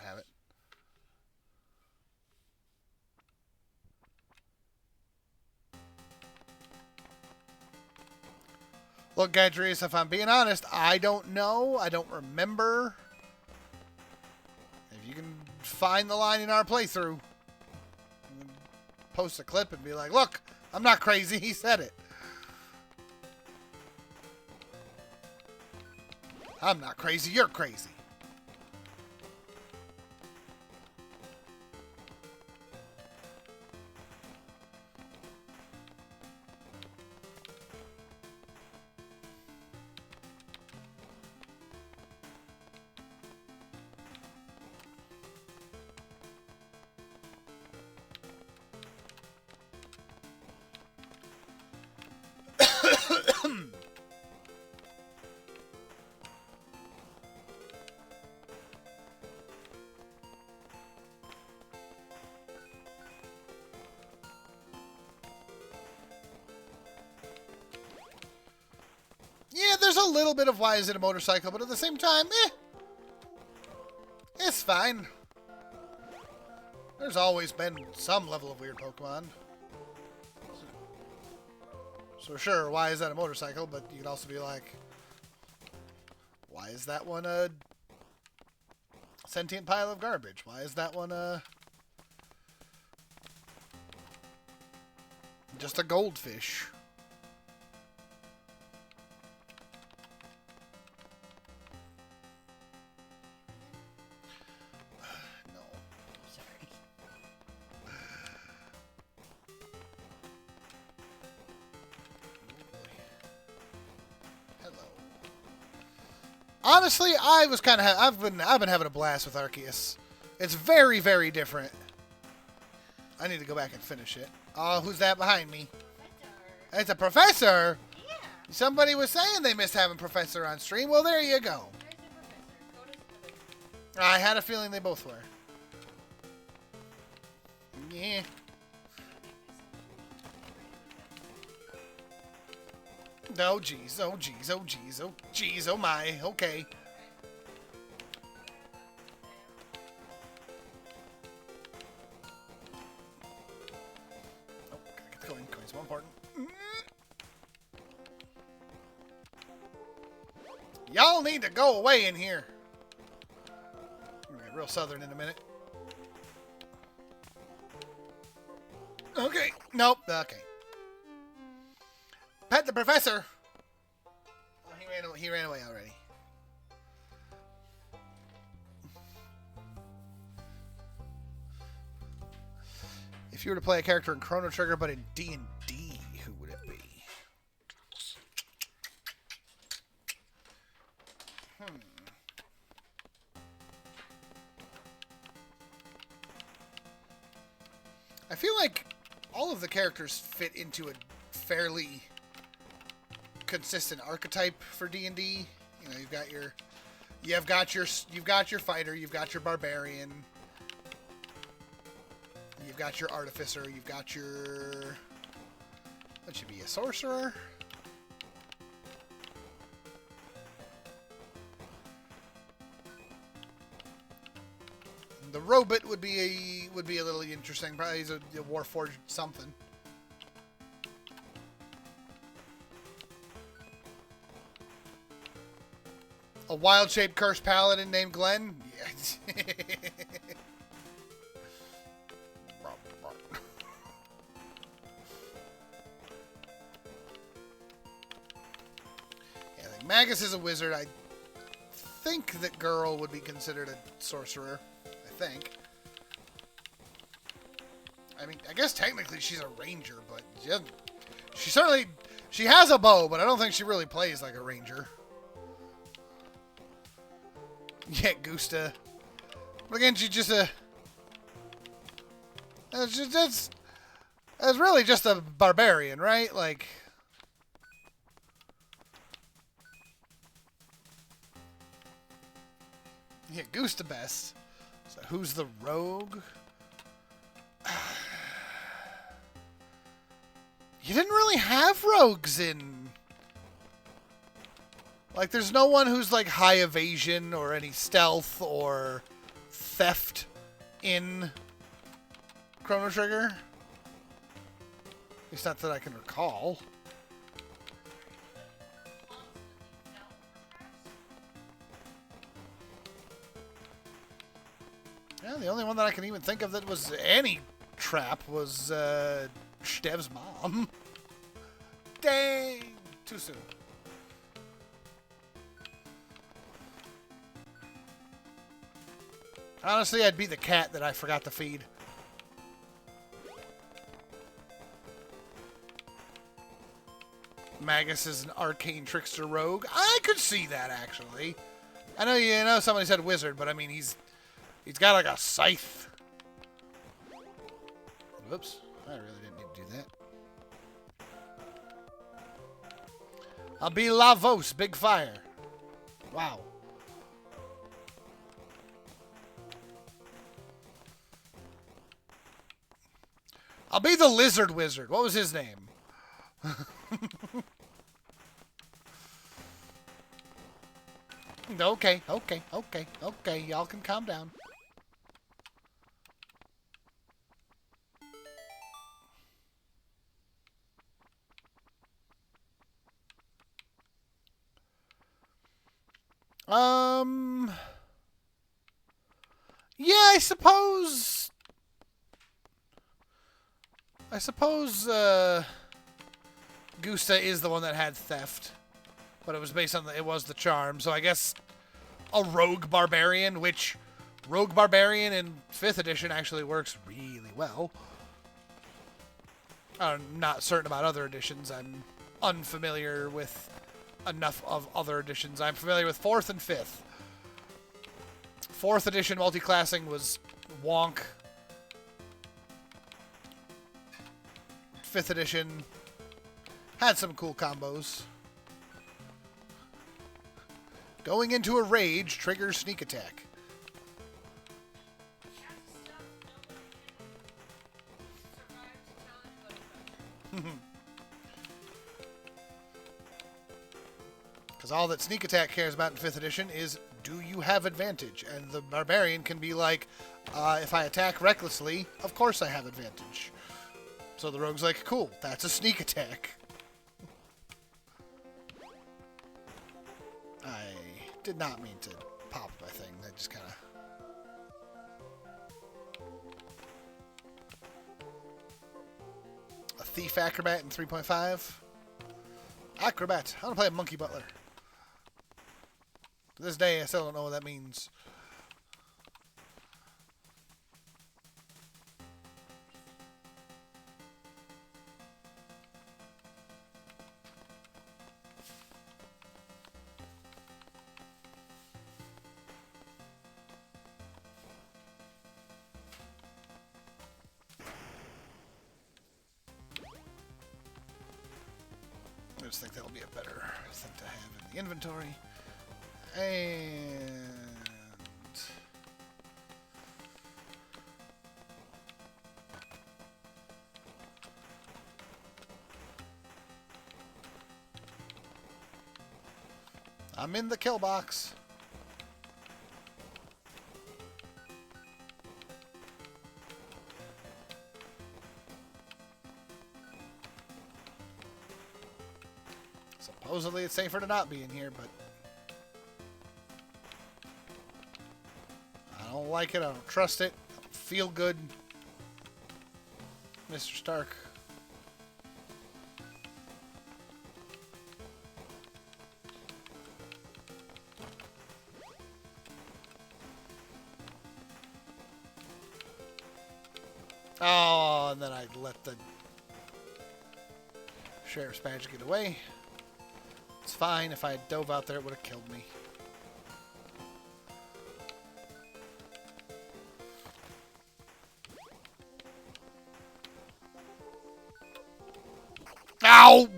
have it. Look, Gadrius, if I'm being honest, I don't know. I don't remember. If you can find the line in our playthrough, post a clip and be like, look, I'm not crazy. He said it. I'm not crazy. You're crazy. Yeah, there's a little bit of why is it a motorcycle, but at the same time, it's fine. There's always been some level of weird Pokemon. So sure, why is that a motorcycle? But you could also be like, why is that one a sentient pile of garbage? Why is that one just a goldfish? Honestly, I was kind of I've been having a blast with Arceus. It's very, very different. I need to go back and finish it. Oh, who's that behind me? Fector. It's a professor. Yeah. Somebody was saying they missed having Professor on stream. Well, there you go. I had a feeling they both were. Yeah. Oh, jeez. Oh, jeez. Oh, jeez. Oh, jeez. Oh, my. Okay. Oh, gotta get the coin. Coin's more important. Y'all need to go away in here. I'm gonna get real southern in a minute. Okay. Nope. Okay. Pet the professor. Oh, he ran away already. If you were to play a character in Chrono Trigger but in D&D, who would it be? I feel like all of the characters fit into a fairly consistent archetype for D&D. You know, you've got your fighter, you've got your barbarian, you've got your artificer, you've got your, what should be a sorcerer? The robot would be a little interesting. Probably he's a Warforged something. A wild-shaped cursed paladin named Glenn? Yeah. Yeah, like Magus is a wizard. I think that girl would be considered a sorcerer. I think. I mean, I guess technically she's a ranger, but she has a bow, but I don't think she really plays like a ranger. Yeah, Gusta. But again, she's just that's really just a barbarian, right? Like, yeah, Gusta best. So who's the rogue? You didn't really have rogues in... Like, there's no one who's, like, high evasion or any stealth or theft in Chrono Trigger. At least not that I can recall. Yeah, the only one that I can even think of that was any trap was Stev's mom. Dang! Too soon. Honestly, I'd be the cat that I forgot to feed. Magus is an arcane trickster rogue. I could see that, actually. I know somebody said wizard, but I mean he's got like a scythe. Whoops. I really didn't need to do that. I'll be Lavos, big fire. Wow. I'll be the lizard wizard. What was his name? Okay. Y'all can calm down. Yeah, I suppose Gusta is the one that had theft, but it was based on it was the charm. So I guess a rogue barbarian, which rogue barbarian in 5th edition actually works really well. I'm not certain about other editions. I'm unfamiliar with enough of other editions. I'm familiar with 4th and 5th. 4th edition multiclassing was wonk. 5th edition had some cool combos. Going into a rage triggers sneak attack. Because all that sneak attack cares about in 5th edition is, do you have advantage? And the barbarian can be like, if I attack recklessly, of course I have advantage. So the rogue's like, cool, that's a sneak attack. I did not mean to pop my thing. I just kind of... A thief acrobat in 3.5. Acrobat. I want to play a monkey butler. To this day, I still don't know what that means. I just think that'll be a better thing to have in the inventory. And I'm in the kill box. Supposedly it's safer to not be in here, but I don't like it. I don't trust it. I don't feel good. Mr. Stark. Oh, and then I let the sheriff's badge get away. It's fine. If I had dove out there, it would have killed me. Ow!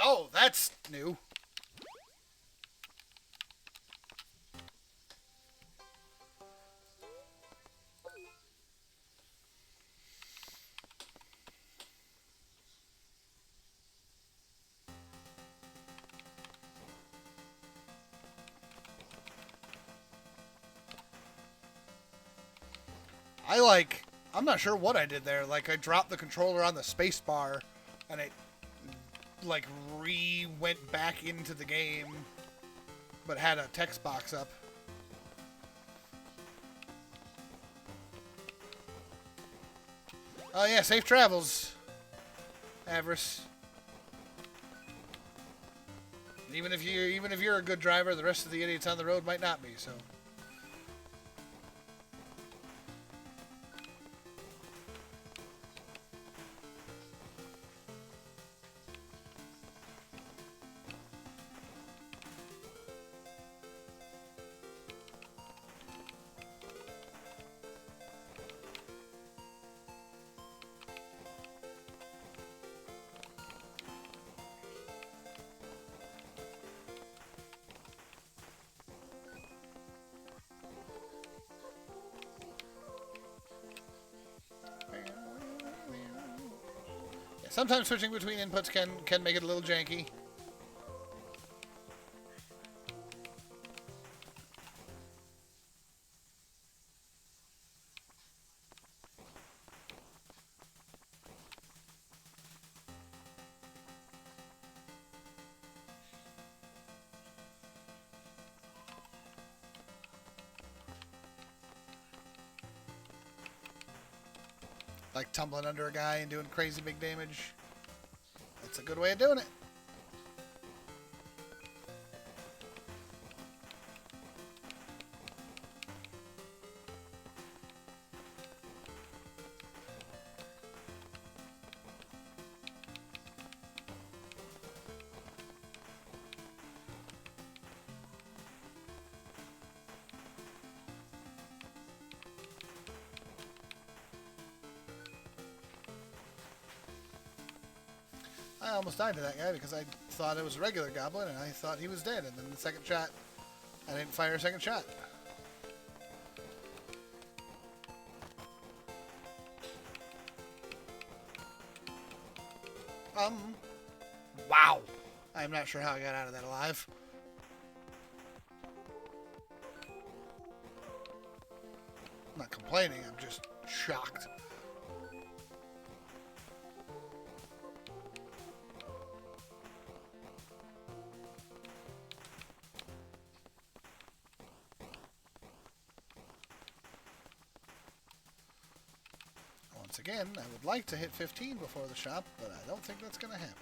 Oh, that's new. I'm not sure what I did there. Like, I dropped the controller on the space bar, and it, like, went back into the game, but had a text box up. Oh, yeah, safe travels, Avarice. Even if you're a good driver, the rest of the idiots on the road might not be, so... Sometimes switching between inputs can make it a little janky. Like tumbling under a guy and doing crazy big damage. That's a good way of doing it. I almost died to that guy because I thought it was a regular goblin and I thought he was dead. And then the second shot, I didn't fire a second shot. Wow. I'm not sure how I got out of that alive. I'm not complaining, I'm just shocked. Once again, I would like to hit 15 before the shop, but I don't think that's going to happen.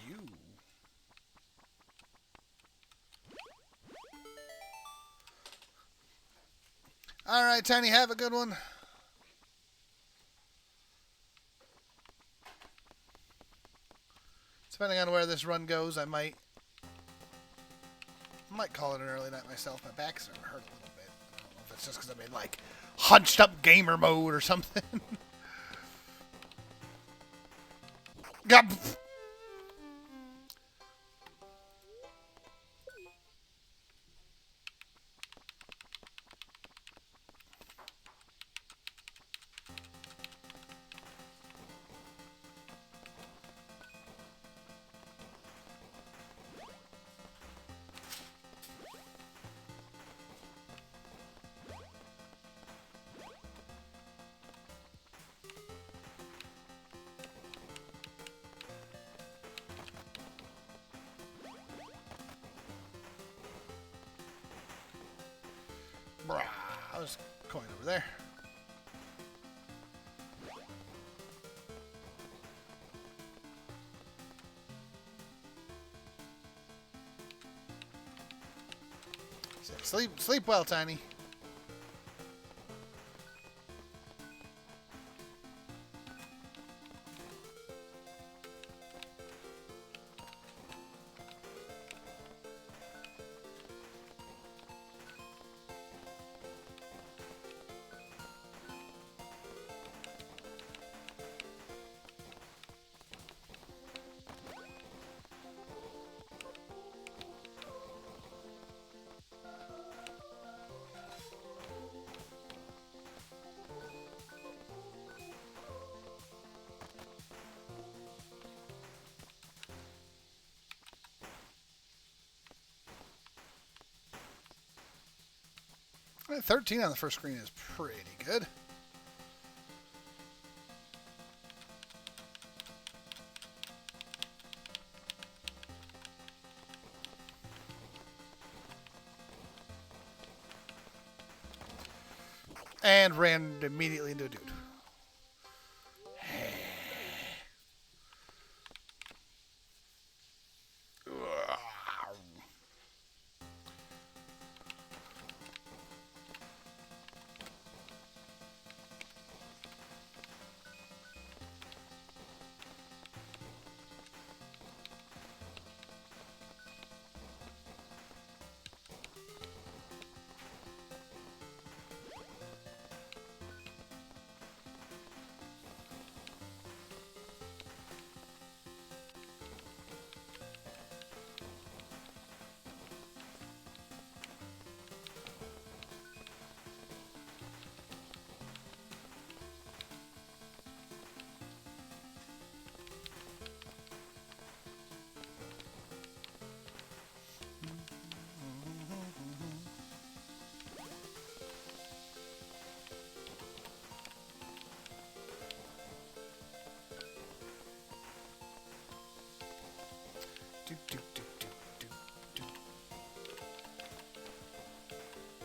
You. Alright, Tiny, have a good one. Depending on where this run goes, I might call it an early night myself. My back's starting to hurt a little bit. I don't know if it's just because I'm in, like, hunched up gamer mode or something. God. Brah, I was going over there. Sleep well, Tiny. Well, 13 on the first screen is pretty good. And ran immediately into a dude.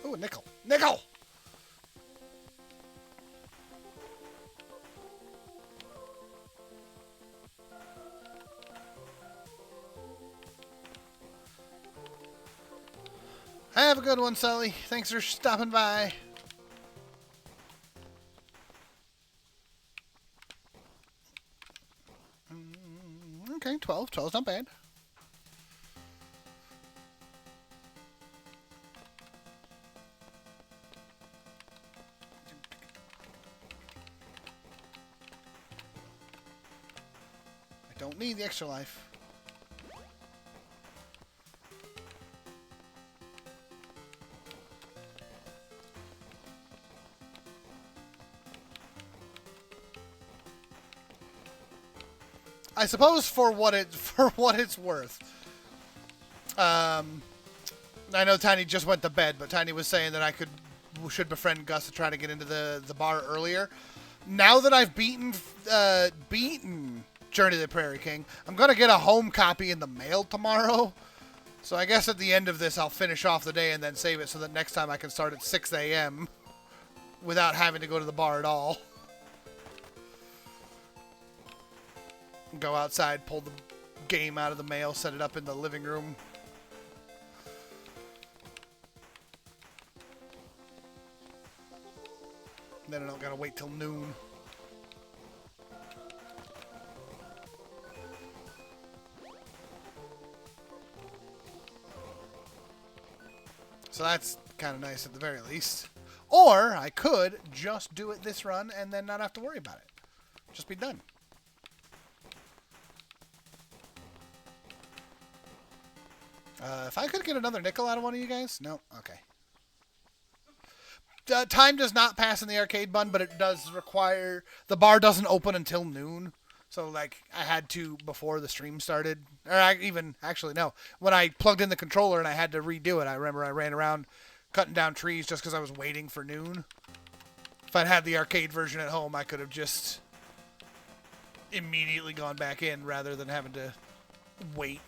Oh, nickel. Nickel! Have a good one, Sully. Thanks for stopping by. Okay, 12. 12's not bad. I don't need the extra life. I suppose for what it's worth. I know Tiny just went to bed, but Tiny was saying that should befriend Gus to try to get into the bar earlier. Now that I've beaten Journey to the Prairie King, I'm gonna get a home copy in the mail tomorrow. So I guess at the end of this, I'll finish off the day and then save it so that next time I can start at 6 a.m. without having to go to the bar at all. Go outside, pull the game out of the mail, set it up in the living room. Then I don't gotta wait till noon. So that's kind of nice at the very least. Or I could just do it this run and then not have to worry about it. Just be done. If I could get another nickel out of one of you guys? No? Okay. Time does not pass in the arcade bun, but it does require... The bar doesn't open until noon. So, like, I had to before the stream started. Or actually, no. When I plugged in the controller and I had to redo it, I remember I ran around cutting down trees just because I was waiting for noon. If I'd had the arcade version at home, I could have just immediately gone back in rather than having to wait.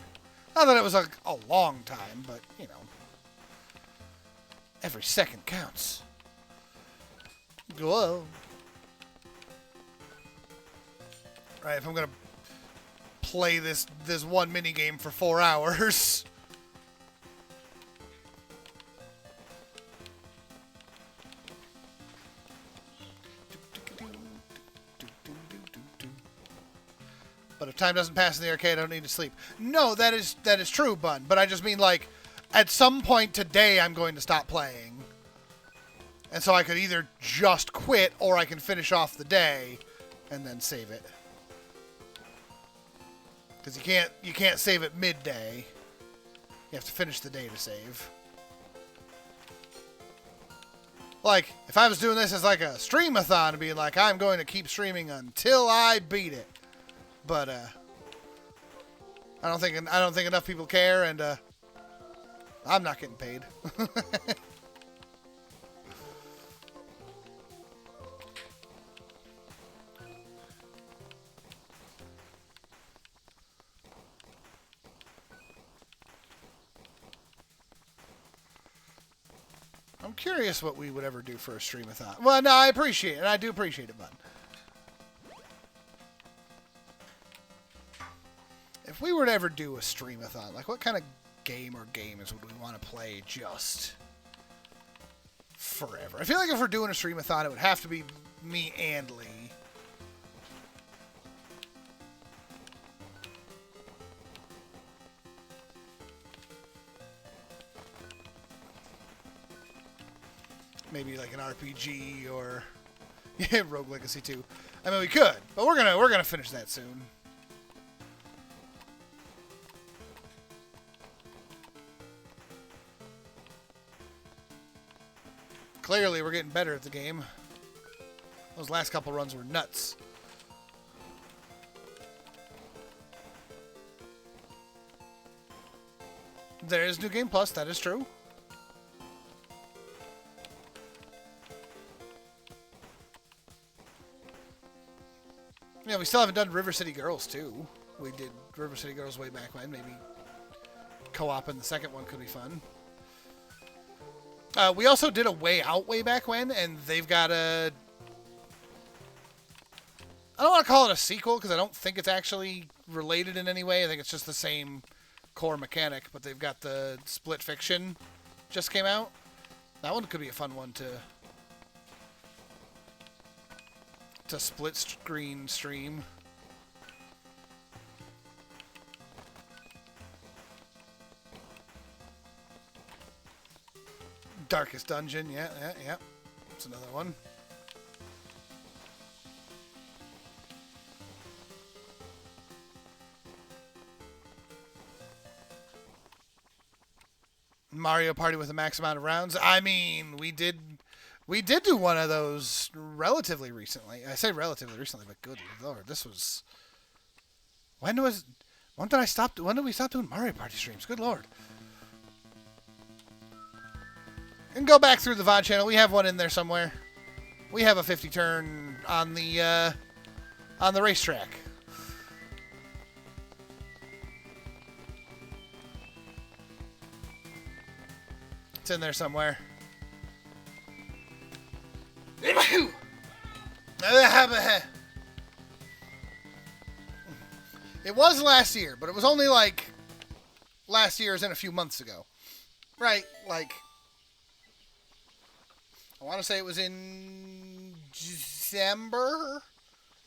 Not that it was a long time, but, you know. Every second counts. Whoa. Right, if I'm going to play this one minigame for 4 hours. But if time doesn't pass in the arcade, I don't need to sleep. No, that is true, Bun. But I just mean, like, at some point today, I'm going to stop playing. And so I could either just quit, or I can finish off the day and then save it. Because you can't save it midday. You have to finish the day to save. Like, if I was doing this as like a stream-a-thon, it'd be like, I'm going to keep streaming until I beat it. But I don't think enough people care, and I'm not getting paid. I'm curious what we would ever do for a stream-a-thon. Well, no, I appreciate it, and I do appreciate it, Bud. If we were to ever do a stream-a-thon, like what kind of game or games would we want to play just forever? I feel like if we're doing a stream-a-thon, it would have to be me and Lee. Maybe like an RPG or Rogue Legacy 2. I mean, we could, but we're gonna finish that soon. Clearly, we're getting better at the game. Those last couple runs were nuts. There is New Game Plus, that is true. Yeah, we still haven't done River City Girls, too. We did River City Girls way back when. Maybe co-op in the second one could be fun. We also did a Way Out way back when, and they've got a... I don't want to call it a sequel, because I don't think it's actually related in any way. I think it's just the same core mechanic, but they've got the Split Fiction just came out. That one could be a fun one to split screen stream. Darkest Dungeon, yeah. That's another one. Mario Party with a max amount of rounds. I mean, we did do one of those relatively recently. I say relatively recently, but good lord, this was... When did we stop doing Mario Party streams? Good lord. And go back through the VOD channel. We have one in there somewhere. We have a 50 turn on the racetrack. It's in there somewhere. It was last year, but it was only like last year as in a few months ago. Right, like... I want to say it was in December?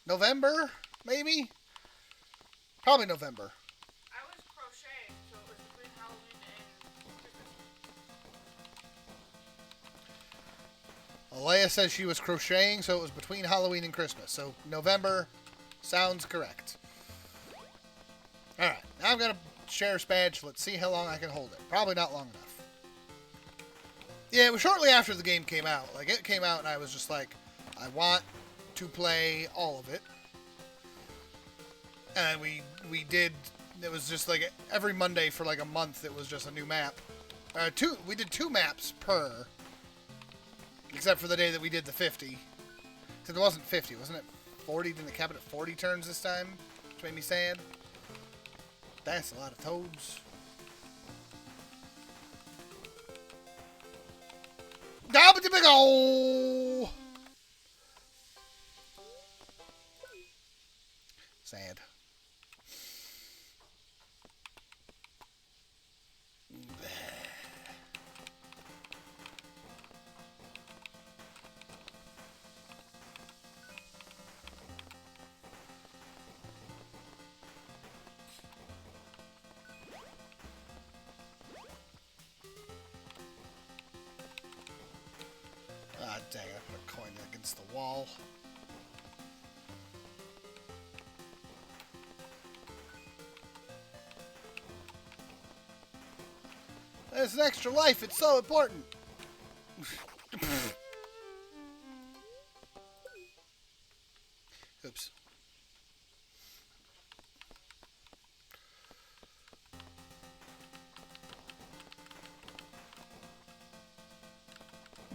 November, maybe? Probably November. I was crocheting, so it was between Halloween and Christmas. Alea says she was crocheting, so it was between Halloween and Christmas. So November sounds correct. Alright, now I'm going to share a badge. Let's see how long I can hold it. Probably not long enough. Yeah, it was shortly after the game came out. Like, it came out and I was just like, I want to play all of it. And we did, it was just like every Monday for like a month, it was just a new map. We did 2 maps per, except for the day that we did the 50. Except it wasn't 50, wasn't it 40? Didn't it cap it at 40 turns this time? Which made me sad. That's a lot of toads. Oh! Sad. Dang, I put a coin against the wall. There's an extra life. It's so important. Oops.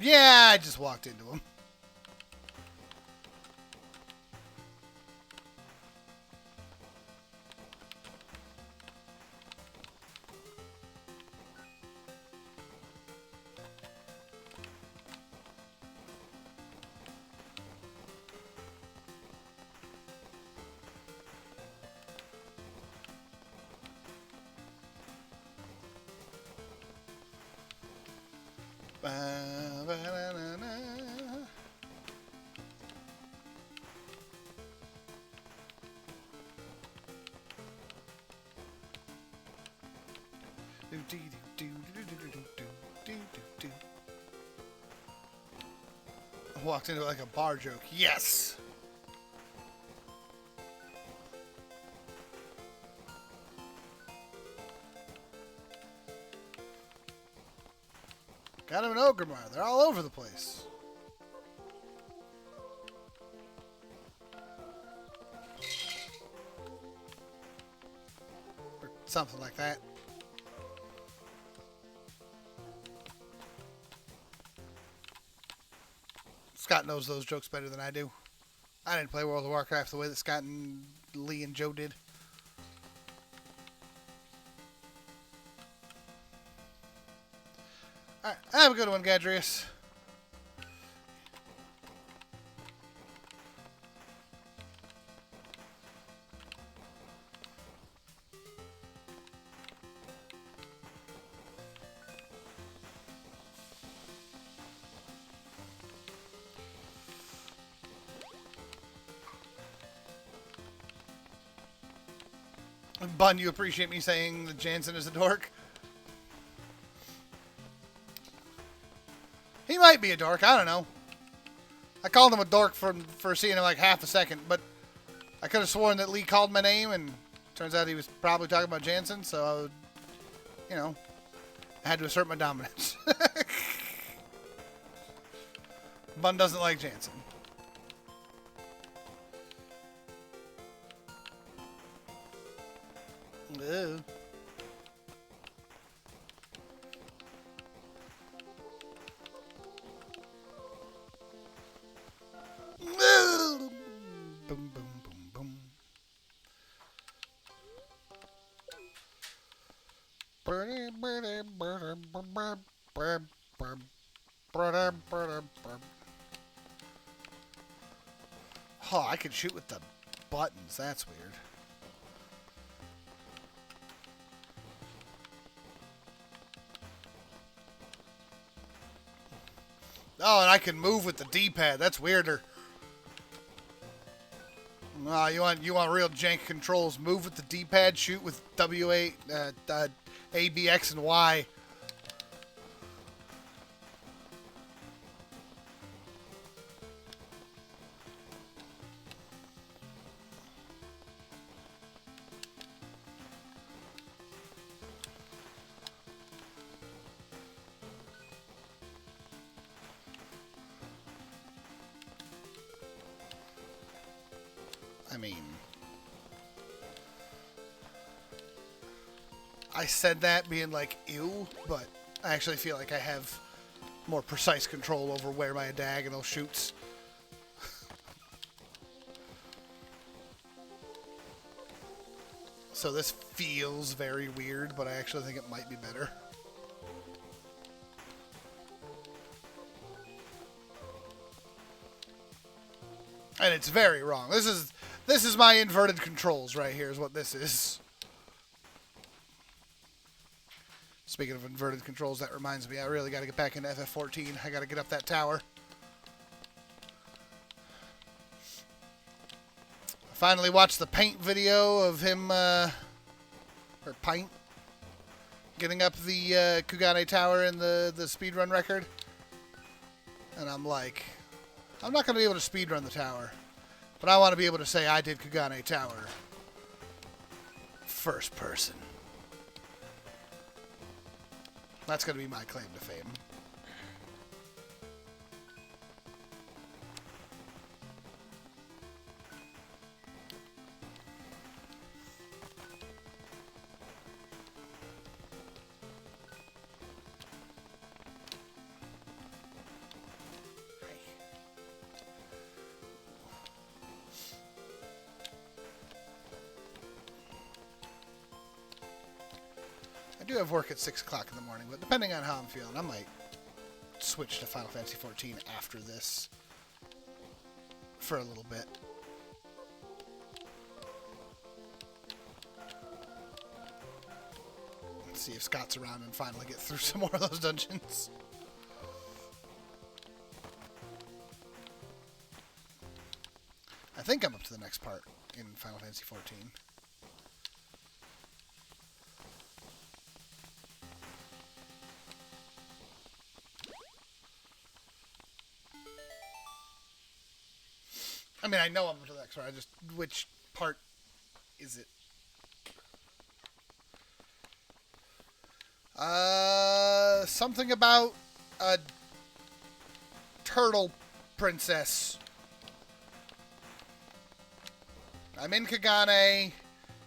Yeah, I just walked into him. Walked into like a bar joke. Yes! Got him an Ogremar. They're all over the place. Or something like that. Scott knows those jokes better than I do. I didn't play World of Warcraft the way that Scott and Lee and Joe did. Alright, have a good one, Gadrius. Bun, you appreciate me saying that Jansen is a dork? He might be a dork, I don't know. I called him a dork for seeing him like half a second, but I could have sworn that Lee called my name, and turns out he was probably talking about Jansen, so I would, you know, I had to assert my dominance. Bun doesn't like Jansen. Ew. Boom, boom, boom, boom. Oh, I can shoot with the buttons. That's weird. Oh, and I can move with the D-pad. That's weirder. Oh, you want real jank controls? Move with the D-pad. Shoot with W8, A, B, X, and Y. I mean, I said that being like, ew, but I actually feel like I have more precise control over where my diagonal shoots. So this feels very weird, but I actually think it might be better. And it's very wrong. This is my inverted controls right here is what this is. Speaking of inverted controls, that reminds me, I really got to get back into FF14. I got to get up that tower. I finally watched the paint video of him, or Pint, getting up the Kugane Tower in the speedrun record. And I'm like, I'm not going to be able to speedrun the tower. But I want to be able to say I did Kagane Tower. First person. That's going to be my claim to fame. I do have work at 6 o'clock in the morning, but depending on how I'm feeling, I might switch to Final Fantasy XIV after this for a little bit. Let's see if Scott's around and finally get through some more of those dungeons. I think I'm up to the next part in Final Fantasy XIV. I mean, I know I'm up to the next part. Which part is it? Something about a turtle princess. I'm in Kagane.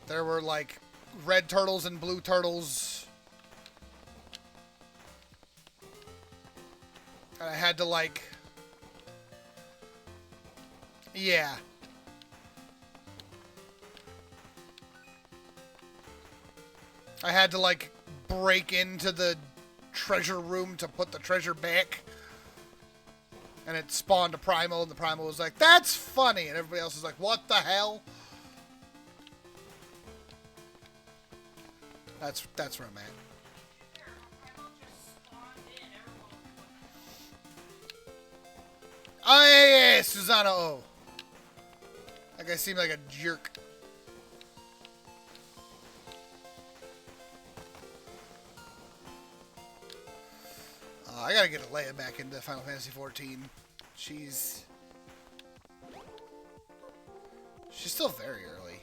There were, like, red turtles and blue turtles. And I had to, like... Yeah. I had to, like, break into the treasure room to put the treasure back. And it spawned a primal, and the primal was like, "That's funny!" And everybody else was like, "What the hell?" That's where I'm at. Oh, yeah, Susanna O. That guy seemed like a jerk. I gotta get Leia back into Final Fantasy XIV. She's still very early.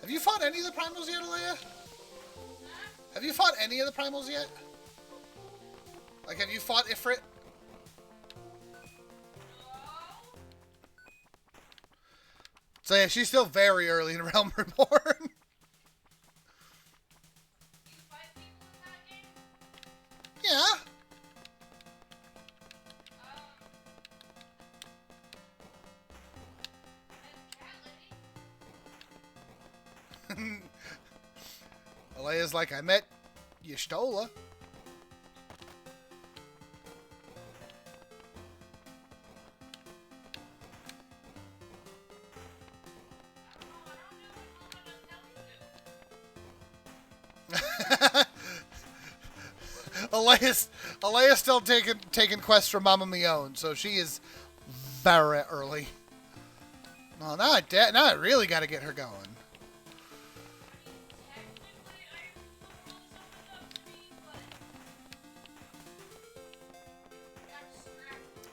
Have you fought any of the primals yet, Leia? Have you fought any of the primals yet? Like, have you fought Ifrit? So yeah, she's still very early in Realm Reborn. Yeah. Leia's like, I met Y'shtola. Leia's still taking quests from Mama Mion, so she is very early. No, now I really got to get her going.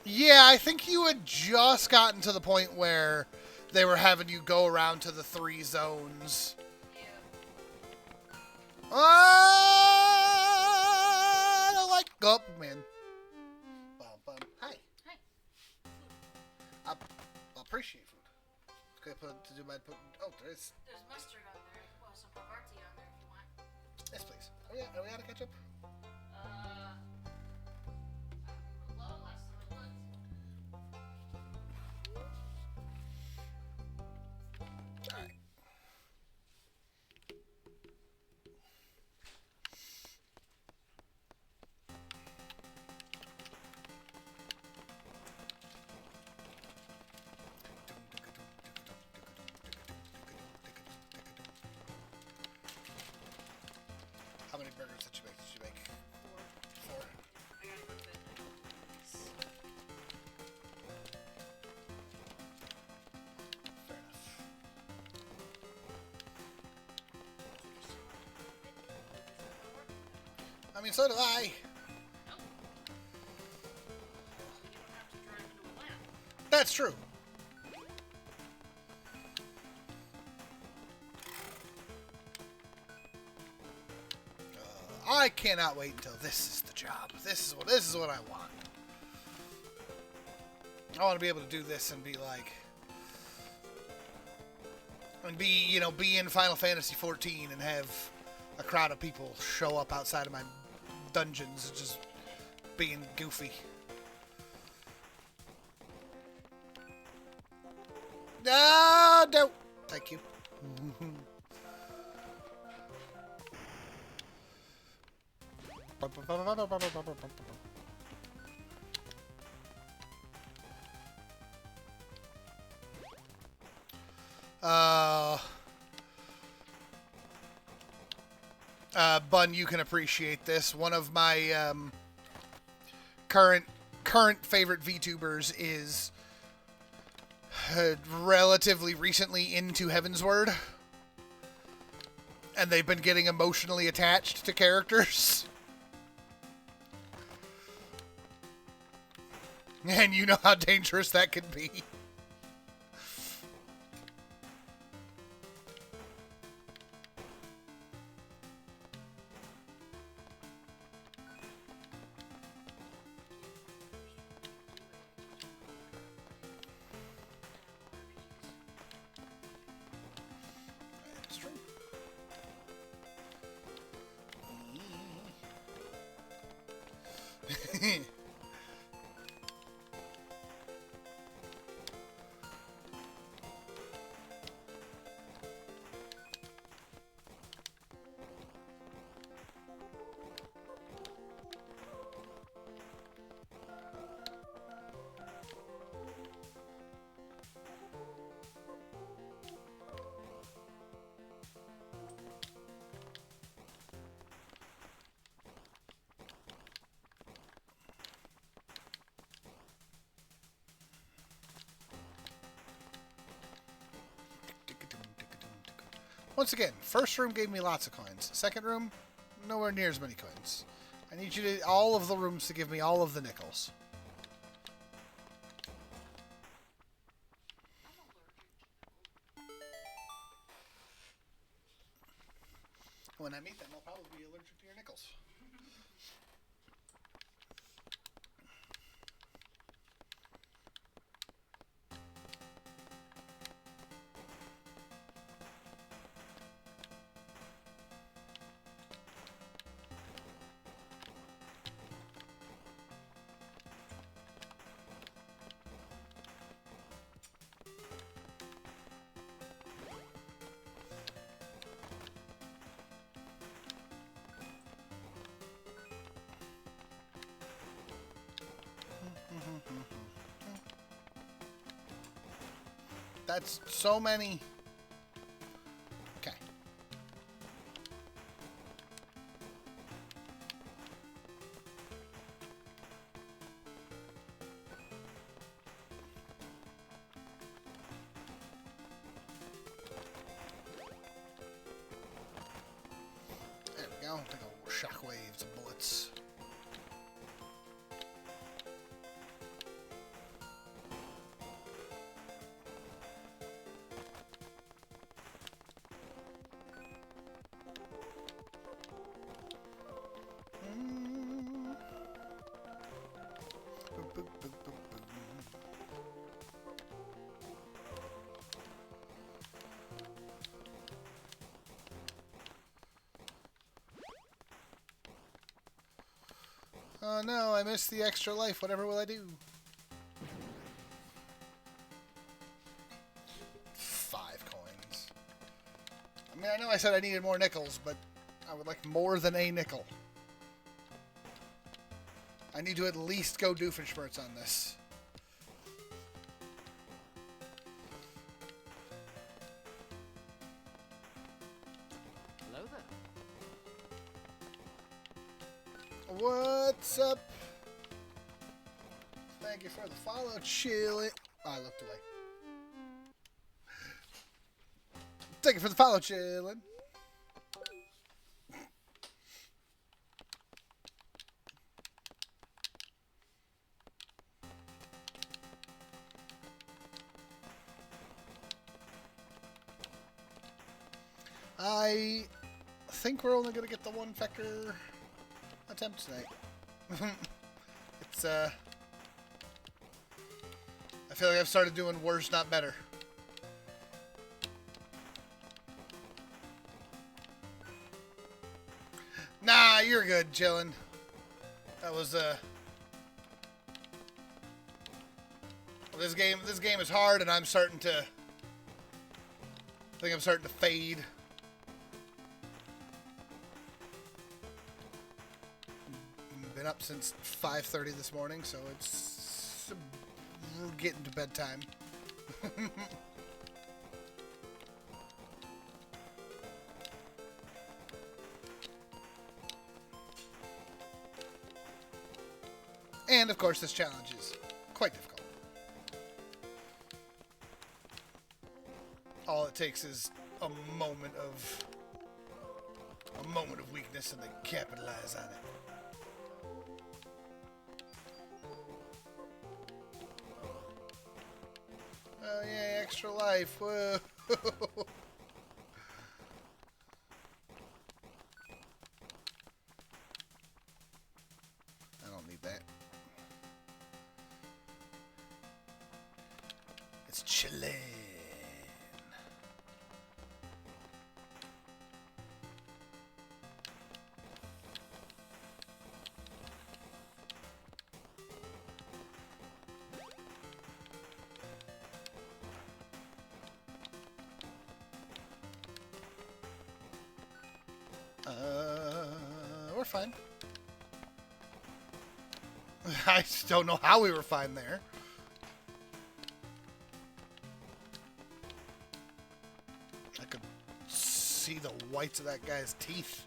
Yeah, I think you had just gotten to the point where they were having you go around to the 3 zones. I don't like go up, man. Hi. Hi. I appreciate food. Okay, oh, there's mustard on there. Well, some Pavarti on there if you want. yes, please. Oh yeah, are we out of ketchup? A little less than it was. All right. How many burgers did you make? Did you make 4? I gotta go to bed. Fair enough. I mean, so do I. Nope. You don't have That's true. I cannot wait until this is the job. This is what I want. I want to be able to do this and be like, and be in Final Fantasy 14 and have a crowd of people show up outside of my dungeons just being goofy. No, thank you. Bun, you can appreciate this. One of my current favorite VTubers is relatively recently into Heavensward, and they've been getting emotionally attached to characters. And you know how dangerous that can be. That's true. Once again, first room gave me lots of coins. Second room, nowhere near as many coins. I need you to, all of the rooms to give me all of the nickels. When I meet them, I'll probably be allergic to your nickels. That's so many. Okay. There we go. Take a shockwaves of bullets. Oh no, I missed the extra life. Whatever will I do? 5 coins. I mean, I know I said I needed more nickels, but I would like more than a nickel. I need to at least go Doofenshmirtz on this. Hello there. What's up? Thank you for the follow, chillin'. Oh, I looked away. Thank you for the follow, chillin'. I think we're only going to get the one Fector attempt tonight. It's, I feel like I've started doing worse, not better. Nah, you're good, chillin'. That was, this game is hard, and I'm starting to... I think I'm starting to fade. Been up since 5:30 this morning, so it's getting to bedtime. And of course, this challenge is quite difficult. All it takes is a moment of weakness, and they capitalize on it. Oh yeah, extra life. Whoa. I don't need that. It's chillin'. We're fine. I just don't know how we were fine there. I could see the whites of that guy's teeth.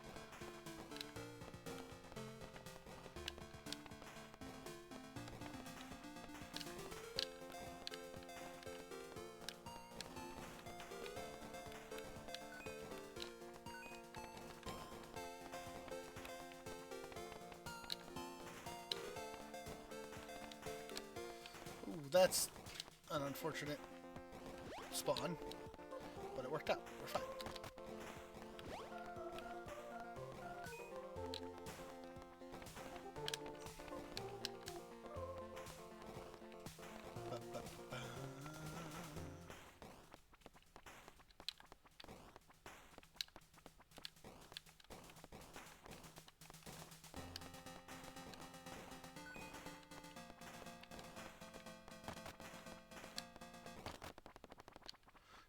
That's an unfortunate spawn, but it worked out. We're fine.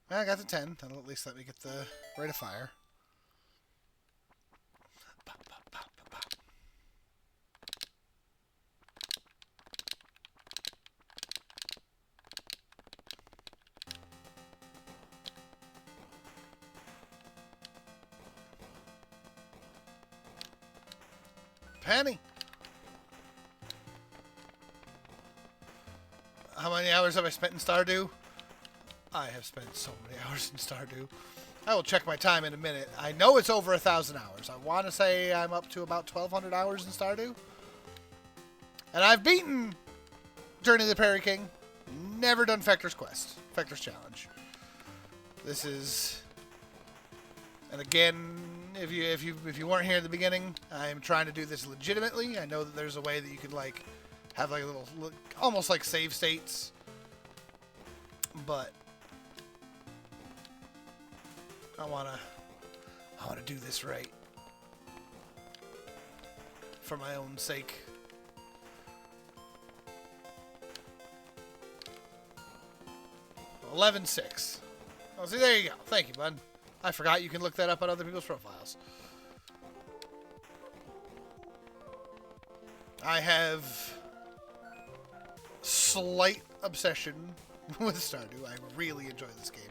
I got the 10. That'll at least let me get the rate of fire. Penny! How many hours have I spent in Stardew? I have spent so many hours in Stardew. I will check my time in a minute. I know it's over 1,000 hours. I want to say I'm up to about 1,200 hours in Stardew. And I've beaten Journey of the Prairie King. Never done Fector's Quest. Fector's Challenge. This is... And again, if you weren't here at the beginning, I'm trying to do this legitimately. I know that there's a way that you can like have like a little, almost like save states. But I wanna do this right for my own sake. $11,600. Oh, see, there you go. Thank you, bud. I forgot you can look that up on other people's profiles. I have slight obsession with Stardew. I really enjoy this game.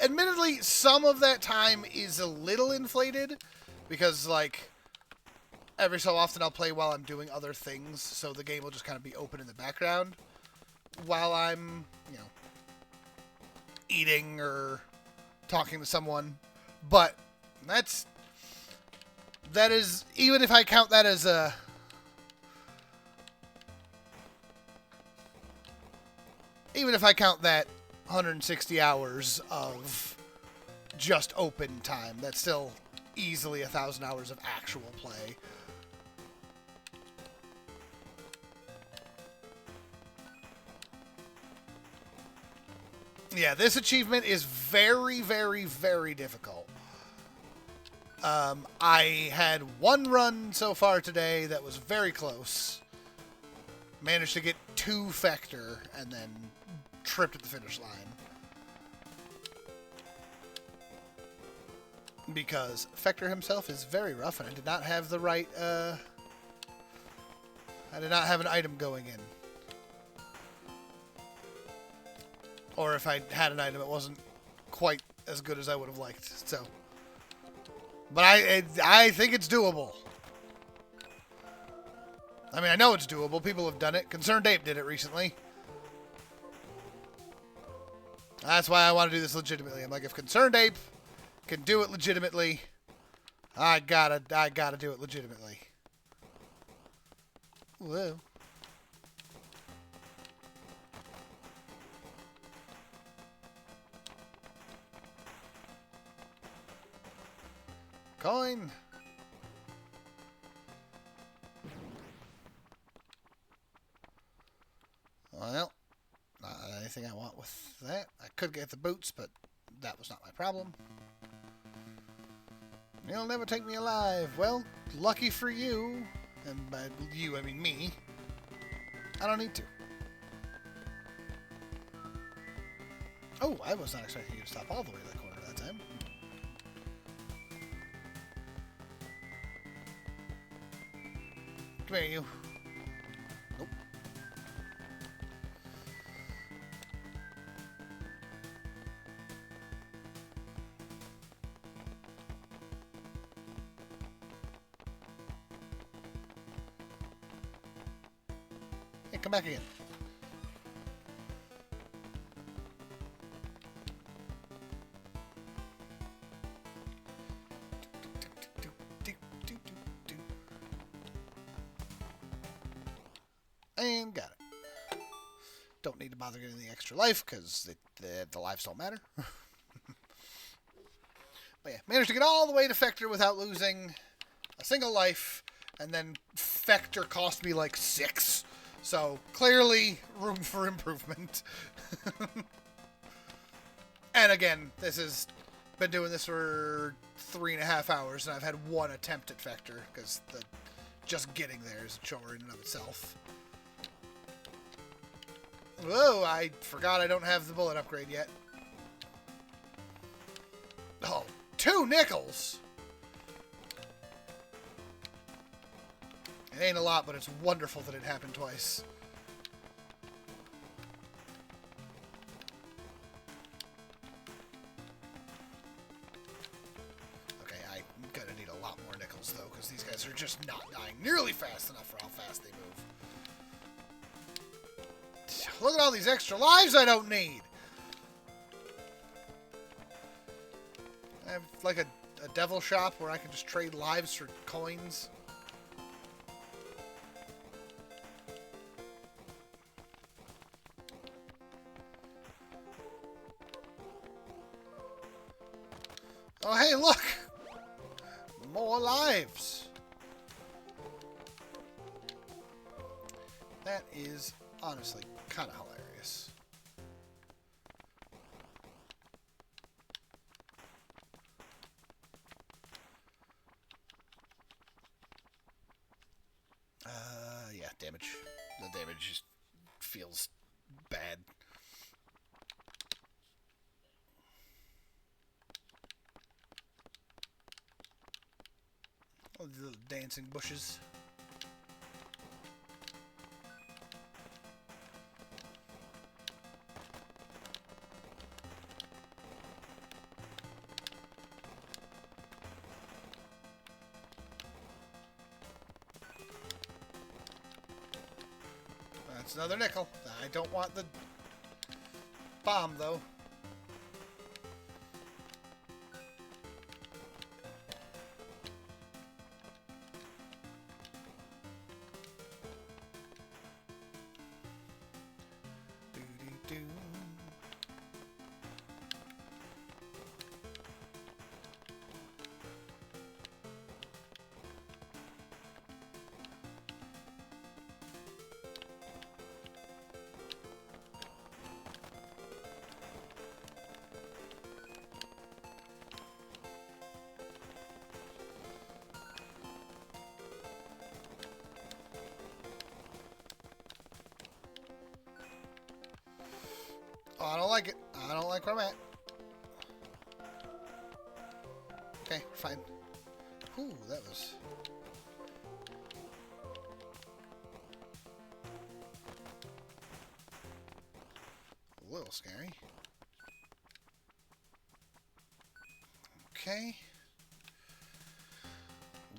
Admittedly, some of that time is a little inflated because, like, every so often I'll play while I'm doing other things, so the game will just kind of be open in the background while I'm, you know, eating or talking to someone. But that is, even if I count that as a... Even if I count that 160 hours of just open time. That's still easily 1,000 hours of actual play. Yeah, this achievement is very, very, very difficult. I had one run so far today that was very close. Managed to get 2 Fector and then tripped at the finish line. Because Fector himself is very rough and I did not have the right, I did not have an item going in. Or if I had an item, it wasn't quite as good as I would have liked. So, but I think it's doable. I mean, I know it's doable. People have done it. Concerned Ape did it recently. That's why I want to do this legitimately. I'm like, if Concerned Ape can do it legitimately, I gotta do it legitimately. Whoa. Coin. Well, not anything I want with that. I could get the boots, but that was not my problem. You'll never take me alive. Well, lucky for you, and by you I mean me, I don't need to. Oh, I was not expecting you to stop all the way to the corner that time. Come here, you. Nope. Hey, come back again. And got it. Don't need to bother getting the extra life because the lives don't matter. But yeah, managed to get all the way to Fector without losing a single life, and then Fector cost me like 6. So clearly room for improvement. And again, this has been doing this for 3.5 hours, and I've had 1 attempt at Fector because just getting there is a chore in and of itself. Whoa, I forgot I don't have the bullet upgrade yet. Oh, 2 nickels! It ain't a lot, but it's wonderful that it happened twice. Okay, I'm gonna need a lot more nickels, though, because these guys are just not dying nearly fast enough for how fast they move. Look at all these extra lives I don't need! I have, like, a devil shop where I can just trade lives for coins. Oh, hey, look! More lives! That is honestly kind of hilarious. Yeah, damage. The damage just feels bad. Oh, the little dancing bushes. That's another nickel. I don't want the bomb, though. like where I'm at. Okay, fine. Ooh, that was... a little scary. Okay.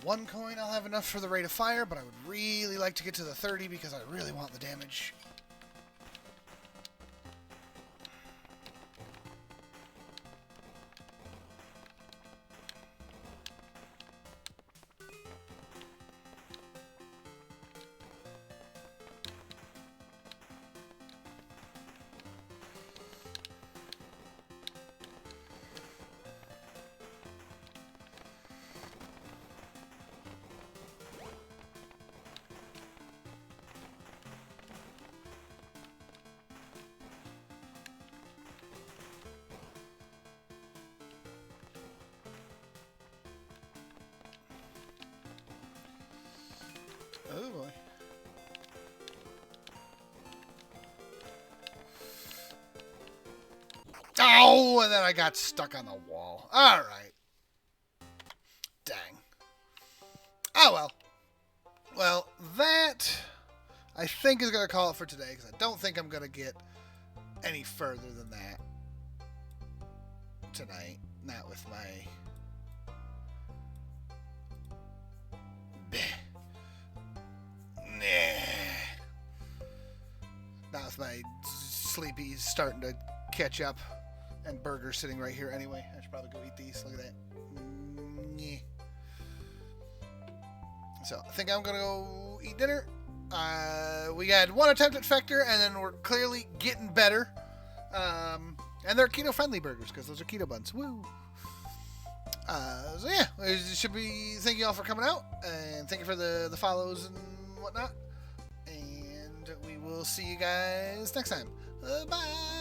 1 coin, I'll have enough for the rate of fire, but I would really like to get to the 30 because I really want the damage. Oh boy. Oh, and then I got stuck on the wall. Alright. Dang. Oh well. Well, that I think is going to call it for today because I don't think I'm going to get any further than that tonight. Not with my... Not with my sleepies starting to catch up. And burgers sitting right here anyway. I should probably go eat these. Look at that. So, I think I'm going to go eat dinner. We had 1 attempt at Fector, and then we're clearly getting better. And they're keto-friendly burgers, because those are keto buns. Woo! So yeah, should be thank you all for coming out, and thank you for the follows and whatnot. And we will see you guys next time. Bye!